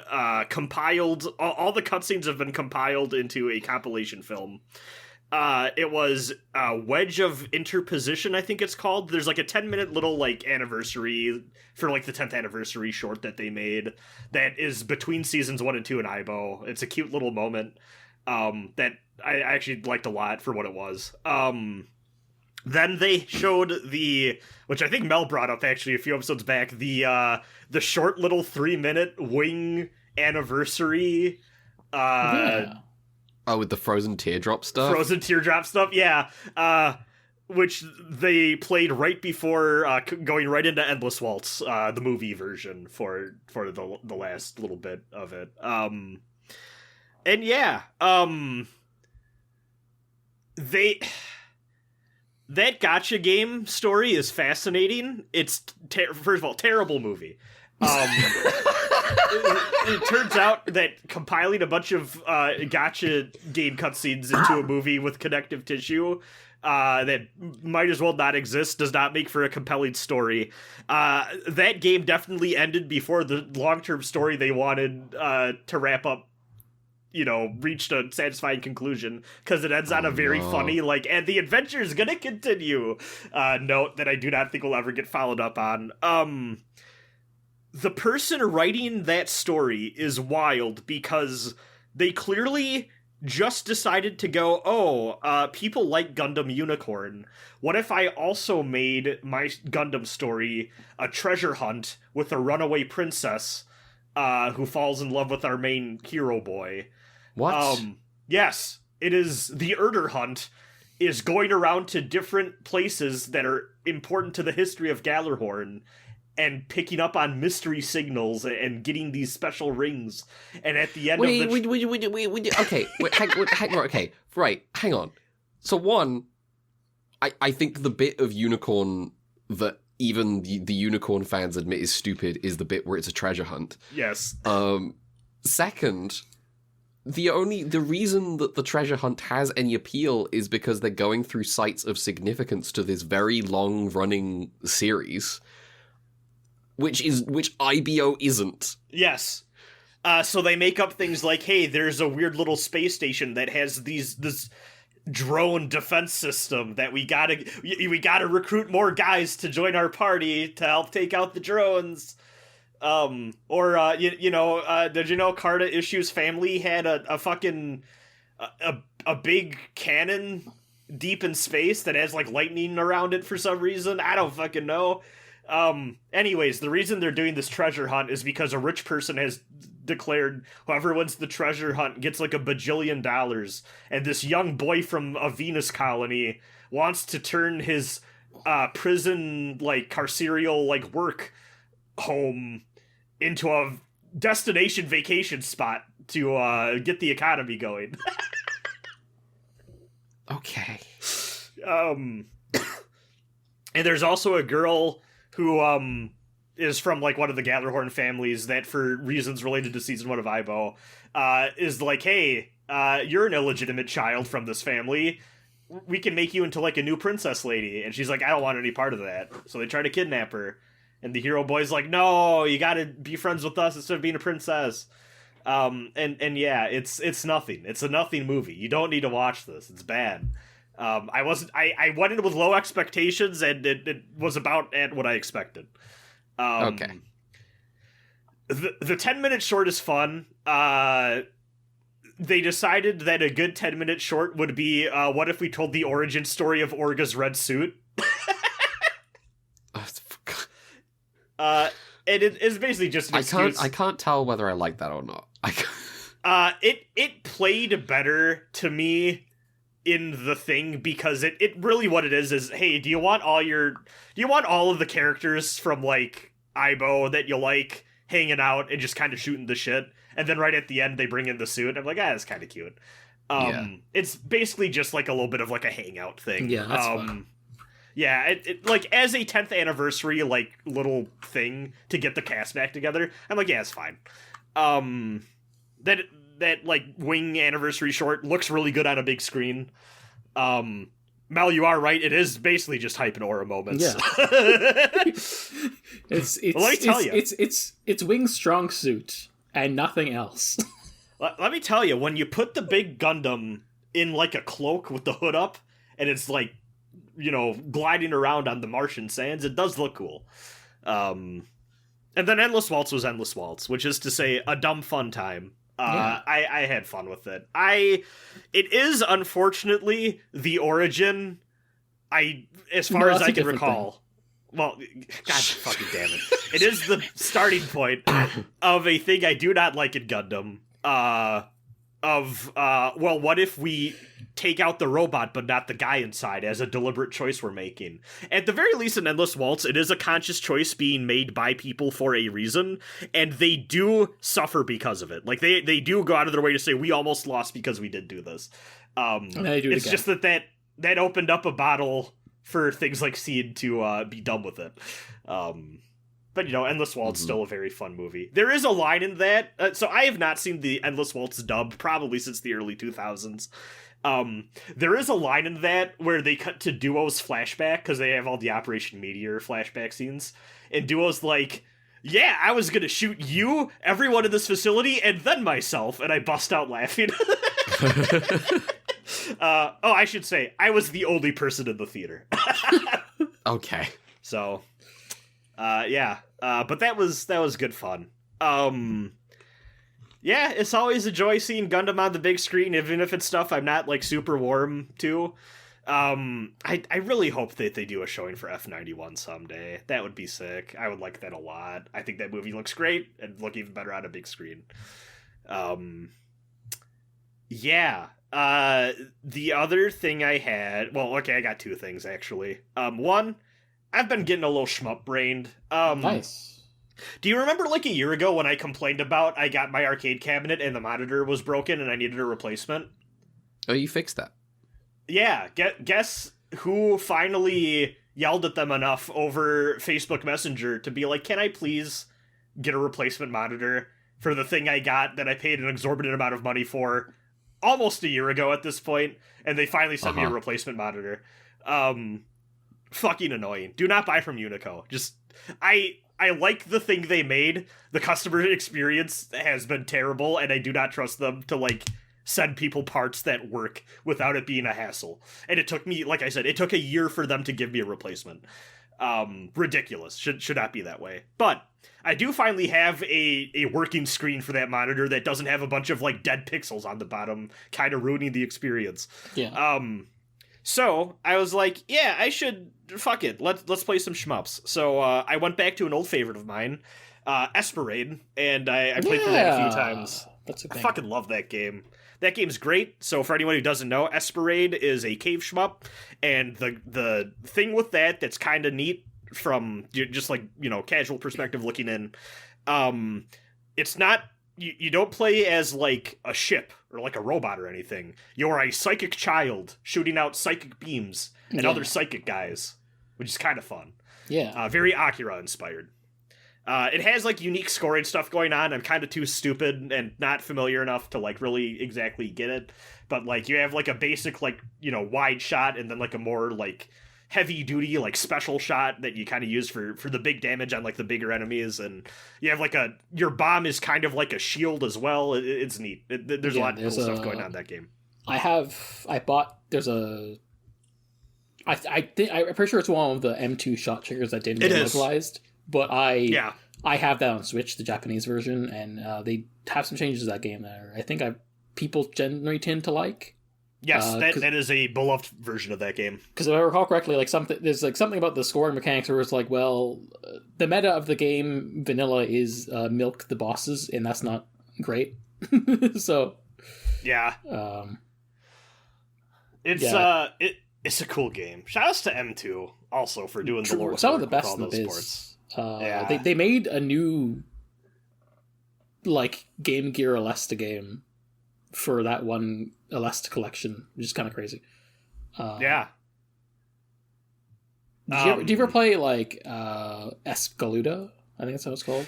compiled. All the cutscenes have been compiled into a compilation film. It was Wedge of Interposition, I think it's called. There's like a 10-minute little like anniversary for like the 10th anniversary short that they made that is between seasons 1 and 2 in Aibo. It's a cute little moment that I actually liked a lot for what it was. Then they showed which I think Mel brought up actually a few episodes back, the short little 3-minute Wing anniversary.
Yeah.
Oh, with the frozen teardrop stuff?
Frozen teardrop stuff, yeah. Which they played right before going right into Endless Waltz, the movie version for the last little bit of it. And yeah, that gacha game story is fascinating. It's first of all terrible movie. It turns out that compiling a bunch of gacha game cutscenes into a movie with connective tissue that might as well not exist does not make for a compelling story. That game definitely ended before the long-term story they wanted to wrap up, reached a satisfying conclusion, because it ends on a very funny, and the adventure is gonna continue note that I do not think will ever get followed up on. The person writing that story is wild, because they clearly just decided to go, people like Gundam Unicorn. What if I also made my Gundam story a treasure hunt with a runaway princess who falls in love with our main hero boy?
What?
Yes, it is. The Urdr-Hunt is going around to different places that are important to the history of Gjallarhorn and picking up on mystery signals and getting these special rings. And at the end of the...
hang on. So one, I think the bit of Unicorn that even the Unicorn fans admit is stupid is the bit where it's a treasure hunt.
Yes.
Second, the reason that the treasure hunt has any appeal is because they're going through sites of significance to this very long-running series, which IBO isn't.
Yes. So they make up things like, hey, there's a weird little space station that has this drone defense system that we gotta recruit more guys to join our party to help take out the drones. Did you know Carta Issue's family had a fucking a big cannon deep in space that has like lightning around it for some reason? I don't fucking know. Anyways, the reason they're doing this treasure hunt is because a rich person has declared whoever wins the treasure hunt gets like $1 bajillion, and this young boy from a Venus colony wants to turn his prison carceral work home into a destination vacation spot to get the economy going.
Okay.
And there's also a girl who is from one of the Gjallarhorn families that, for reasons related to season 1 of Aibo, is like, hey, you're an illegitimate child from this family. We can make you into a new princess lady. And she's like, I don't want any part of that. So they try to kidnap her. And the hero boy's like, no, you gotta be friends with us instead of being a princess. And yeah, it's nothing. It's a nothing movie. You don't need to watch this. It's bad. I went in with low expectations, and it was about at what I expected.
Okay.
The 10-minute short is fun. They decided that a good 10-minute short would be, what if we told the origin story of Orga's red suit? And it is basically just an excuse.
I can't tell whether I like that or not.
It played better to me in the thing, because it really what it is, hey, do you want all of the characters from Aibo that you like hanging out and just kind of shooting the shit, and then right at the end they bring in the suit. I'm like, that's kind of cute. It's basically just a little bit of a hangout thing.
Yeah, that's fun.
Yeah, it as a 10th anniversary little thing to get the cast back together, I'm like, yeah, it's fine. That wing anniversary short looks really good on a big screen. Mel, you are right. It is basically just hype and aura moments.
Yeah. Let me tell you, it's Wing's strong suit and nothing else.
Let me tell you, when you put the big Gundam in a cloak with the hood up, and it's gliding around on the Martian sands, it does look cool. And then Endless Waltz was Endless Waltz, which is to say a dumb fun time. Yeah. I had fun with it. It is unfortunately the origin, as far as I can recall. Thing. Well, god fucking damn it. It is the starting point of a thing I do not like in Gundam. What if we take out the robot but not the guy inside, as a deliberate choice we're making? At the very least in Endless Waltz, it is a conscious choice being made by people for a reason, and they do suffer because of it. They do go out of their way to say, we almost lost because we did do this. It's just that opened up a bottle for things like Seed to be done with it. But, Endless Waltz still a very fun movie. There is a line in that. So I have not seen the Endless Waltz dub probably since the early 2000s. There is a line in that where they cut to Duo's flashback because they have all the Operation Meteor flashback scenes. And Duo's like, yeah, I was going to shoot you, everyone in this facility, and then myself. And I bust out laughing. I should say, I was the only person in the theater.
Okay.
So... but that was good fun. It's always a joy seeing Gundam on the big screen, even if it's stuff I'm not, like, super warm to. I really hope that they do a showing for F91 someday. That would be sick. I would like that a lot. I think that movie looks great, and look even better on a big screen. The other thing I had... Well, okay, I got two things, actually. One... I've been getting a little shmup-brained.
Nice.
Do you remember, like, a year ago when I complained about I got my arcade cabinet and the monitor was broken and I needed a replacement?
Oh, you fixed that?
Yeah. Guess who finally yelled at them enough over Facebook Messenger to be like, can I please get a replacement monitor for the thing I got that I paid an exorbitant amount of money for almost a year ago at this point, and they finally sent me a replacement monitor. Fucking annoying. Do not buy from Unico. Just, I like the thing they made. The customer experience has been terrible, and I do not trust them to, like, send people parts that work without it being a hassle. And it took me, like I said, it took a year for them to give me a replacement. Ridiculous. Should not be that way. But I do finally have a working screen for that monitor that doesn't have a bunch of, like, dead pixels on the bottom, kind of ruining the experience.
Yeah.
So I was like, yeah, I should, fuck it, let's play some shmups. So I went back to an old favorite of mine, Esperade, and I played through that a few times.
That's a thing.
I fucking love that game. That game's great. So for anyone who doesn't know, Esperade is a cave shmup, and the thing with that's kind of neat from just, like, casual perspective looking in, it's not, you don't play as, like, a ship or like a robot or anything. You're a psychic child shooting out psychic beams and other psychic guys, which is kind of fun.
Yeah.
Very Akira inspired. It has, like, unique scoring stuff going on. I'm kind of too stupid and not familiar enough to, like, really exactly get it. But, like, you have, like, a basic, like, wide shot and then, like, a more, like, heavy duty, like, special shot that you kind of use for the big damage on, like, the bigger enemies. And you have, like, your bomb is kind of like a shield as well. It's neat. There's a lot of cool stuff going on in that game. I'm pretty sure it's one of the M2 shot triggers that didn't get localized. But I have that on Switch, the Japanese version, and they have some changes to that game that I think people generally tend to like. Yes, that is a beloved version of that game.
Because if I recall correctly, there's something about the scoring mechanics where it's like, well, the meta of the game vanilla is milk the bosses, and that's not great. So
yeah, it's a cool game. Shoutouts to M2 also for doing the Lord.
Some of the best in the biz. They made a new, like, Game Gear Alesta game for that one Alesta collection, which is kind of crazy.
Yeah.
Do you ever play, like, Escaluda? I think that's how it's called.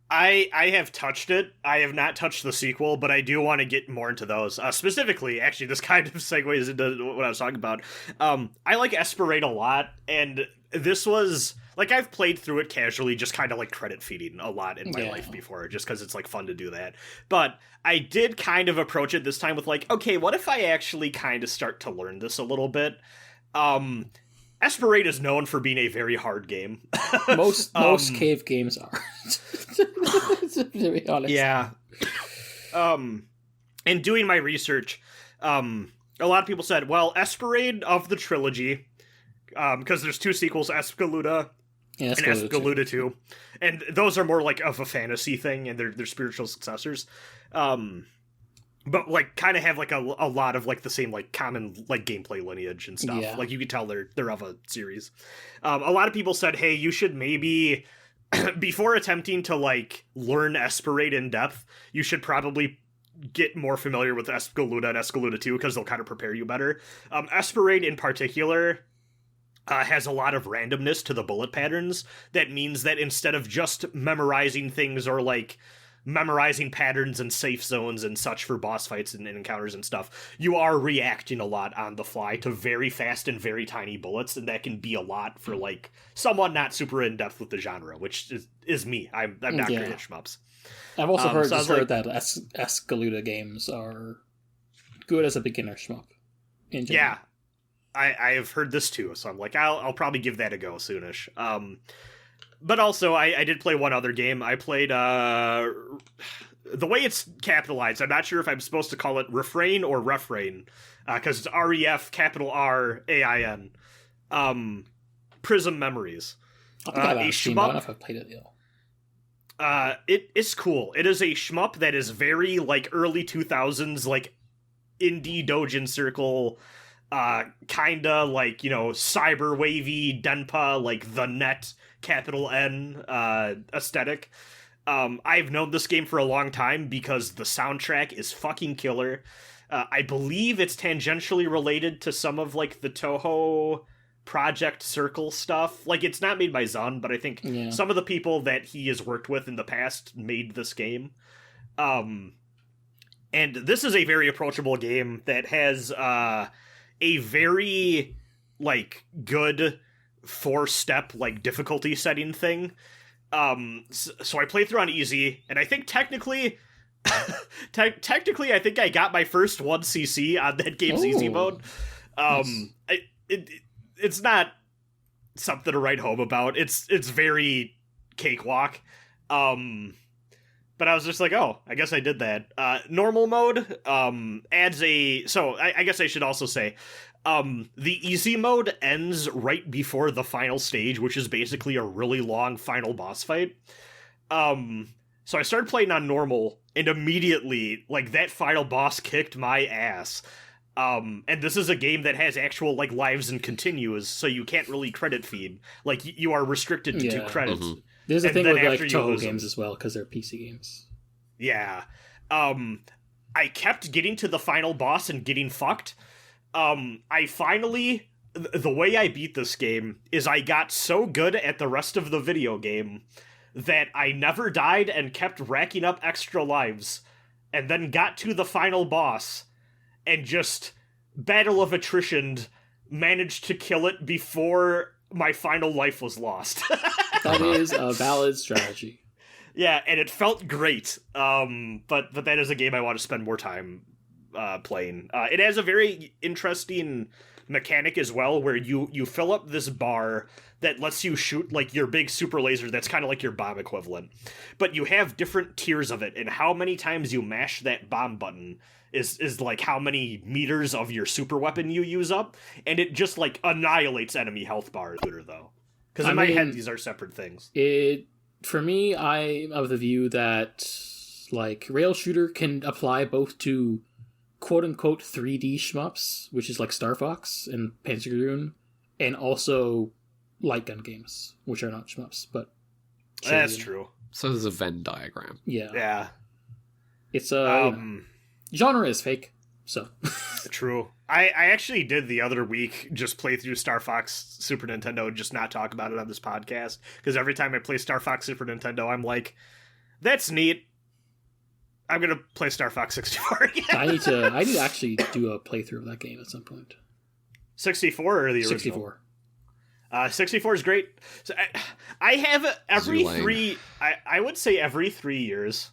I have touched it. I have not touched the sequel, but I do want to get more into those. Specifically, actually, this kind of segues into what I was talking about. I like Esperade a lot, and this was... Like, I've played through it casually, just kind of, like, credit feeding a lot in my life before, just because it's, like, fun to do that. But I did kind of approach it this time with, like, okay, what if I actually kind of start to learn this a little bit? Esperade is known for being a very hard game.
Most cave games are. To be honest.
Yeah. In doing my research, a lot of people said, well, Esperade of the trilogy, because there's two sequels, Escaluda and Escaluda 2. And those are more like of a fantasy thing, and they're spiritual successors. But, like, kind of have, like, a lot of, like, the same, like, common, like, gameplay lineage and stuff.
Yeah.
Like, you can tell they're of a series. A lot of people said, hey, you should maybe, before attempting to, like, learn Esperade in depth, you should probably get more familiar with Escaluda and Escaluda 2, because they'll kind of prepare you better. Esperade in particular... has a lot of randomness to the bullet patterns. That means that instead of just memorizing things or like memorizing patterns and safe zones and such for boss fights and encounters and stuff, you are reacting a lot on the fly to very fast and very tiny bullets, and that can be a lot for like someone not super in depth with the genre, which is me. I'm not great at shmups.
I've also heard that Escaluda games are good as a beginner shmup.
Yeah, I have heard this too, so I'm like, I'll probably give that a go soonish. But also, I did play one other game. I played, the way it's capitalized, I'm not sure if I'm supposed to call it RefRain or RefRain, because it's REF, capital R-A-I-N. Prism Memories.
I think I've seen, but I don't know if I've played it yet.
It is cool. It is a shmup that is very, like, early 2000s, like, indie Dojin Circle, kinda, like, you know, cyber wavy, Denpa, like, the net, capital N, aesthetic. I've known this game for a long time because the soundtrack is fucking killer. I believe it's tangentially related to some of, like, the Toho Project Circle stuff. Like, it's not made by Zun, but I think some of the people that he has worked with in the past made this game. And this is a very approachable game that has a very, like, good 4-step, like, difficulty setting thing. So I played through on easy, and I think technically I think I got my first 1cc on that game's easy mode. It's not something to write home about. It's very cakewalk. But I was just like, oh, I guess I did that. Normal mode adds a... So, I guess I should also say, the easy mode ends right before the final stage, which is basically a really long final boss fight. So I started playing on normal, and immediately, like, that final boss kicked my ass. And this is a game that has actual, like, lives and continues, so you can't really credit feed. Like, you are restricted to 2 credits.
Mm-hmm. There's a thing with, like, Toho games as well, because they're PC games.
Yeah. I kept getting to the final boss and getting fucked. I finally... The way I beat this game is I got so good at the rest of the video game that I never died and kept racking up extra lives, and then got to the final boss, and just, battle of attrition, managed to kill it before my final life was lost.
That is a valid strategy.
Yeah, and it felt great. But that is a game I want to spend more time playing. It has a very interesting mechanic as well, where you fill up this bar that lets you shoot, like, your big super laser that's kind of like your bomb equivalent. But you have different tiers of it, and how many times you mash that bomb button is like how many meters of your super weapon you use up, and it just, like, annihilates enemy health bars, though. Because in my head, these are separate things.
For me, I'm of the view that, like, rail shooter can apply both to quote-unquote 3D shmups, which is like Star Fox and Panzer, and also light gun games, which are not shmups, but...
That's true.
So there's a Venn diagram.
Yeah.
It's genre is fake, so...
True. I actually did the other week just play through Star Fox Super Nintendo and just not talk about it on this podcast, because every time I play Star Fox Super Nintendo, I'm like, that's neat. I'm gonna play Star Fox 64 again.
I need to actually do a playthrough of that game at some point.
64 or the original?
64.
64 is great. So I have every three... I would say every 3 years,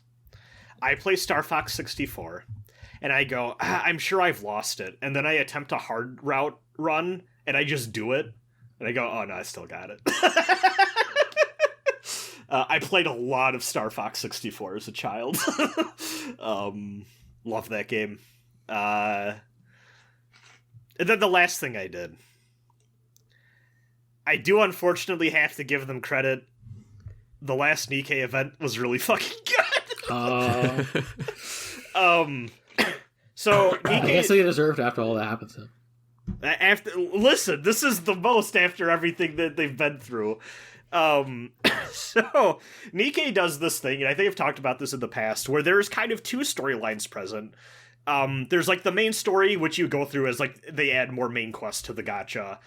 I play Star Fox 64, and I go, I'm sure I've lost it. And then I attempt a hard route run, and I just do it. And I go, oh no, I still got it. I played a lot of Star Fox 64 as a child. Love that game. And then the last thing I did. I do unfortunately have to give them credit. The last Nikke event was really fucking good. So Nikke,
I guess they deserved after all that happened to them.
Listen, this is the most after everything that they've been through. So Nikke does this thing, and I think I've talked about this in the past, where there's kind of 2 storylines present. There's, like, the main story, which you go through as, like, they add more main quests to the gacha.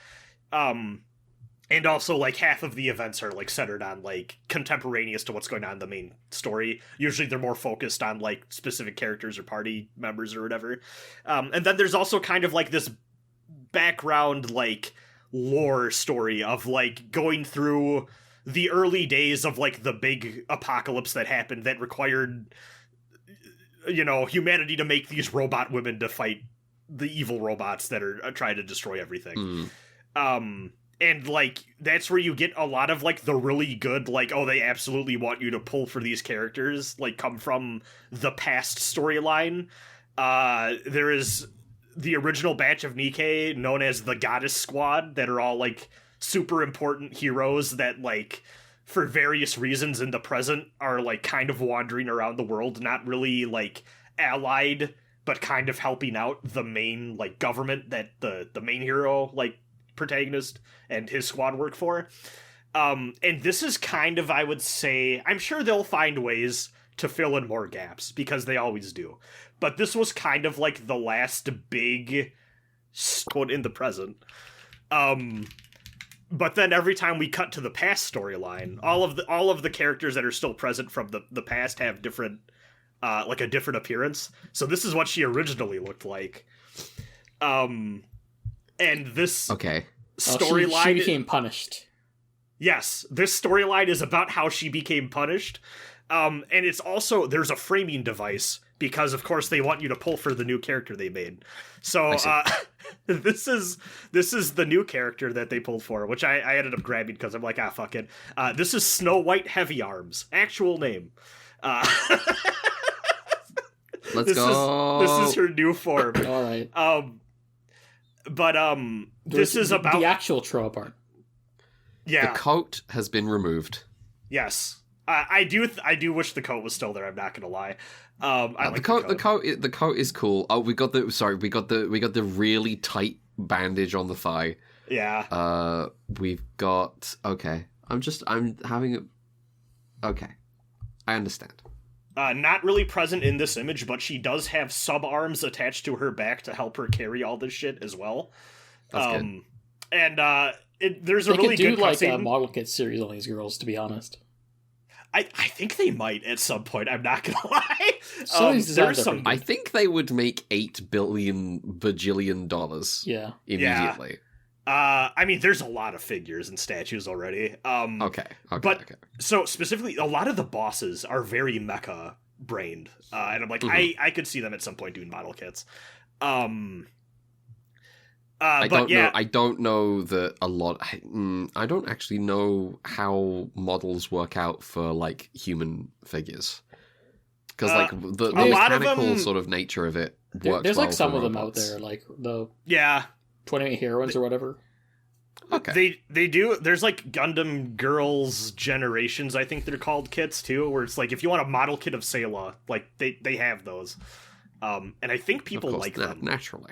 And also, like, half of the events are, like, centered on, like, contemporaneous to what's going on in the main story. Usually they're more focused on, like, specific characters or party members or whatever. And then there's also kind of, like, this background, like, lore story of, like, going through the early days of, like, the big apocalypse that happened that required, you know, humanity to make these robot women to fight the evil robots that are trying to destroy everything. And, like, that's where you get a lot of, like, the really good, like, oh, they absolutely want you to pull for these characters, like, come from the past storyline. There is the original batch of Nikke, known as the Goddess Squad, that are all, like, super important heroes that, like, for various reasons in the present are, like, kind of wandering around the world, not really, like, allied, but kind of helping out the main, like, government that the main hero, like, protagonist and his squad work for. And this is kind of, I would say, I'm sure they'll find ways to fill in more gaps, because they always do. But this was kind of like the last big quote in the present. But then every time we cut to the past storyline, all of the characters that are still present from the past have different, like a different appearance. So this is what she originally looked like. And this storyline...
she became punished.
Yes, this storyline is about how she became punished. And it's also... There's a framing device, because, of course, they want you to pull for the new character they made. So, this is the new character that they pulled for, which I ended up grabbing because I'm like, fuck it. This is Snow White Heavy Arms. Actual name.
Let's go!
This is her new form.
All right.
But this is about
the actual trope art.
Yeah,
the coat has been removed.
Yes, I do wish the coat was still there. I'm not gonna lie. I like
the coat is cool. Oh, we got the really tight bandage on the thigh.
Yeah.
We've got I'm having a okay. I understand.
Not really present in this image, but she does have sub-arms attached to her back to help her carry all this shit as well.
That's good.
And there's a really good
like a model kit series on these girls, to be honest.
I think they might at some point. I'm not gonna lie.
I think they would make $8 bajillion immediately.
Yeah. I mean, there's a lot of figures and statues already. So specifically, a lot of the bosses are very mecha brained, and I'm like, I could see them at some point doing model kits.
I don't know that a lot. I don't actually know how models work out for like human figures, because like the mechanical sort of nature of it works.
There's
well
like some
for
of them
robots.
out there, like the 28 heroines or whatever.
Okay.
They do. There's like Gundam Girls Generations, I think they're called, kits too, where it's like if you want a model kit of Sayla, like they have those. And I think people like them
naturally.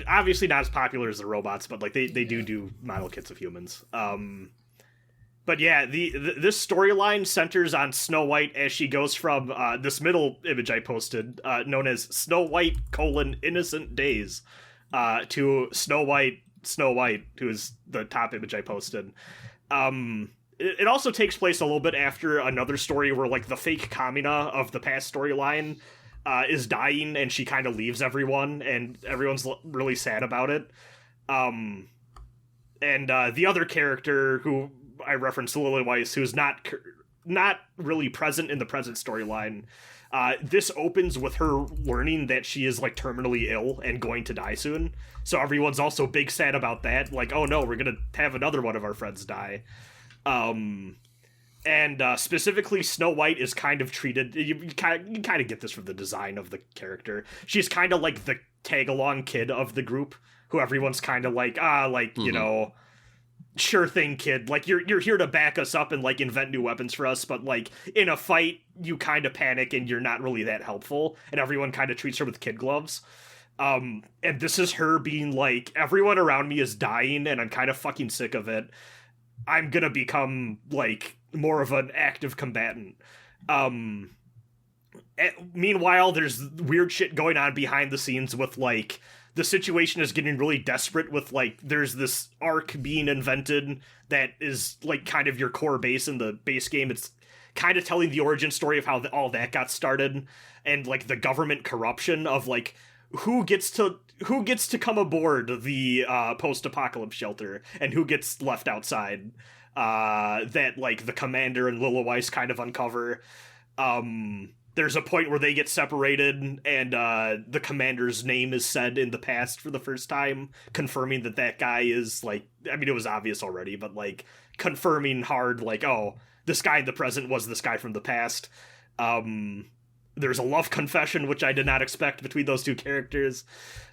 Obviously not as popular as the robots, but like they do model kits of humans. But yeah, this storyline centers on Snow White as she goes from this middle image I posted, known as Snow White: Innocent Days, to Snow White, who is the top image I posted. It also takes place a little bit after another story where like the fake Kamina of the past storyline is dying, and she kind of leaves everyone, and everyone's really sad about it. And the other character who I referenced, Lily Weiss, who's not really present in the present storyline. This opens with her learning that she is like terminally ill and going to die soon. So everyone's also big sad about that. Like, oh no, we're gonna have another one of our friends die. And specifically, Snow White is kind of treated. You kind of get this from the design of the character. She's kind of like the tag-along kid of the group, who everyone's kind of like, you know, sure thing, kid. Like you're here to back us up and like invent new weapons for us, but like in a fight, you kind of panic and you're not really that helpful. And everyone kind of treats her with kid gloves. And this is her being like, everyone around me is dying, and I'm kind of fucking sick of it. I'm gonna become like more of an active combatant. meanwhile, there's weird shit going on behind the scenes with, like, the situation is getting really desperate with, like, there's this arc being invented that is, like, kind of your core base in the base game. It's kind of telling the origin story of how all that got started, and, like, the government corruption of, like, who gets to come aboard the post-apocalypse shelter and who gets left outside, that, like, the commander and Lilo Weiss kind of uncover. There's a point where they get separated, and the commander's name is said in the past for the first time, confirming that guy is, like, I mean, it was obvious already, but, like, confirming hard, like, oh, this guy in the present was this guy from the past. There's a love confession, which I did not expect between those two characters.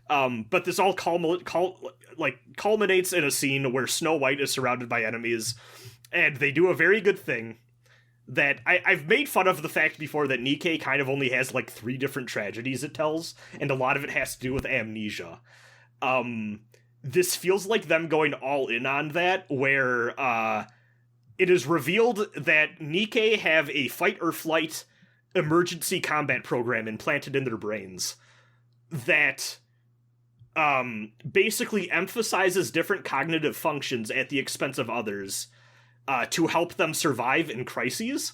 But this all culminates in a scene where Snow White is surrounded by enemies, and they do a very good thing that I've made fun of the fact before that Nikke kind of only has, like, 3 different tragedies it tells, and a lot of it has to do with amnesia. This feels like them going all in on that, where it is revealed that Nikke have a fight or flight emergency combat program implanted in their brains that basically emphasizes different cognitive functions at the expense of others to help them survive in crises.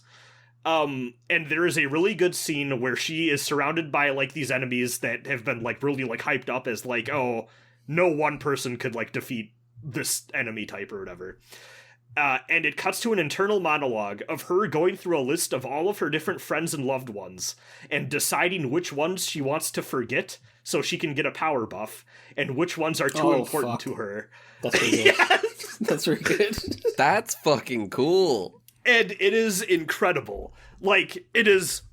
And there is a really good scene where she is surrounded by, like, these enemies that have been, like, really, like, hyped up as, like, oh, no one person could, like, defeat this enemy type or whatever. And it cuts to an internal monologue of her going through a list of all of her different friends and loved ones and deciding which ones she wants to forget so she can get a power buff and which ones are too important to her.
That's really good. Yes. That's really good.
That's fucking cool.
And it is incredible. Like, it is...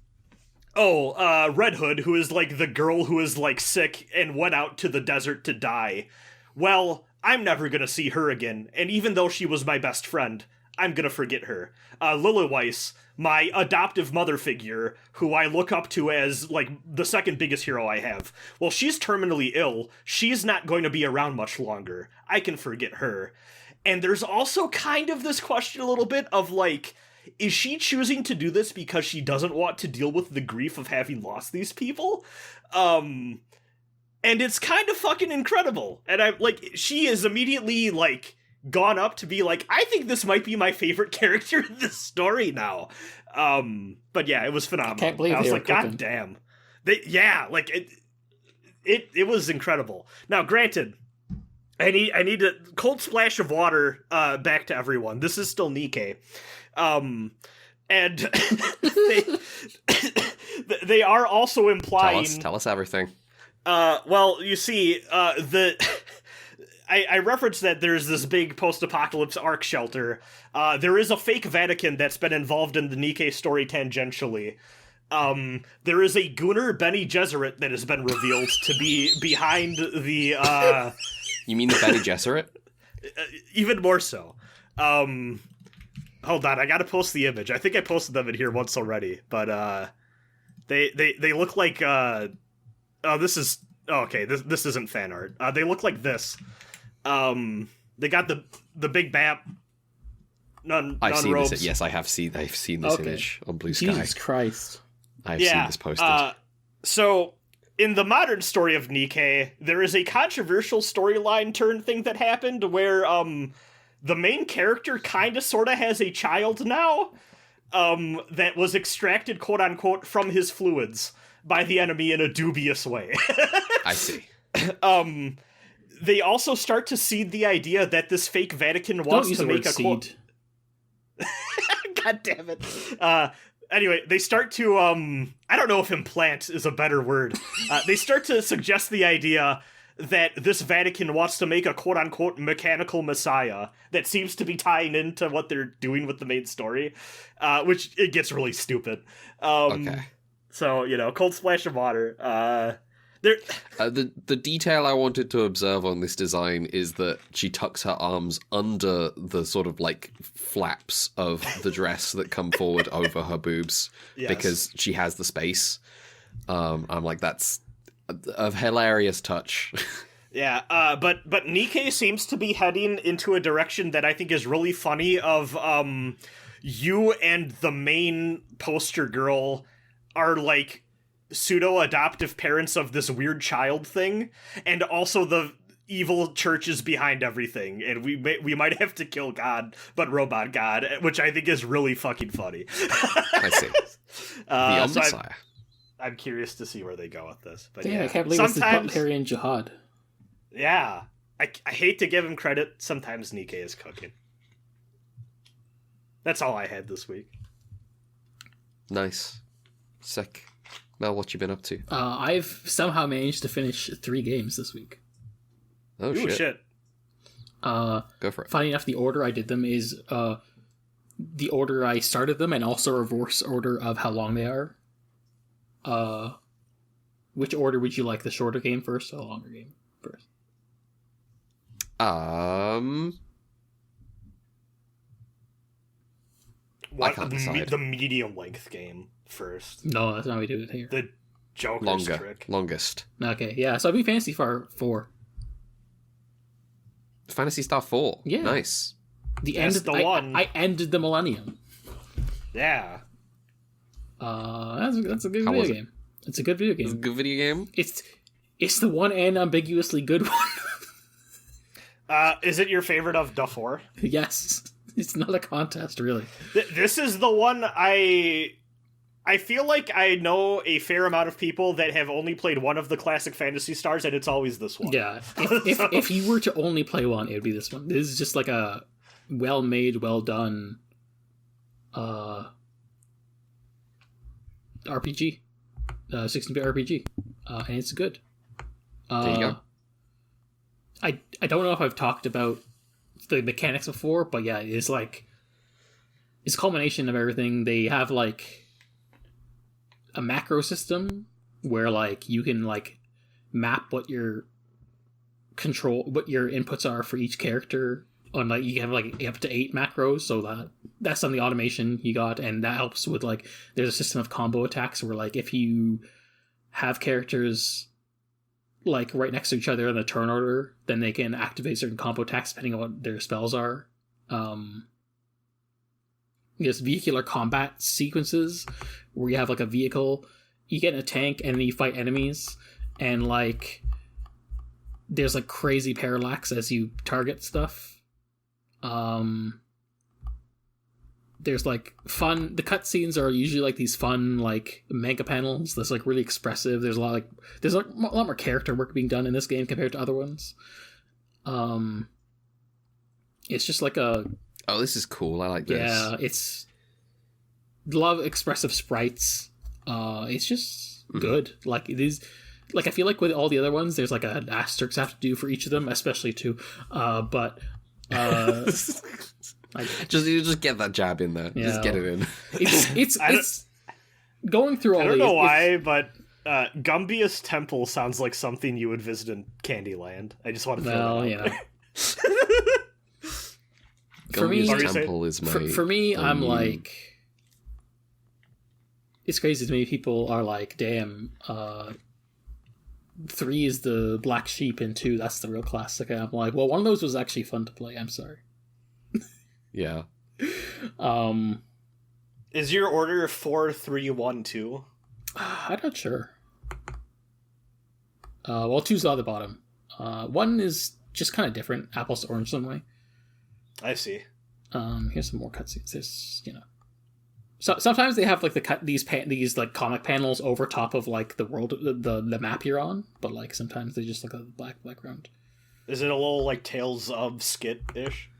Red Hood, who is, like, the girl who is, like, sick and went out to the desert to die. Well, I'm never gonna see her again, and even though she was my best friend, I'm gonna forget her. Lilo Weiss, my adoptive mother figure, who I look up to as, like, the second biggest hero I have. Well, she's terminally ill. She's not going to be around much longer. I can forget her. And there's also kind of this question a little bit of, like, is she choosing to do this because she doesn't want to deal with the grief of having lost these people? And it's kind of fucking incredible. And I'm like, she is immediately, like, gone up to be like, I think this might be my favorite character in this story now. But yeah, it was phenomenal.
I can't believe
I was like,
cooking.
God damn. It was incredible. Now, granted, I need a cold splash of water back to everyone. This is still Nikke. And they are also implying...
Tell us everything.
Well, you see, I referenced that there's this big post-apocalypse arc shelter. There is a fake Vatican that's been involved in the Nikke story tangentially. There is a Gunnar Bene Gesserit that has been revealed to be behind the,
You mean the Bene Gesserit?
Even more so. Hold on, I gotta post the image. I think I posted them in here once already, but, they look like, this isn't fan art. They look like this. They got the big bap.
I've seen this. Yes, I've seen this image on Blue Sky.
Jesus Christ!
I've seen this posted.
So in the modern story of Nikke, there is a controversial storyline turn thing that happened where the main character kind of sort of has a child now that was extracted, quote unquote, from his fluids by the enemy in a dubious way.
I see.
They also start to seed the idea that this fake Vatican wants to make a
seed.
God damn it. Anyway, they start to, I don't know if implant is a better word. They start to suggest the idea that this Vatican wants to make a quote-unquote mechanical messiah that seems to be tying into what they're doing with the main story, which it gets really stupid.
Okay.
So, cold splash of water.
The detail I wanted to observe on this design is that she tucks her arms under the sort of, like, flaps of the dress that come forward over her boobs, yes, because she has the space. I'm like, that's a hilarious touch.
Yeah, but Nikke seems to be heading into a direction that I think is really funny of, you and the main poster girl are, like, pseudo-adoptive parents of this weird child thing, and also the evil churches behind everything, and we might have to kill God, but robot God, which I think is really fucking funny.
I see. The
so I'm curious to see where they go with this. But
I can't believe it's Butlerian Jihad.
Yeah. I hate to give him credit. Sometimes Nikke is cooking. That's all I had this week.
Nice. Sick. Mel, what you been up to?
I've somehow managed to finish 3 games this week.
Oh, shit. Go for it.
Funny enough, the order I did them is the order I started them, and also reverse order of how long they are. Which order would you like? The shorter game first or the longer game first?
I can't decide.
The medium length game first.
No, that's not how we do it here.
The Joker's trick.
Longest.
Okay, yeah. So I'd be Phantasy Star 4.
Phantasy Star 4.
Yeah.
Nice.
I ended the Millennium.
Yeah.
That's a good video game. It's a good video game.
It's a good video game?
It's the one and ambiguously good one.
Is it your favorite of the 4?
Yes. It's not a contest, really.
This is the one I feel like I know a fair amount of people that have only played one of the classic Phantasy Stars, and it's always this one.
Yeah. If you were to only play one, it would be this one. This is just like a well-made, well-done RPG. 16-bit RPG. And it's good.
There you go.
I don't know if I've talked about the mechanics before, but yeah, it's like it's a culmination of everything. They have like a macro system where like you can like map what your inputs are for each character on, like you have like up to 8 macros, so that's some of the automation you got, and that helps with like there's a system of combo attacks where like if you have characters like right next to each other in the turn order, then they can activate certain combo attacks depending on what their spells are. There's vehicular combat sequences where you have like a vehicle, you get in a tank and then you fight enemies, and like there's like crazy parallax as you target stuff. There's like fun, the cutscenes are usually like these fun like mega panels that's like really expressive. There's a lot more character work being done in this game compared to other ones. It's just like
oh, this is cool. I like this.
Yeah, it's love expressive sprites. It's just good. Like it is. Like I feel like with all the other ones, there's like an asterisk I have to do for each of them, especially 2.
You just get that jab in there.
Yeah.
Just get it in.
It's going through all these.
I don't know why, but Gumbia's Temple sounds like something you would visit in Candyland. I just want to throw that out there.
Gumbia's Temple is my...
For me, I'm like... It's crazy to me. People are like, damn, 3 is the black sheep and 2, that's the real classic. And I'm like, well, one of those was actually fun to play. I'm sorry.
Yeah.
Is your order 4, 3, 1, 2?
I'm not sure. Well, 2's on the bottom. 1 is just kind of different. Apples to orange some way.
I see.
Here's some more cutscenes. There's, so sometimes they have like these like comic panels over top of like the world, the map you're on, but like sometimes they just look like a black background.
Is it a little like Tales of Skit-ish?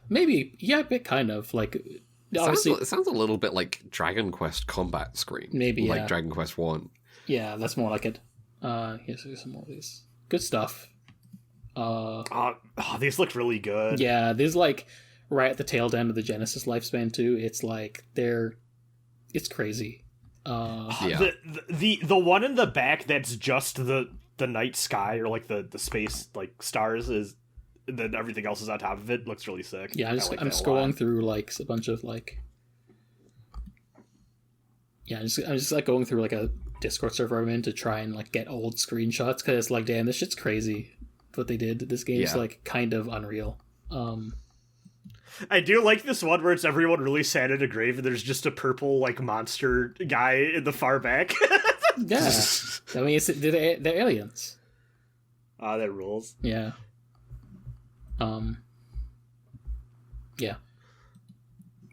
Maybe. Yeah, a bit kind of like. Obviously,
it sounds a little bit like Dragon Quest combat screen.
Maybe
like Dragon Quest 1.
Yeah, that's more like it. Here's some more of these. Good stuff.
These look really good.
Yeah, these like right at the tail end of the Genesis lifespan too. It's like it's crazy.
Yeah.
The one in the back that's just the night sky or like the space like stars is. Then everything else is on top of it. Looks really sick.
Yeah, I'm scrolling through like a bunch of like. Yeah, I'm just like going through like a Discord server I'm in to try and like get old screenshots because it's like, damn, this shit's crazy. What they did. This game's like kind of unreal.
I do like this one where it's everyone really sad at a grave and there's just a purple like monster guy in the far back.
Yeah. I mean, they're aliens.
That rules.
Yeah. Yeah.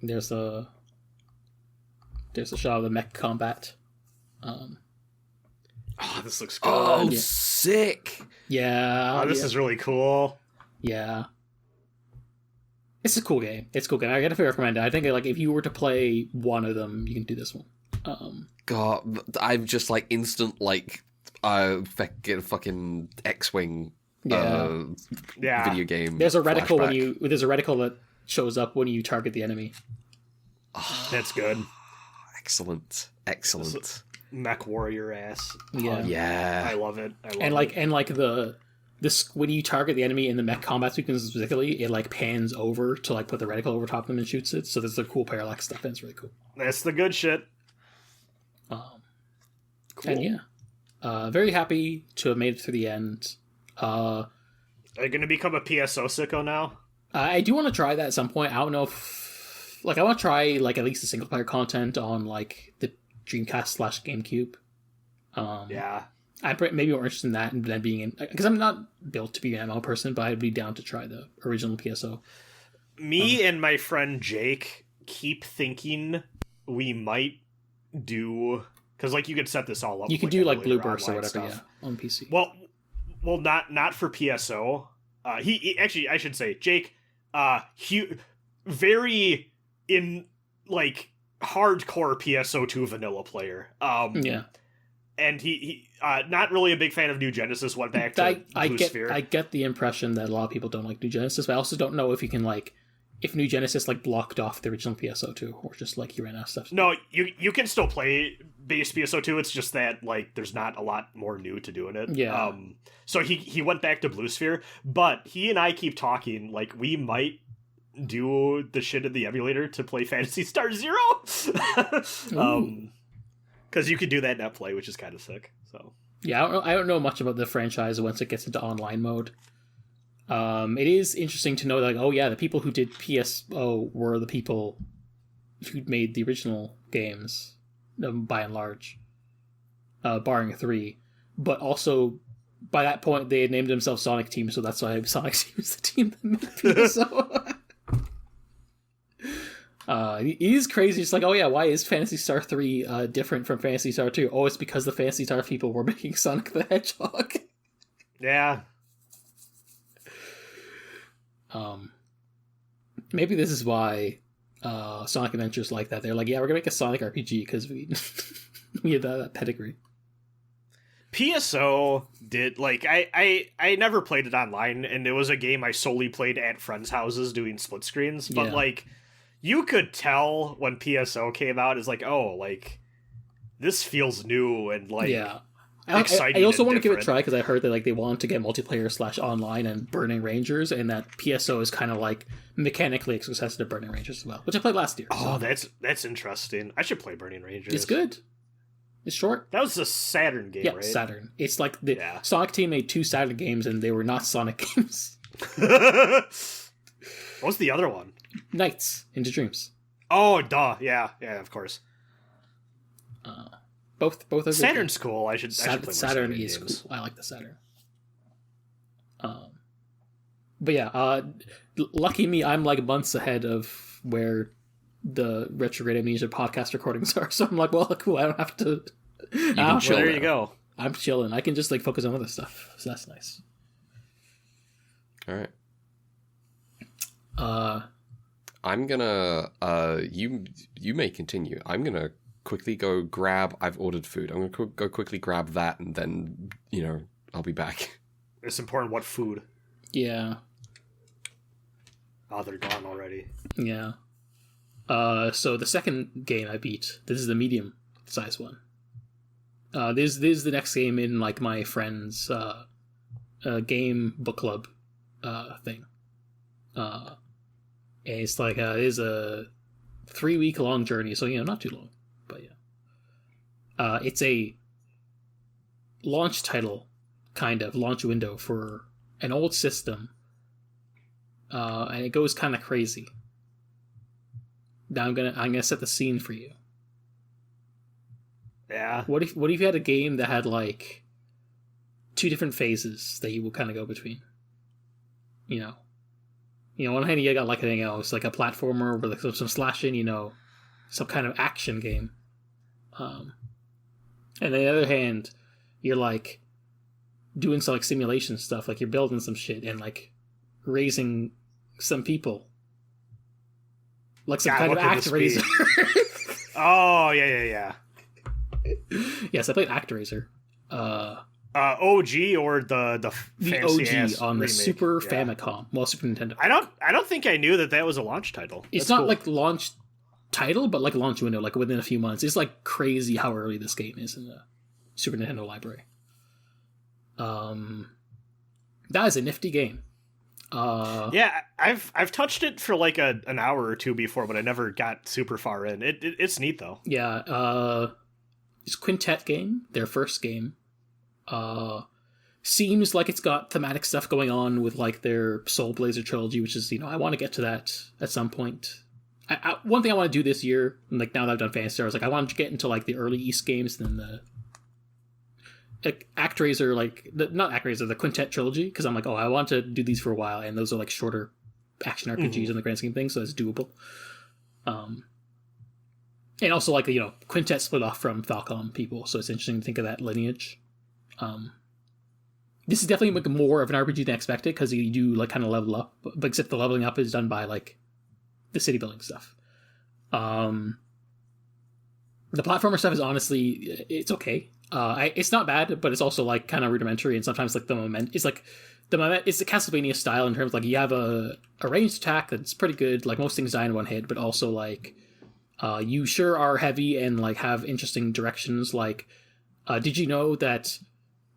There's a shot of the mech combat.
This looks good.
Oh, yeah. Sick.
Yeah.
This is really cool.
Yeah. It's a cool game. I gotta recommend it. I think like if you were to play one of them, you can do this one.
God, I'm just like instant like fucking X-Wing video game.
There's a reticle
flashback.
there's a reticle that shows up when you target the enemy.
That's good.
Excellent.
Mech warrior ass.
Yeah.
Yeah.
I love it.
When you target the enemy in the mech combat sequence specifically, it like pans over to like put the reticle over top of them and shoots it. So there's a cool parallax stuff, and it's really cool.
That's the good shit.
Cool. And yeah, very happy to have made it through the end.
Are you gonna become a PSO sicko now?
I do want to try that at some point. I don't know if I want to try like at least the single player content on like the Dreamcast / GameCube.
Yeah.
I'm maybe more interested in that and then being in, because I'm not built to be an MMO person, but I'd be down to try the original PSO.
Me and my friend Jake keep thinking we might do, because like you could set this all up.
You could do like Blue Burst or whatever,
stuff.
yeah, on PC.
Well, not for PSO. He actually, I should say, Jake, very in like hardcore PSO2 vanilla player.
Yeah.
And he not really a big fan of New Genesis. Went back to Blue Sphere.
I get the impression that a lot of people don't like New Genesis, but I also don't know if you can like if New Genesis like blocked off the original PSO2 or just like he ran out of stuff.
No, you can still play base PSO2. It's just that like there's not a lot more new to do in it.
Yeah.
So he went back to Blue Sphere, but he and I keep talking like we might do the shit in the emulator to play Phantasy Star Zero. Because you could do that in play, which is kind of sick. So
yeah, I don't know much about the franchise once it gets into online mode. It is interesting to know, like, oh yeah, the people who did PSO were the people who made the original games, by and large, barring 3. But also, by that point, they had named themselves Sonic Team, so that's why Sonic Team is the team that made PSO. It is crazy. It's like, oh yeah, why is Phantasy Star 3 different from Phantasy Star 2? Oh, it's because the Phantasy Star people were making Sonic the Hedgehog.
Yeah.
Maybe this is why Sonic Adventure's like that. They're like, yeah, we're gonna make a Sonic RPG because we we had that pedigree.
PSO did, like, I never played it online, and it was a game I solely played at friends' houses doing split screens, but like you could tell when PSO came out, is like, oh, like, this feels new and, like, exciting.
I also want to give it a try, because I heard that, like, they want to get multiplayer / online and Burning Rangers, and that PSO is kind of, like, mechanically a successor to Burning Rangers as well, which I played last year.
Oh, so. That's interesting. I should play Burning Rangers.
It's good. It's short.
That was a Saturn game, right?
Yeah, Saturn. It's like the Sonic Team made 2 Saturn games, and they were not Sonic games.
What was the other one?
Nights into Dreams.
Oh, duh. Yeah, of course.
Both are
Saturn's cool. I should play more
Saturn is
games.
cool. I like the Saturn. But yeah, lucky me, I'm like months ahead of where the Retrograde Amnesia podcast recordings are. So I'm like, well, cool. I don't have to.
You can chill.
There you go.
I'm chilling. I can just like focus on other stuff. So that's nice.
All right. I'm gonna you may continue. I'm gonna quickly go grab. I've ordered food. I'm gonna go quickly grab that, and then I'll be back.
It's important what food.
Yeah.
Oh, they're gone already.
Yeah. So the second game I beat. This is the medium size one. This is the next game in like my friend's game book club thing. And it's like it is a 3-week long journey, so not too long, but yeah. It's a launch title, kind of launch window for an old system, and it goes kind of crazy. Now I'm gonna set the scene for you.
Yeah.
What if you had a game that had like 2 different phases that you will kind of go between? On one hand you got like anything else, like a platformer with like some slashing, some kind of action game. And on the other hand, you're like doing some like simulation stuff, like you're building some shit and like raising some people, like some kind of Actraiser.
Oh yeah.
Yes, I played Actraiser.
OG or the
OG on the
remake.
Super Famicom, well, Super Nintendo.
I don't think I knew that was a launch title.
It's not like launch title, but like launch window, like within a few months. It's like crazy how early this game is in the Super Nintendo library. That is a nifty game.
Yeah, I've touched it for like an hour or two before, but I never got super far in. It's neat though.
Yeah, it's Quintet game, their first game. Seems like it's got thematic stuff going on with like their Soul Blazer trilogy, which is, I want to get to that at some point. One thing I want to do this year, like now that I've done Phantasy Star, is like I want to get into like the early East games, and then the Actraiser, not Actraiser, the Quintet trilogy, because I'm like, I want to do these for a while, and those are like shorter action RPGs in the grand scheme of things, so it's doable. And also like Quintet split off from Falcom people, so it's interesting to think of that lineage. This is definitely like more of an RPG than expected, because you do like kind of level up, but except the leveling up is done by like the city building stuff. The platformer stuff is honestly, it's okay. It's not bad, but it's also like kind of rudimentary, and sometimes like it's the Castlevania style in terms of, like, you have a ranged attack that's pretty good, like most things die in one hit, but also like you sure are heavy and like have interesting directions. Like, did you know that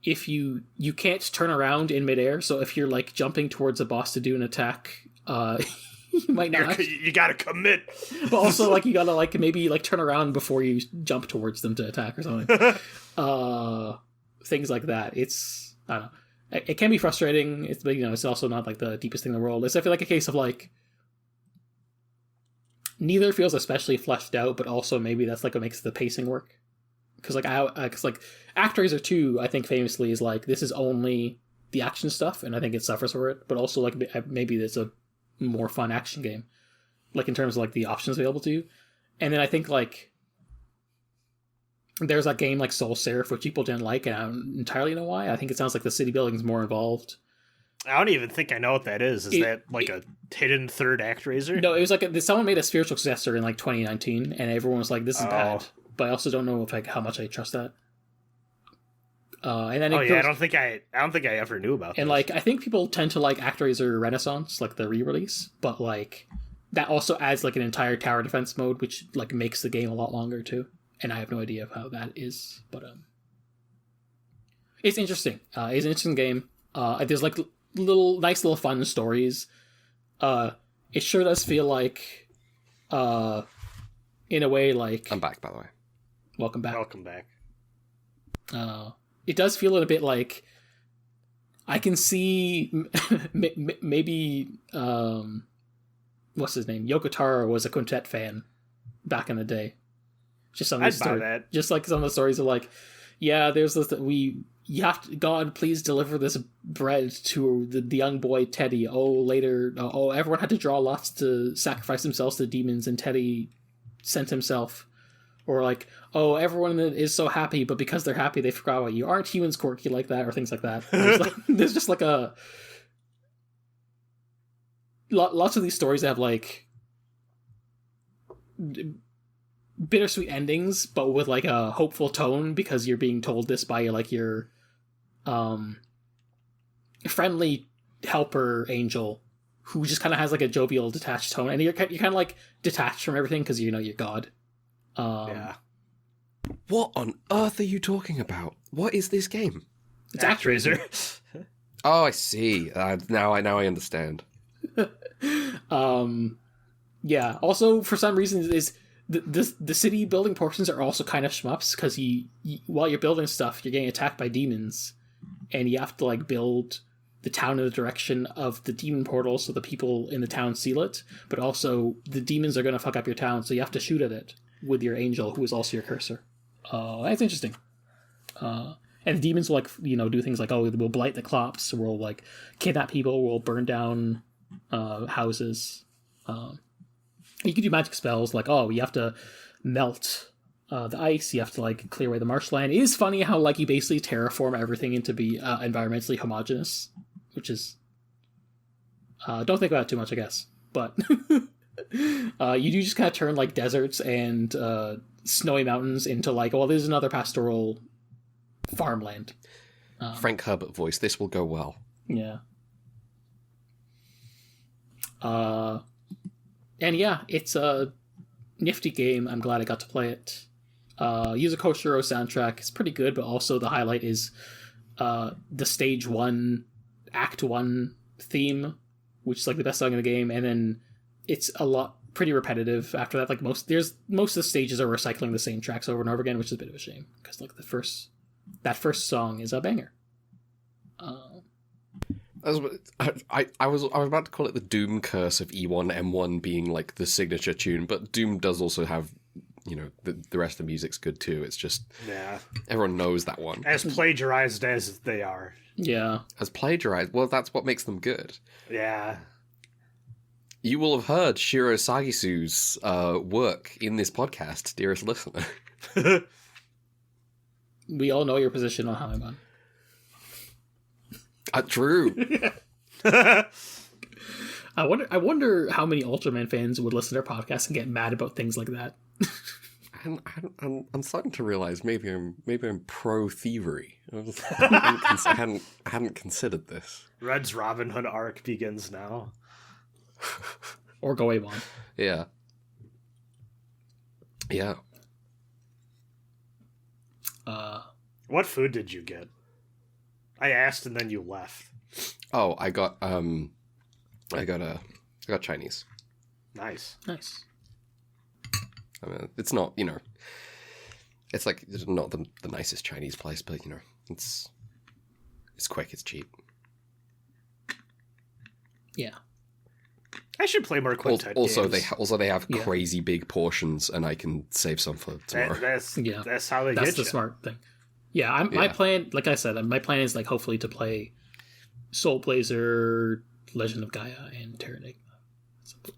if you can't turn around in midair, so if you're like jumping towards a boss to do an attack, you might not.
You gotta commit.
But also, like, you gotta like maybe like turn around before you jump towards them to attack or something. Things like that. It's, I don't know. It can be frustrating. It's, but it's also not like the deepest thing in the world. It's, I feel like, a case of like neither feels especially fleshed out, but also maybe that's like what makes the pacing work. Because like Actraiser 2, I think famously is like, this is only the action stuff, and I think it suffers for it. But also like maybe it's a more fun action game, like in terms of like the options available to you. And then I think like there's that game like Soul Seraph, which people didn't like, and I don't entirely know why. I think it sounds like the city building is more involved.
I don't even think I know what that is. Is that like a hidden third Actraiser?
No, it was like someone made a spiritual successor in like 2019, and everyone was like, "This is bad." But I also don't know if like how much I trust that. And then
I don't think I ever knew about.
And
this.
like, I think people tend to like Actraiser Renaissance, like the re-release, but like that also adds like an entire tower defense mode, which like makes the game a lot longer too. And I have no idea how that is, but it's interesting. It's an interesting game. There's like nice little fun stories. It sure does feel like, in a way, like,
I'm back, by the way.
Welcome back.
Welcome back.
It does feel a bit like I can see maybe what's his name? Yoko Taro was a Quintet fan back in the day. Just some of the stories, just like some of the stories are like, yeah, there's this God, please deliver this bread to the young boy Teddy. Everyone had to draw lots to sacrifice themselves to demons, and Teddy sent himself. Or like, everyone is so happy, but because they're happy, they forgot about you. Aren't humans quirky like that? Or things like that. There's just like lots of these stories that have like bittersweet endings, but with like a hopeful tone, because you're being told this by like your friendly helper angel, who just kind of has like a jovial, detached tone, and you're kind of like detached from everything because you're God.
Yeah.
What on earth are you talking about? What is this game?
It's Actraiser.
Oh, I see. Now I understand.
Yeah. Also, for some reason, is the city building portions are also kind of shmups, because while you're building stuff, you're getting attacked by demons, and you have to like build the town in the direction of the demon portal so the people in the town seal it, but also the demons are going to fuck up your town, so you have to shoot at it with your angel, who is also your cursor. That's interesting. And the demons will, like, you know, do things like, oh, we'll blight the crops, we'll, like, kidnap people, we'll burn down houses. You can do magic spells, like, oh, you have to melt the ice, you have to, like, clear away the marshland. It is funny how, like, you basically terraform everything into be environmentally homogeneous, which is... don't think about it too much, I guess. But you do just kind of turn, like, deserts and snowy mountains into, like, well, there's another pastoral farmland.
Frank Herbert voice, this will go well.
Yeah. And yeah, it's a nifty game. I'm glad I got to play it. Yuzo Koshiro soundtrack is pretty good, but also the highlight is the stage 1, act 1 theme, which is like the best song in the game, and then it's pretty repetitive after that. Like most of the stages are recycling the same tracks over and over again, which is a bit of a shame, because like that first song is a banger.
I was about to call it the Doom curse of E1M1 being like the signature tune, but Doom does also have, you know, the rest of the music's good too. It's just everyone knows that one.
As plagiarized as they are.
Yeah.
As plagiarized. Well, that's what makes them good.
Yeah.
You will have heard Shiro Sagisu's work in this podcast, dearest listener.
We all know your position on Hamimon.
True.
I wonder how many Ultraman fans would listen to our podcast and get mad about things like that.
I'm starting to realize maybe I'm pro thievery. I hadn't considered this.
Red's Robin Hood arc begins now.
Or Goemon.
Yeah. Yeah.
What food did you get? I asked and then you left.
Oh, I got Chinese.
Nice.
I mean, it's not, you know, it's like it's not the nicest Chinese place, but you know, it's quick, it's cheap.
Yeah.
I should play more Quintet
also,
games.
they have crazy big portions, and I can save some for tomorrow.
That's how they get you.
That's the smart thing. Yeah, my plan, like I said, my plan is like hopefully to play Soul Blazer, Legend of Gaia, and Terra Enigma.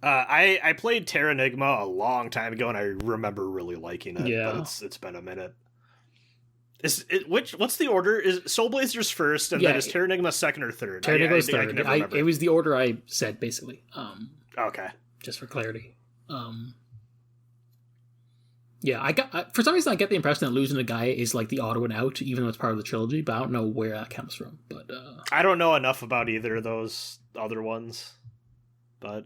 I played Terra Enigma a long time ago, and I remember really liking it.
Yeah,
but it's been a minute. What's the order? Is Soul Blazer's first, and then is Terra Enigma second or third?
Terra Enigma's third. It was the order I said, basically.
Okay.
Just for clarity. Yeah, for some reason I get the impression that Illusion of Gaia is like the odd one out, even though it's part of the trilogy, but I don't know where that comes from. But
I don't know enough about either of those other ones. But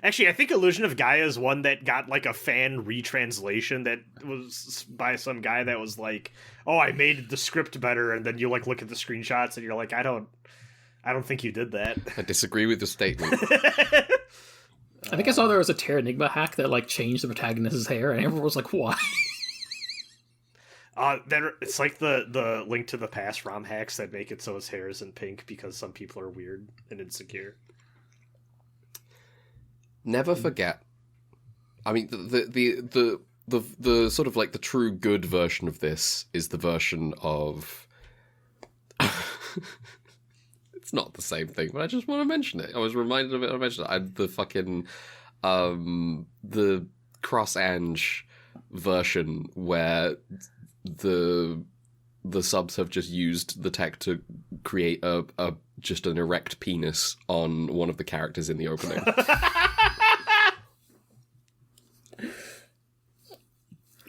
actually, I think Illusion of Gaia is one that got like a fan retranslation that was by some guy that was like, "Oh, I made the script better," and then you like look at the screenshots and you're like, "I don't think you did that."
I disagree with the statement.
I think I saw there was a Terra Enigma hack that like changed the protagonist's hair, and everyone was like, "Why?"
It's like the Link to the Past ROM hacks that make it so his hair isn't pink because some people are weird and insecure.
Never forget. I mean, the sort of like the true good version of this is the version of. It's not the same thing, but I just want to mention it. I was reminded of it. I mentioned it. The fucking the cross-ange version where the subs have just used the tech to create a just an erect penis on one of the characters in the opening.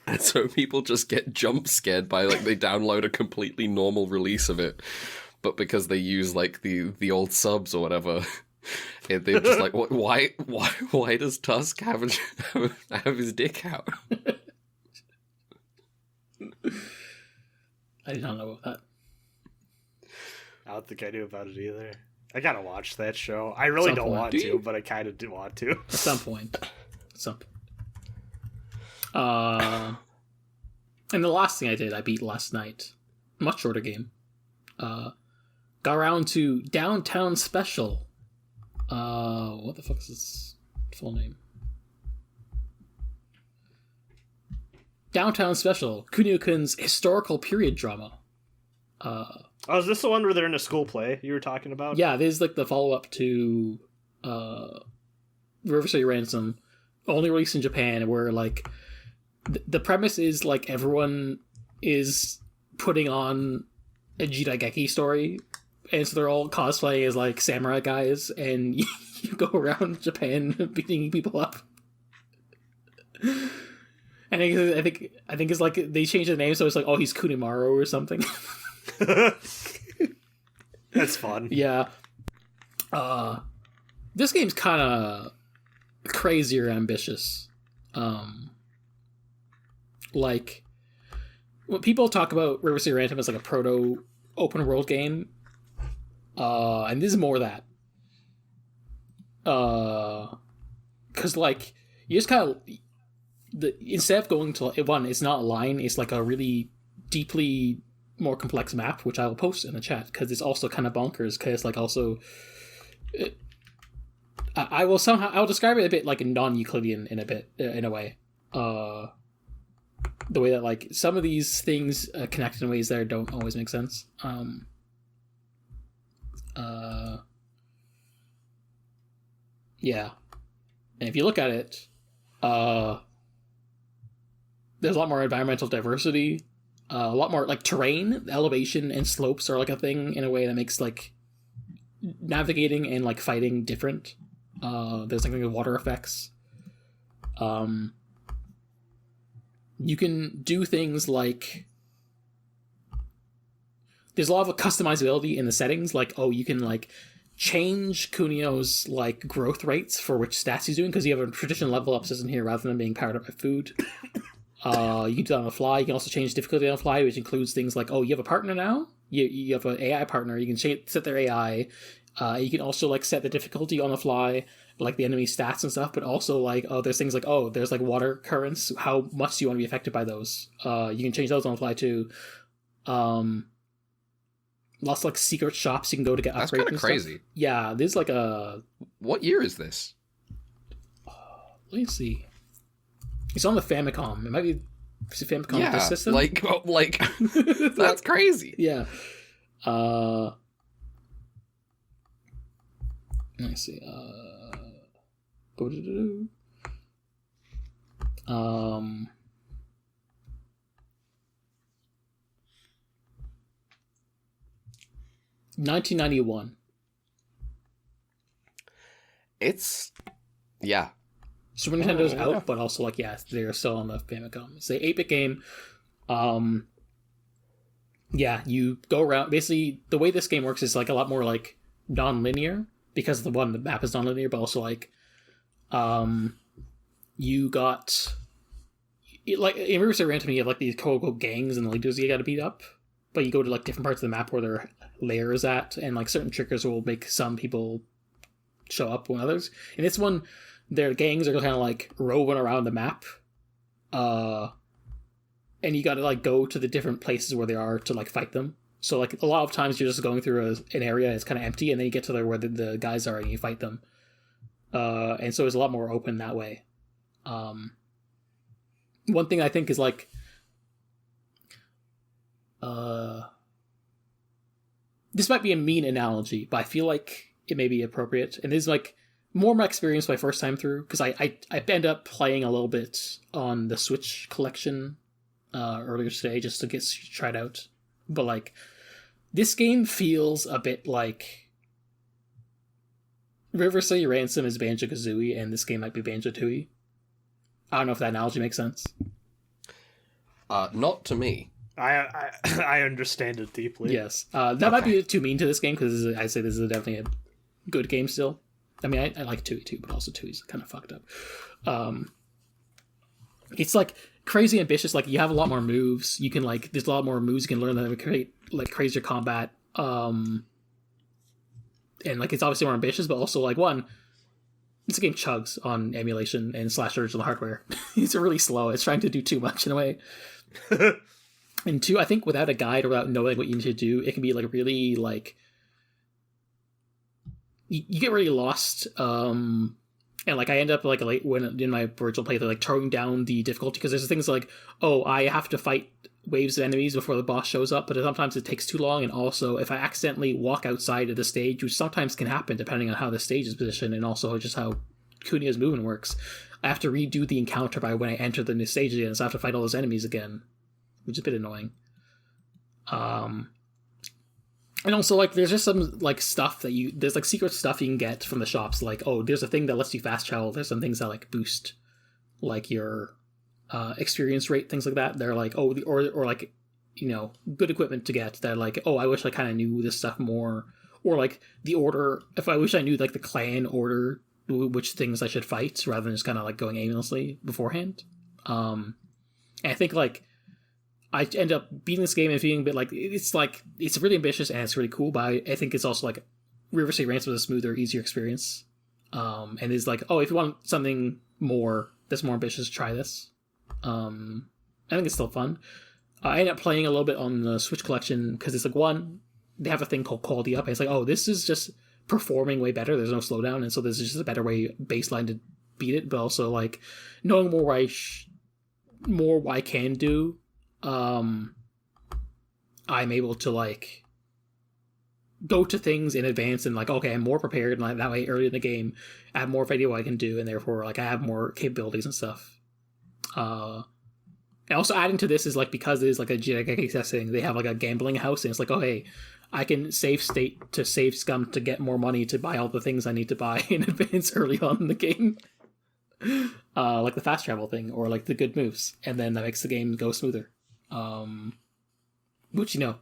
And so people just get jump scared by like they download a completely normal release of it. But because they use like the old subs or whatever, they're just like, why does Tusk have his dick out?
I did not know about that.
I don't think I knew about it either. I gotta watch that show. I really don't want to, but I kind of do want to.
At some point. And the last thing I did, I beat last night. Much shorter game. got around to Downtown Special. What the fuck is this full name? Downtown Special, Kunio-kun's historical period drama.
Is this the one where they're in a school play you were talking about?
Yeah, this is like the follow-up to River City Ransom, only released in Japan, where like the premise is like everyone is putting on a Jidaigeki story, and so they're all cosplaying as like samurai guys, and you go around Japan beating people up. And I think it's like they changed the name, so it's like, oh, he's Kunimaru or something.
That's fun.
Yeah. This game's kind of crazier ambitious. Like, when people talk about River City Ransom as like a proto open world game, and this is more that. Because like you just kind of instead of going to one, it's not a line, it's like a really deeply more complex map, which I will post in the chat because it's also kind of bonkers. Because like also, I'll describe it a bit like non-Euclidean in a way. The way that like some of these things connect in ways that don't always make sense. Yeah, and if you look at it, there's a lot more environmental diversity, a lot more like terrain, elevation, and slopes are like a thing in a way that makes like navigating and like fighting different. There's like water effects. You can do things like there's a lot of customizability in the settings. Like, oh, you can like change Kunio's like growth rates for which stats he's doing because you have a traditional level up system here rather than being powered up by food. You can do that on the fly. You can also change difficulty on the fly, which includes things like, oh, you have a partner now. You have an AI partner. You can set their AI. You can also like set the difficulty on the fly, like the enemy stats and stuff. But also like, oh, there's things like, oh, there's like water currents. How much do you want to be affected by those? You can change those on the fly too. Lots of like secret shops you can go to get upgrades. That's kind of crazy. Yeah, there's like a.
What year is this?
Let me see. It's on the Famicom. It might be Famicom system.
Like that's crazy.
Yeah. Let me see. 1991.
It's
Super Nintendo's out, but also like they're still on the Famicom. It's an 8-bit game. You go around. Basically, the way this game works is like a lot more like non-linear because the map is non-linear, but also like, you got like in River City Ransom, you have like these quote gangs and leaders you got to beat up, but you go to like different parts of the map where their lair is at, and like certain triggers will make some people show up when others. In this one, their gangs are kind of like roving around the map, and you got to like go to the different places where they are to like fight them. So like a lot of times you're just going through an area that's kind of empty, and then you get to where the guys are and you fight them. And so it's a lot more open that way. One thing I think is like, this might be a mean analogy, but I feel like it may be appropriate. And this is like more my experience my first time through, because I ended up playing a little bit on the Switch collection earlier today just to get tried out. But like, this game feels a bit like River City Ransom is Banjo-Kazooie, and this game might be Banjo-Tooie. I don't know if that analogy makes sense.
Not to me.
I understand it deeply.
Yes. That might be too mean to this game, because I'd say this is definitely a good game still. I mean, I like Tooie too, but also Tooie's kind of fucked up. It's like crazy ambitious. Like, you have a lot more moves. You can like, there's a lot more moves you can learn that would create like crazier combat. And like, it's obviously more ambitious, but also like, one, this game chugs on emulation and / original hardware. It's really slow. It's trying to do too much in a way. And two, I think without a guide or without knowing what you need to do, it can be like really like you get really lost. And like I end up like late when in my virtual playthrough, like turning down the difficulty because there's things like, oh, I have to fight waves of enemies before the boss shows up, but sometimes it takes too long. And also, if I accidentally walk outside of the stage, which sometimes can happen depending on how the stage is positioned and also just how Kunio's movement works, I have to redo the encounter by when I enter the new stage again, so I have to fight all those enemies again, which is a bit annoying. And also, like, there's just some, like, stuff that there's, like, secret stuff you can get from the shops. Like, oh, there's a thing that lets you fast travel. There's some things that, like, boost, like, your experience rate, things like that. They're like, oh, or like, you know, good equipment to get. That, like, oh, I wish I kind of knew this stuff more. Or, like, the order, if I wish I knew, like, the clan order, which things I should fight, rather than just kind of, like, going aimlessly beforehand. And I think, like, I end up beating this game and feeling a bit like it's really ambitious and it's really cool, but I think it's also like River City Ransom was a smoother, easier experience. And it's like, oh, if you want something more that's more ambitious, try this. I think it's still fun. I ended up playing a little bit on the Switch collection because it's like, one, they have a thing called Quality Up. And it's like, oh, this is just performing way better. There's no slowdown, and so this is just a better way baseline to beat it. But also like knowing more what I can do. I'm able to like go to things in advance and like, okay, I'm more prepared, and like that way early in the game I have more of an idea what I can do, and therefore like I have more capabilities and stuff. And also adding to this is like, because it is like a GX setting, they have like a gambling house, and it's like, oh hey, I can save state to save scum to get more money to buy all the things I need to buy in advance early on in the game. Like the fast travel thing or like the good moves, and then that makes the game go smoother. Which, you know,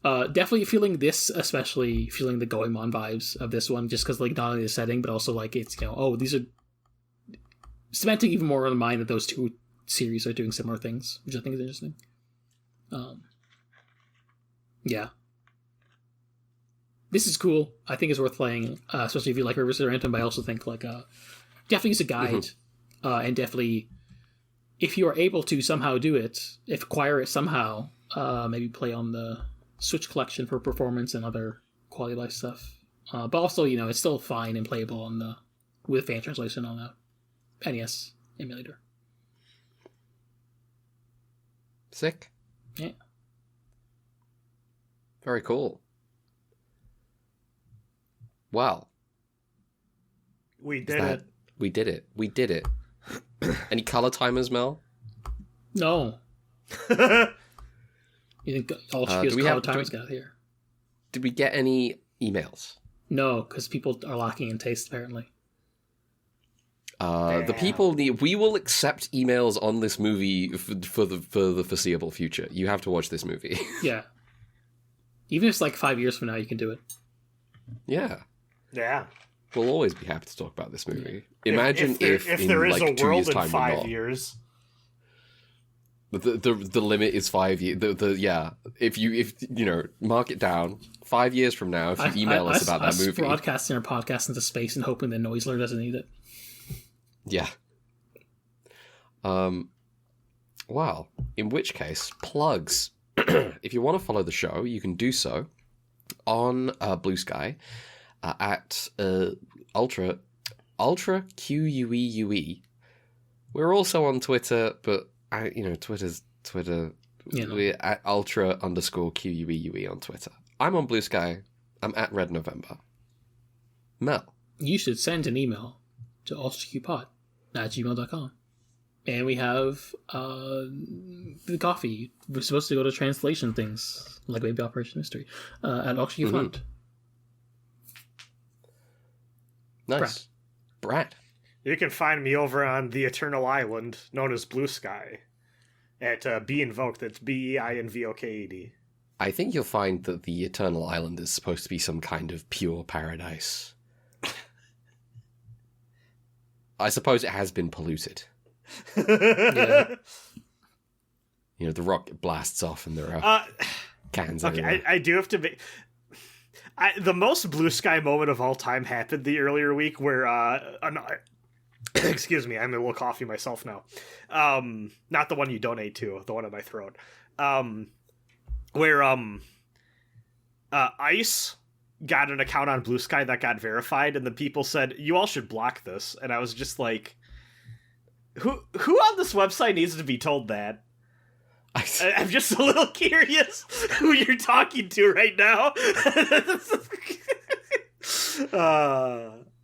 definitely feeling this, especially feeling the Goemon vibes of this one, just because like not only the setting, but also like it's, you know, oh, these are cementing even more in the mind that those two series are doing similar things, which I think is interesting. Yeah. This is cool. I think it's worth playing, especially if you like River City Ransom, but I also think like definitely use a guide, and definitely if you are able to somehow do it, if acquire it somehow, maybe play on the Switch collection for performance and other quality of life stuff. But also, you know, it's still fine and playable on with fan translation on the NES emulator.
Sick.
Yeah.
Very cool. Wow.
We did it.
We did it. We did it. Any color timers, Mel?
No. You think all color timers got here?
Did we get any emails?
No, because people are lacking in taste, apparently.
The people we will accept emails on this movie for the foreseeable future. You have to watch this movie.
Yeah. Even if it's like 5 years from now, you can do it.
Yeah.
Yeah.
We'll always be happy to talk about this movie. Imagine if
there is
like
a world
2 years' time
in 5 years.
The limit is 5 years. If you know, mark it down. 5 years from now, if you email us about that movie,
broadcasting our podcast into space and hoping that Noisler doesn't need it.
Yeah. Well, in which case, plugs. If you want to follow the show, you can do so on Blue Sky at Ultra QUEUE. We're also on Twitter, but Twitter's Twitter. You know. We're at Ultra_QUEUE on Twitter. I'm on Blue Sky. I'm at Red November. Mel.
You should send an email to ultraQpod@gmail.com. And we have the coffee. We're supposed to go to translation things, like maybe Operation Mystery, at Ultra-Q-Fund.
Nice. Brad.
You can find me over on the Eternal Island, known as Blue Sky, at Be Invoked. That's BEINVOKED.
I think you'll find that the Eternal Island is supposed to be some kind of pure paradise. I suppose it has been polluted. Yeah. You know, the rocket blasts off and there are cans everywhere.
I do have to be... the most Blue Sky moment of all time happened the earlier week where... excuse me, I'm a little coffee myself now. Not the one you donate to, the one in my throat. Where Ice got an account on Blue Sky that got verified, and the people said, you all should block this. And I was just like, who on this website needs to be told that? I'm just a little curious who you're talking to right now.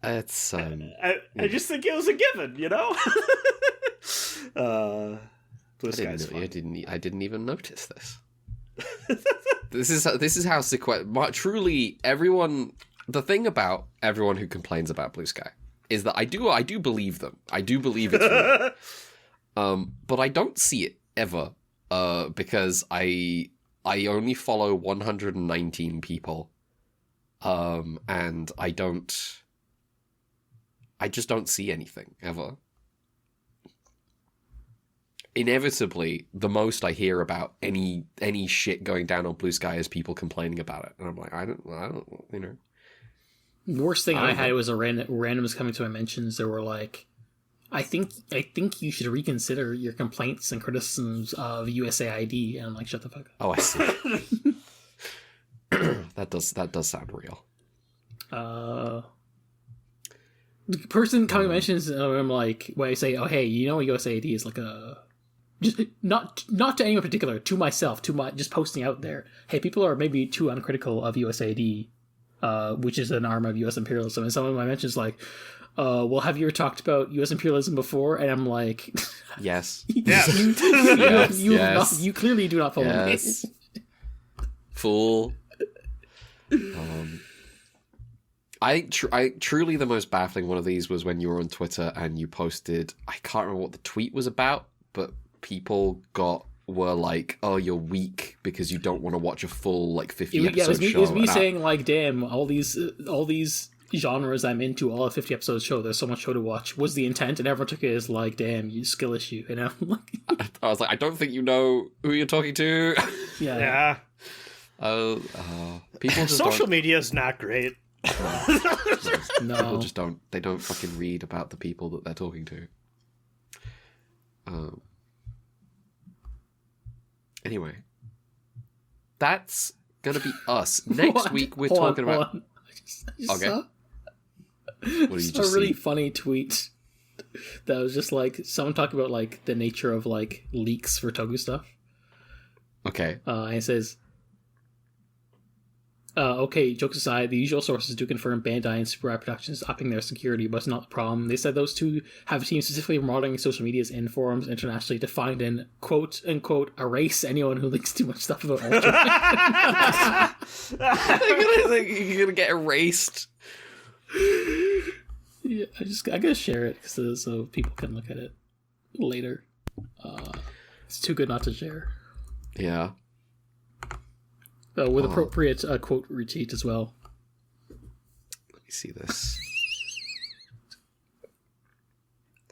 It's
I just think it was a given, you know. Blue Sky's fun.
I didn't even notice this. This is how truly everyone. The thing about everyone who complains about Blue Sky is that I do believe them. I do believe it's real. But I don't see it ever. Because I only follow 119 people, and I just don't see anything ever. Inevitably, the most I hear about any shit going down on Blue Sky is people complaining about it, and I'm like, I don't, you know.
The worst thing I had was a randoms coming to my mentions. There were like, I think you should reconsider your complaints and criticisms of USAID. And I'm like, shut the fuck up.
Oh, I see. That does sound real.
The person coming mentions, I'm like, when I say, oh hey, you know what USAID is, like just not to anyone in particular, to myself, just posting out there. Hey, people are maybe too uncritical of USAID, which is an arm of US imperialism. And some of my mentions like, well, have you ever talked about U.S. imperialism before? And I'm like,
yes.
You clearly do not follow me.
Fool. I truly the most baffling one of these was when you were on Twitter and you posted, I can't remember what the tweet was about, but people were like, oh, you're weak because you don't want to watch a full like 50 episode show.
It was me saying like, damn, all these genres I'm into, all a 50 episode show, there's so much show to watch, was the intent, and everyone took it as like, damn, you skill issue. And I'm like,
I was like, I don't think you know who you're talking to.
Yeah.
People just social media is not great.
No. People just don't fucking read about the people that they're talking to. Anyway, that's gonna be us. Next week we're talking about. Okay. What did you just
a really funny tweet that was just like someone talking about like the nature of like leaks for Togu stuff.
Okay.
And it says, okay, jokes aside, the usual sources do confirm Bandai and Super Eye Productions upping their security, but it's not the problem. They said those two have a team specifically monitoring social medias and forums internationally to find and quote-unquote erase anyone who leaks too much stuff about Ultraman.
You're gonna get erased.
Yeah, I gotta share it so people can look at it later. It's too good not to share.
Yeah.
With appropriate quote retweet as well.
Let me see this.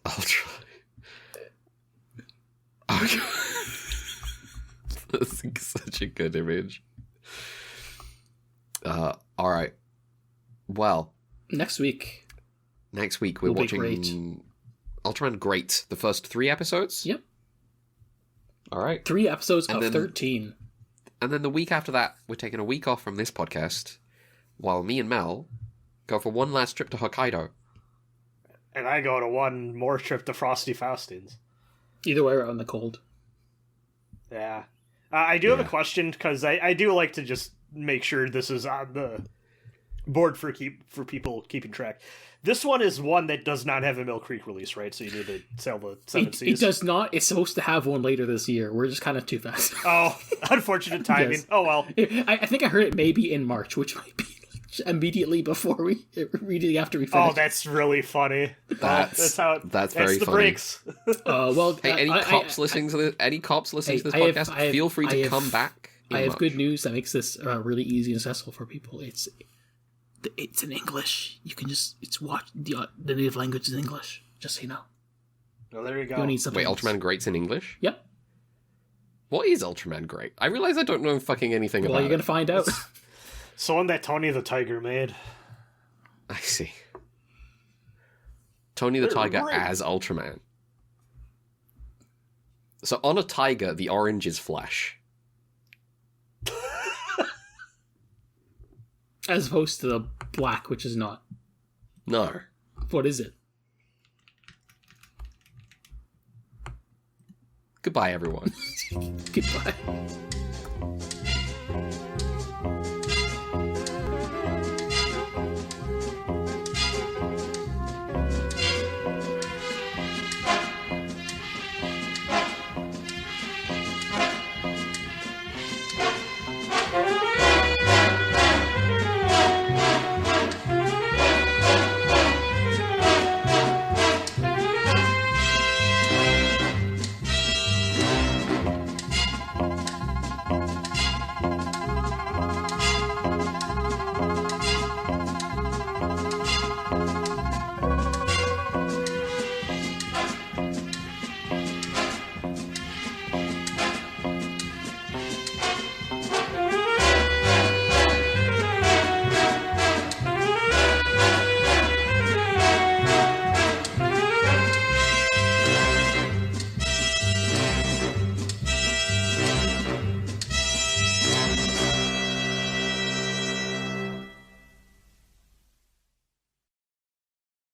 Ultra. Okay. This is such a good image. All right. Well,
next week
we're watching Ultraman Great, the first 3 episodes.
Yep.
All right.
3 episodes of 13.
And then the week after that, we're taking a week off from this podcast, while me and Mel go for one last trip to Hokkaido.
And I go to one more trip to Frosty Faustins.
Either way, we're out in the cold.
Yeah. I do have a question, because I do like to just make sure this is on the board for people keeping track. This one is one that does not have a Mill Creek release, right? So you need to sell the 7 Seas.
It does not. It's supposed to have one later this year. We're just kind of too fast.
Oh, unfortunate timing. Yes. Oh, well.
I think I heard it maybe in March, which might be immediately before immediately after we finish.
Oh, that's really funny. That's
very
the
funny.
Breaks.
Well, hey, any cops listening to this podcast, feel free to come back.
I have good news that makes this really easy and accessible for people. It's in English. You can just watch the native language is English. Just so you know.
Oh, there you go.
You need
Wait, Ultraman Great's in English?
Yep.
What is Ultraman Great? I realize I don't know fucking anything about it.
Well, you're gonna find out.
So one that Tony the Tiger made.
I see. Tony the Tiger as Ultraman. So on a tiger, the orange is flesh.
As opposed to the black, which is not.
No.
What is it?
Goodbye, everyone.
Goodbye.